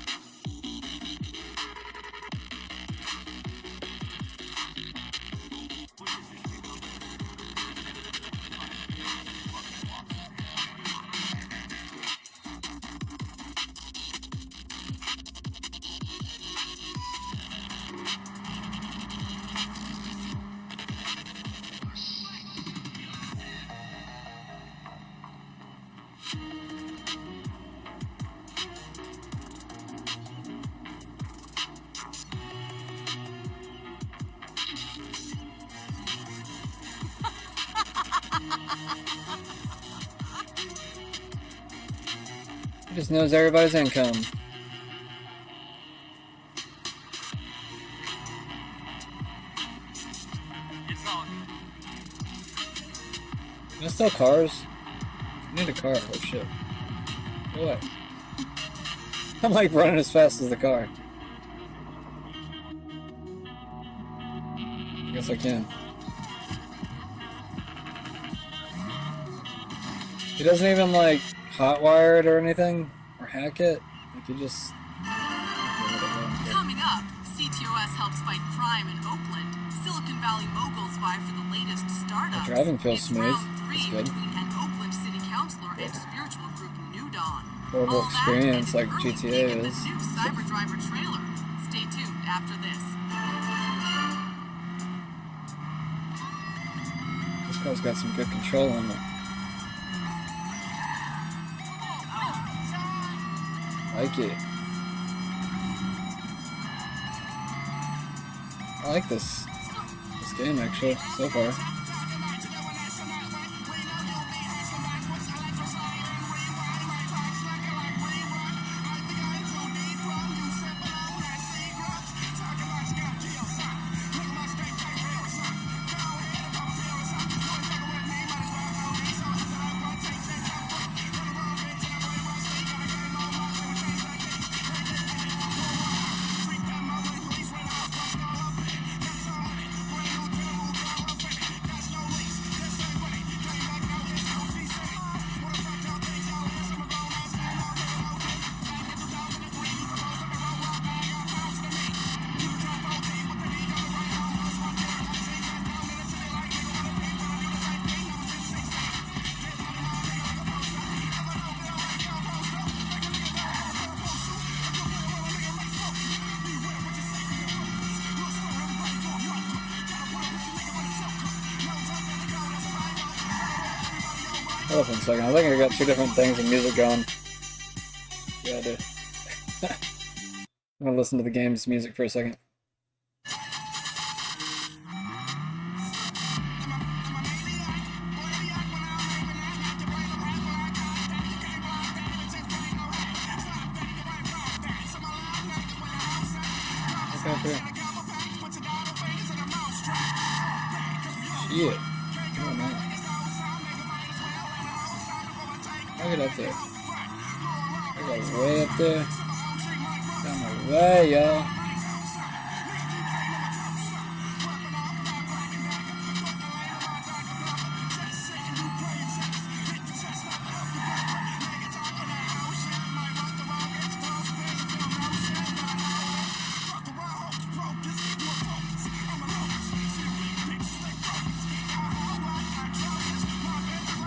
He just knows everybody's income. Can I steal cars? I need a car. Oh shit. Go away. I'm like running as fast as the car. I guess I can. He doesn't even like hotwire it or anything, or hack it. Like he just. Coming up, CTOS helps fight crime in Oakland. Silicon Valley moguls vie for the latest startup. The driving feels smooth. It's That's good. between an Oakland city councilor and spiritual group New Dawn. Horrible experience like GTA is. New Cyber Driver trailer. Stay tuned after this. This car's got some good control on it. Like it. I like this game actually so far. Hold up 1 second. I think I got two different things of music going. Yeah, I do. I'm gonna listen to the game's music for a second. Yeah. Oh, man. Look at up there. I got way up there. Got my way, y'all.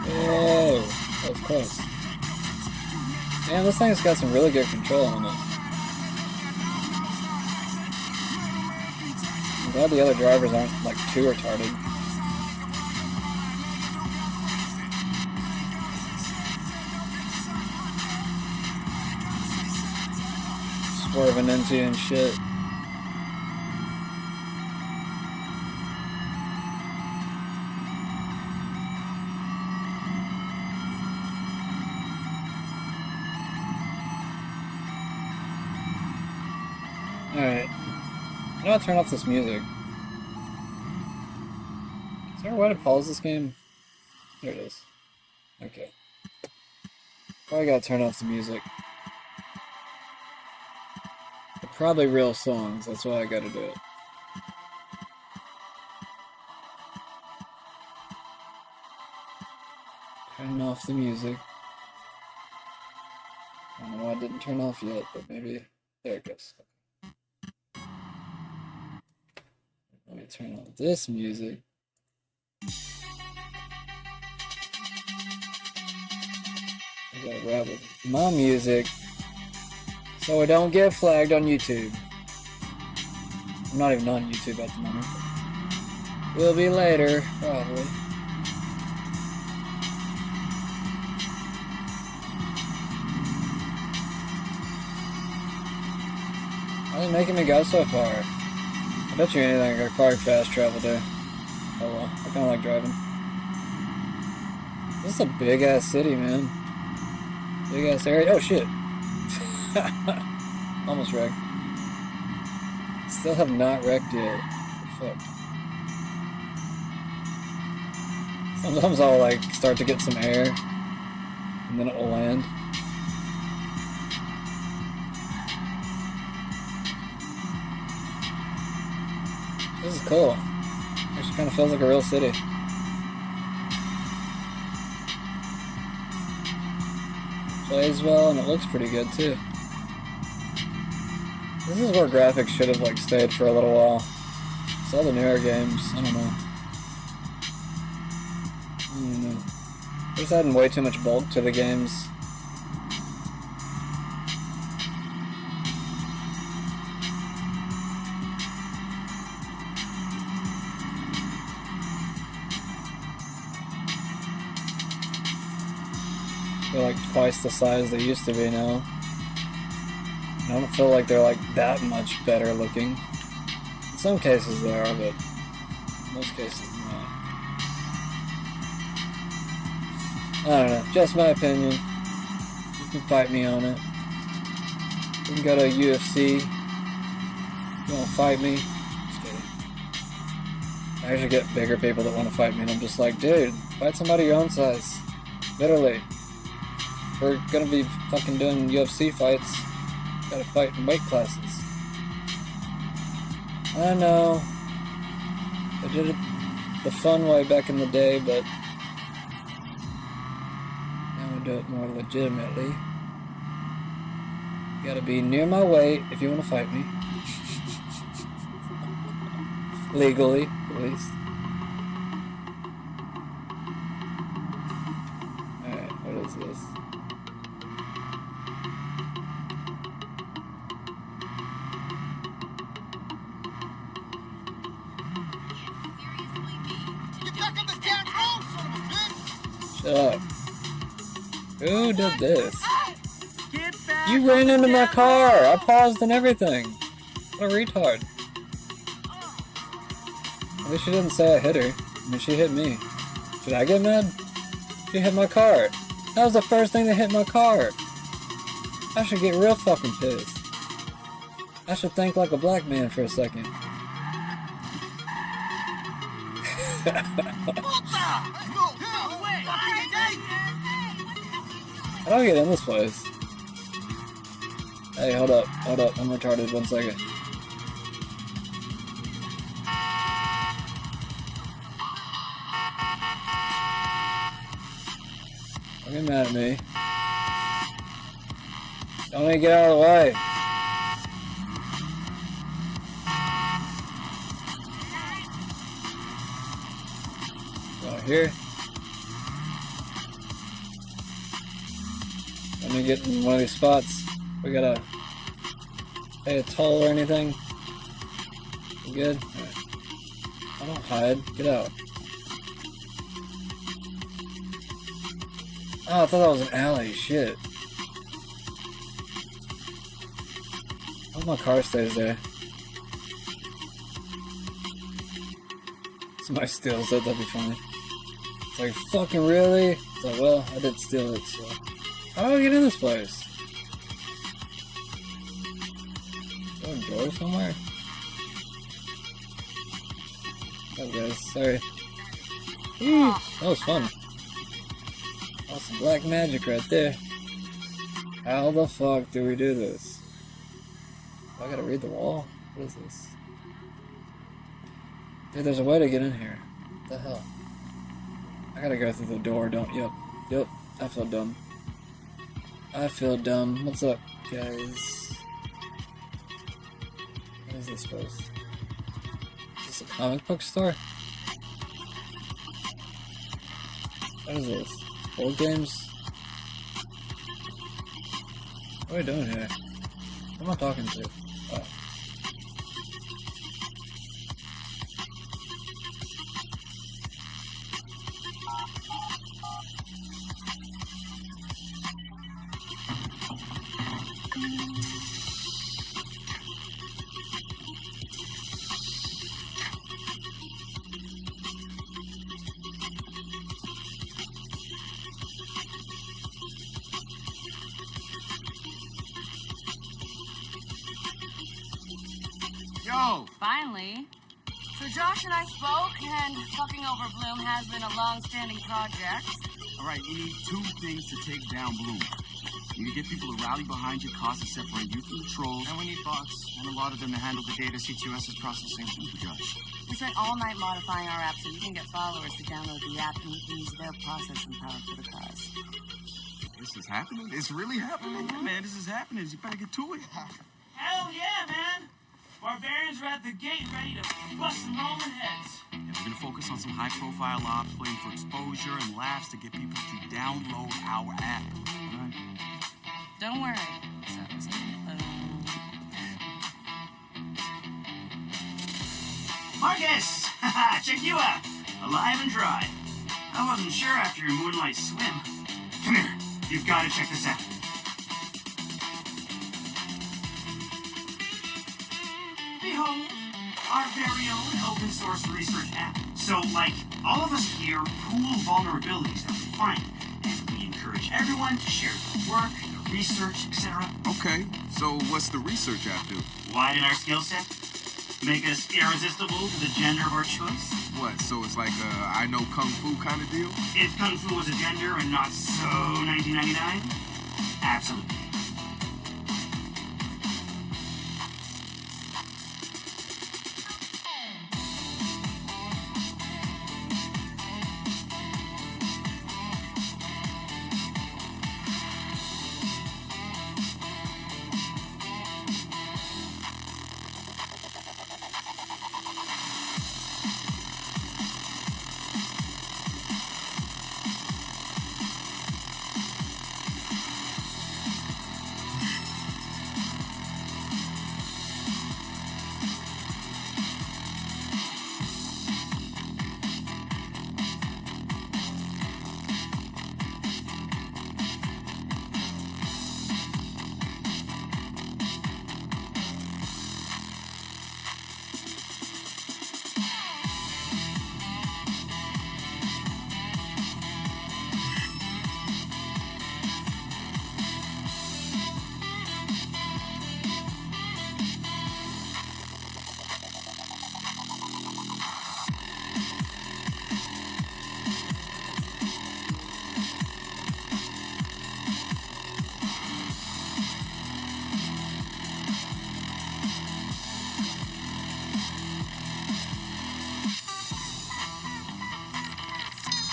Whoa, that was close. Man, this thing's got some really good control on it. I'm glad the other drivers aren't like too retarded. Swerving into you and shit. Alright. How do I turn off this music? Is there a way to pause this game? There it is. Okay. Probably gotta turn off the music. They're probably real songs, that's why I gotta do it. Turning off the music. I don't know why it didn't turn off yet, but maybe... There it goes. Let me turn on this music. I gotta rap with my music so I don't get flagged on YouTube. I'm not even on YouTube at the moment. Will be later, probably. Why are they making me go so far? I bet you anything, I could probably fast travel there. Oh well, I kinda like driving. This is a big ass city, man. Big ass area. Oh shit. Almost wrecked. Still have not wrecked yet. Fuck. Sometimes I'll like start to get some air and then it will land. This is cool. Actually kind of feels like a real city. Plays well and it looks pretty good too. This is where graphics should have like stayed for a little while. It's all the newer games. I don't know. They're just adding way too much bulk to the games. They're like twice the size they used to be now. I don't feel like they're like that much better looking. In some cases they are, but in most cases not. I don't know, just my opinion. You can fight me on it. You can go to UFC. You wanna fight me? Just kidding. I usually get bigger people that want to fight me, and I'm just like, dude, fight somebody your own size. Literally. If we're gonna be fucking doing UFC fights, gotta fight in weight classes. I know. I did it the fun way back in the day, but now we do it more legitimately. You gotta be near my weight if you want to fight me. Legally, at least. Alright, what is this? Shut up. Who did this? You ran into my car! I paused and everything! What a retard. At least she didn't say I hit her. I mean, she hit me. Should I get mad? She hit my car. That was the first thing that hit my car. I should get real fucking pissed. I should think like a black man for a second. How do I get in this place? Hey, hold up, I'm retarded, 1 second. Don't get mad at me. Don't let me get out of the way. Go here. Let me get in one of these spots. We gotta pay a toll or anything. You good? Right. I don't hide. Get out. Oh, I thought that was an alley. Shit. I hope my car stays there. Somebody steals it, that'd be funny. It's like, fucking really? It's like, well, I did steal it, so... How do I get in this place? Is there a door somewhere? Oh, guys, sorry. Ooh, that was fun. That's some black magic right there. How the fuck do we do this? I gotta read the wall? What is this? Dude, there's a way to get in here. What the hell? I gotta go through the door, Yep, I feel dumb. I feel dumb. What's up, guys? What is this place? Is this a comic book store? What is this? Old games? What are we doing here? Who am I talking to? Oh. Yo! Finally. So Josh and I spoke, and fucking over Bloom has been a long-standing project. All right, you need two things to take down Bloom. You need to get people to rally behind your cause to separate you from the trolls. And we need bots, and a lot of them to handle the data CTOS is processing. Josh. We spent all night modifying our app so you can get followers to download the app and we can use their processing power for the cause. This is happening? It's really happening? Yeah, man, this is happening. You better get to it. Hell yeah, man! Barbarians are at the gate ready to bust some Roman heads. Yeah, we're gonna focus on some high-profile ops, playing for exposure and laughs to get people to download our app. All right? Don't worry. Marcus! Check you out. Alive and dry. I wasn't sure after your moonlight swim. Come here. You've got to check this out. Behold, our very own open source research app. So, like, all of us here pool vulnerabilities that we find, and we encourage everyone to share their work, their research, etc. Okay, so what's the research app do? Widen our skill set, make us irresistible to the gender of our choice. What, so it's like a I know Kung Fu kind of deal? If Kung Fu was a gender and not so 1999, absolutely.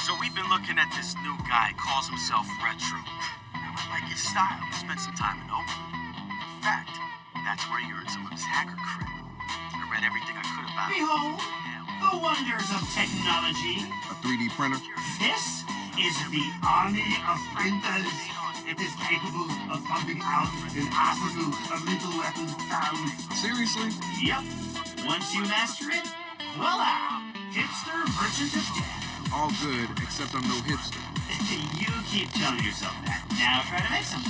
So we've been looking at this new guy, calls himself Retro. I like his style. Spent some time in Oakland. In fact, that's where he earned some of his hacker cred. I read everything I could about him. Behold, the wonders of technology. A 3D printer? This is the army of printers. It is capable of pumping out an arsenal of little weapons found. Seriously? Yep. Once you master it, voila! Hipster merchant of death. All good, except I'm no hipster. You keep telling yourself that. Now try to make something.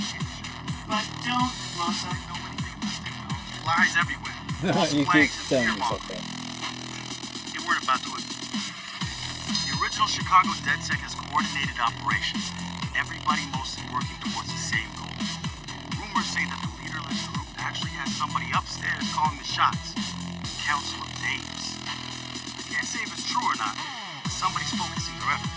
But don't, Rosa. Lies everywhere. You keep telling yourself that. Get word about to it. The original Chicago DedSec has coordinated operations. Everybody mostly working towards the same goal. Rumors say that the leaderless group actually has somebody upstairs calling the shots. Council of Dames. I can't say if it's true or not, but somebody's focusing their efforts.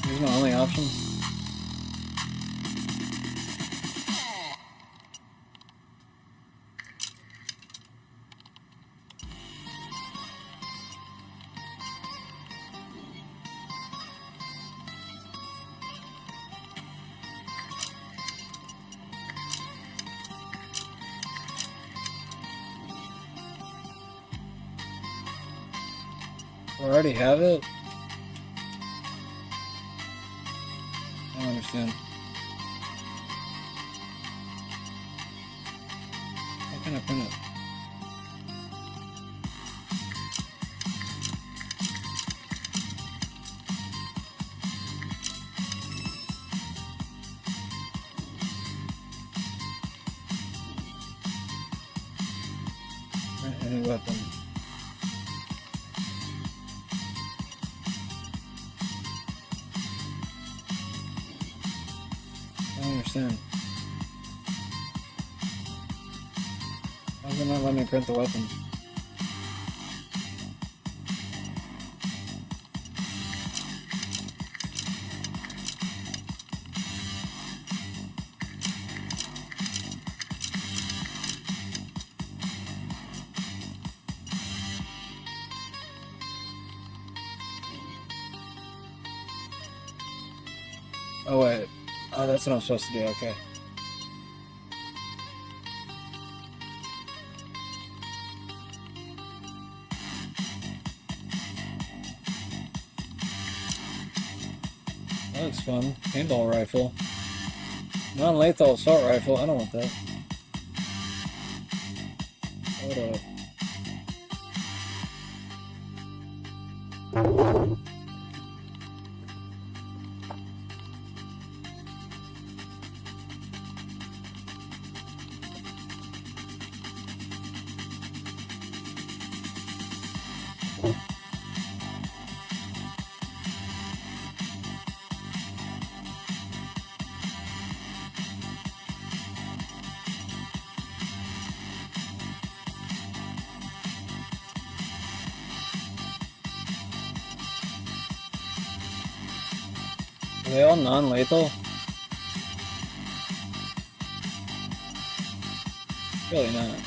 There's no only option. I already have it. I don't understand. How can I print it? Print any weapon. I don't understand. How does it not let me print the weapon? Oh, wait. Oh, that's what I'm supposed to do, okay. That looks fun. Paintball rifle. Non-lethal assault rifle. I don't want that. Hold up. Are they all non-lethal? Really not.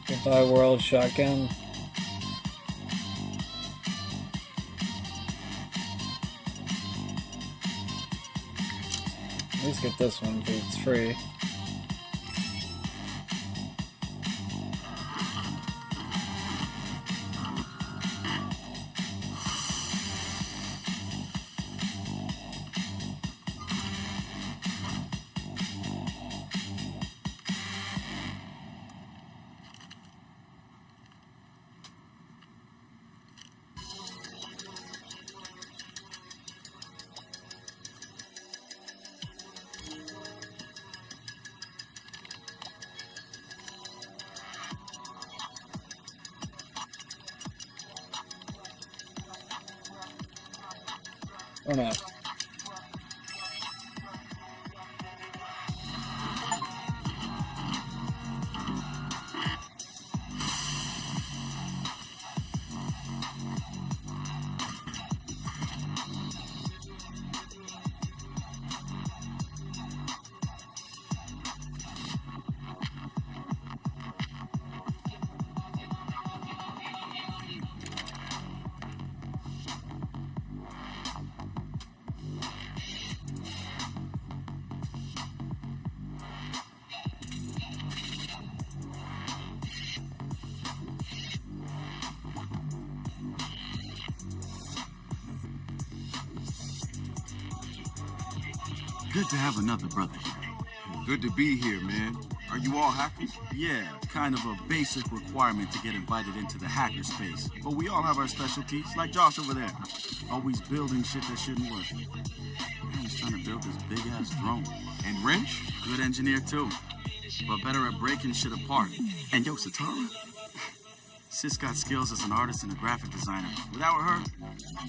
Goodbye World Shotgun. At least get this one because it's free. Or not. Good to have another brother here. Good to be here, man. Are you all hackers? Yeah, kind of a basic requirement to get invited into the hacker space. But we all have our specialties, like Josh over there. Always building shit that shouldn't work. Man, he's trying to build this big-ass drone. And Wrench, good engineer too. But better at breaking shit apart. And yo, Satara? Sis got skills as an artist and a graphic designer. Without her,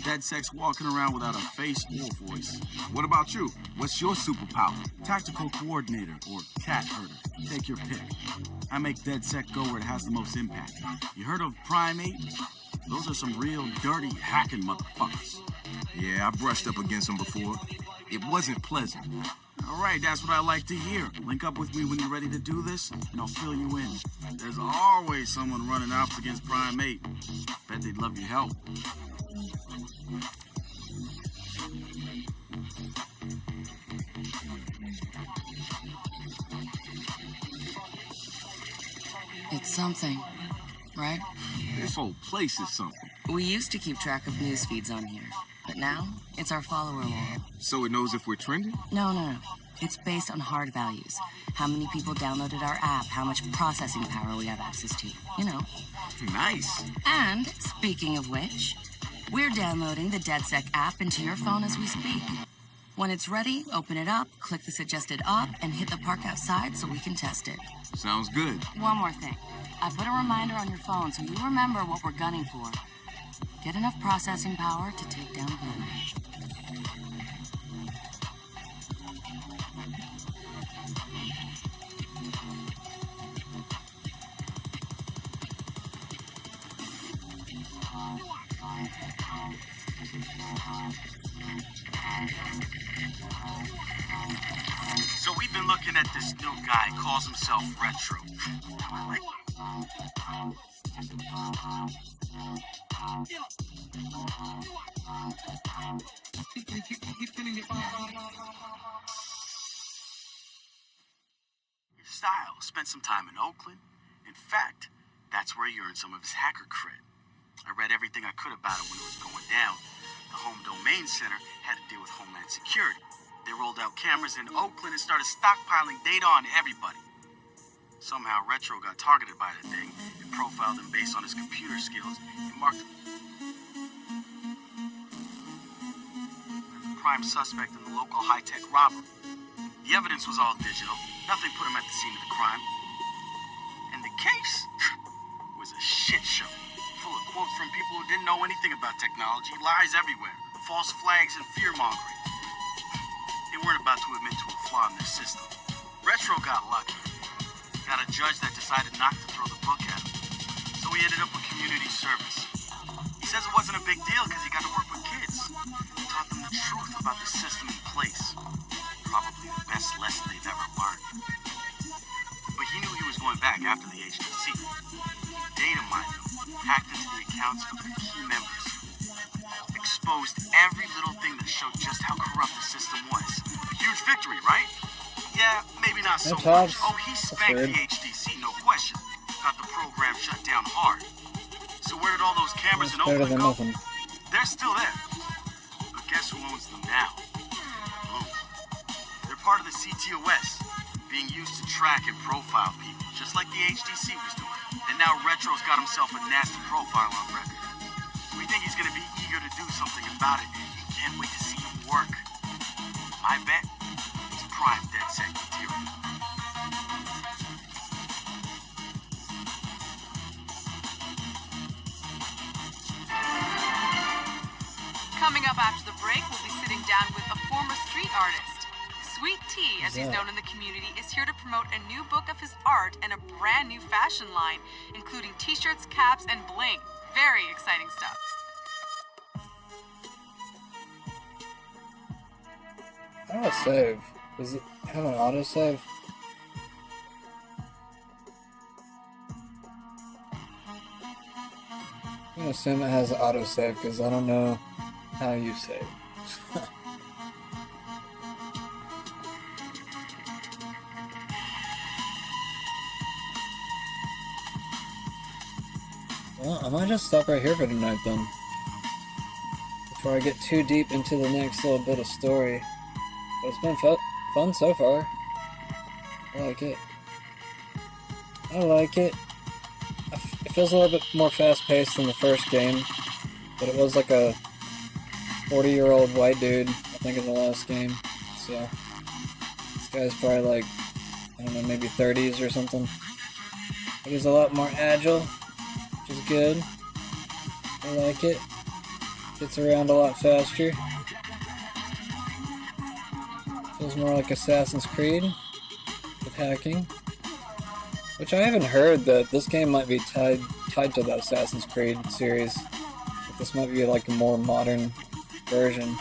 DedSec's walking around without a face or voice. What about you? What's your superpower? Tactical coordinator or cat herder. Take your pick. I make DedSec go where it has the most impact. You heard of Primate? Those are some real dirty hacking motherfuckers. Yeah, I brushed up against them before. It wasn't pleasant. All right, that's what I like to hear. Link up with me when you're ready to do this, and I'll fill you in. There's always someone running ops against Primate. Bet they'd love your help. It's something, right? This whole place is something. We used to keep track of news feeds on here, but now it's our follower log. So it knows if we're trending? No. It's based on hard values. How many people downloaded our app, how much processing power we have access to, you know. Nice. And, speaking of which, we're downloading the DedSec app into your phone as we speak. When it's ready, open it up, click the suggested op, and hit the park outside so we can test it. Sounds good. One more thing. I put a reminder on your phone so you remember what we're gunning for. Get enough processing power to take down Blue. So we've been looking at this new guy, calls himself Retro. I like him. Styles spent some time in Oakland. In fact, that's where he earned some of his hacker cred. I read everything I could about it when it was going down. The Home Domain Center had to deal with Homeland Security. They rolled out cameras in Oakland and started stockpiling data on everybody. Somehow Retro got targeted by the thing and profiled him based on his computer skills and marked him prime suspect in the local high-tech robbery. The evidence was all digital. Nothing put him at the scene of the crime. And the case was a shit show, full of quotes from people who didn't know anything about technology, lies everywhere, false flags, and fear-mongering. They weren't about to admit to a flaw in their system. Retro got lucky. Got a judge that decided not to throw the book at him. So he ended up with community service. He says it wasn't a big deal because he got to work with kids. He taught them the truth about the system in place. Probably the best lesson they've ever learned. But he knew he was going back after the HTC. Data mined them, hacked into the accounts of their key members. Exposed every little thing that showed just how corrupt the system was. A huge victory, right? Yeah, maybe not so much. Oh, he spanked the HTC, no question. Got the program shut down hard. So where did all those cameras in Oakland go? They're still there. But guess who owns them now? Blue. They're part of the CTOS, being used to track and profile people, just like the HTC was doing. And now Retro's got himself a nasty profile on record. We think he's gonna be eager to do something about it. He can't wait to see him work. My bet? Prime DedSec material. Coming up after the break, we'll be sitting down with a former street artist. Sweet Tea, as he's known in the community, is here to promote a new book of his art and a brand new fashion line, including t-shirts, caps, and bling. Very exciting stuff. How do I save? Does it have an autosave? I'm gonna assume it has autosave because I don't know how you save. Well, I might just stop right here for tonight then. Before I get too deep into the next little bit of story. But it's been fun so far. I like it. I like it. It feels a little bit more fast-paced than the first game, but it was like a 40-year-old white dude, I think, in the last game. So this guy's probably like, I don't know, maybe 30s or something. I think he's a lot more agile, which is good. I like it. Gets around a lot faster. Feels more like Assassin's Creed with hacking. Which I haven't heard that this game might be tied to the Assassin's Creed series. That this might be like a more modern version.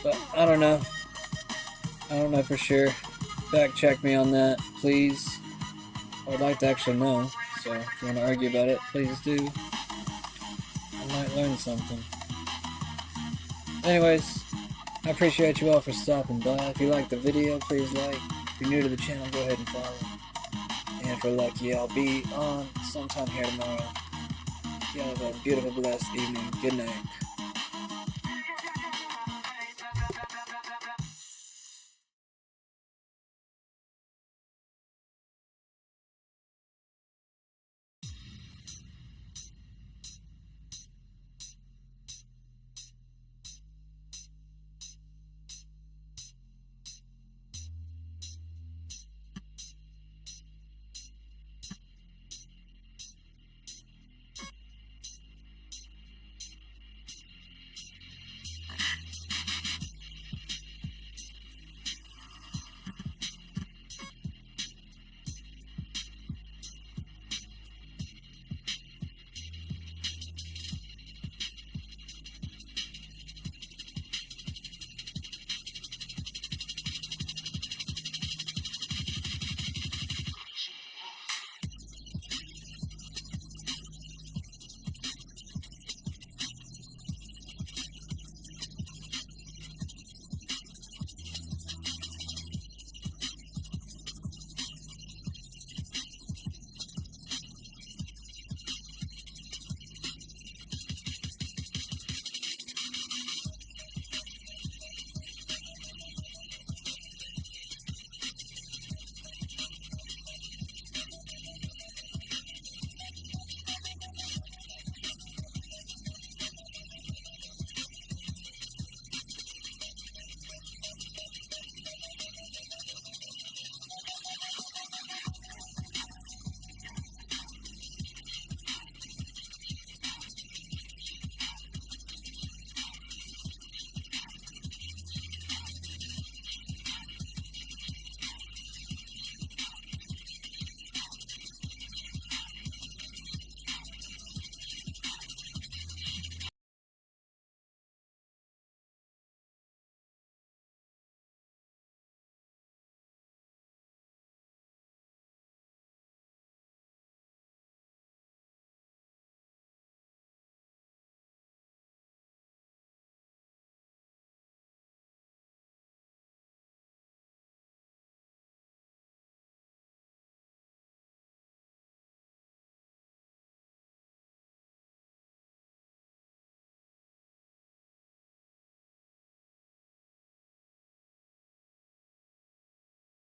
But I don't know. I don't know for sure. Fact check me on that, please. I would like to actually know. So if you want to argue about it, please do. I might learn something. Anyways, I appreciate you all for stopping by. If you liked the video, please like. If you're new to the channel, go ahead and follow. And if we're lucky, I'll be on sometime here tomorrow. Y'all have a beautiful, blessed evening. Good night.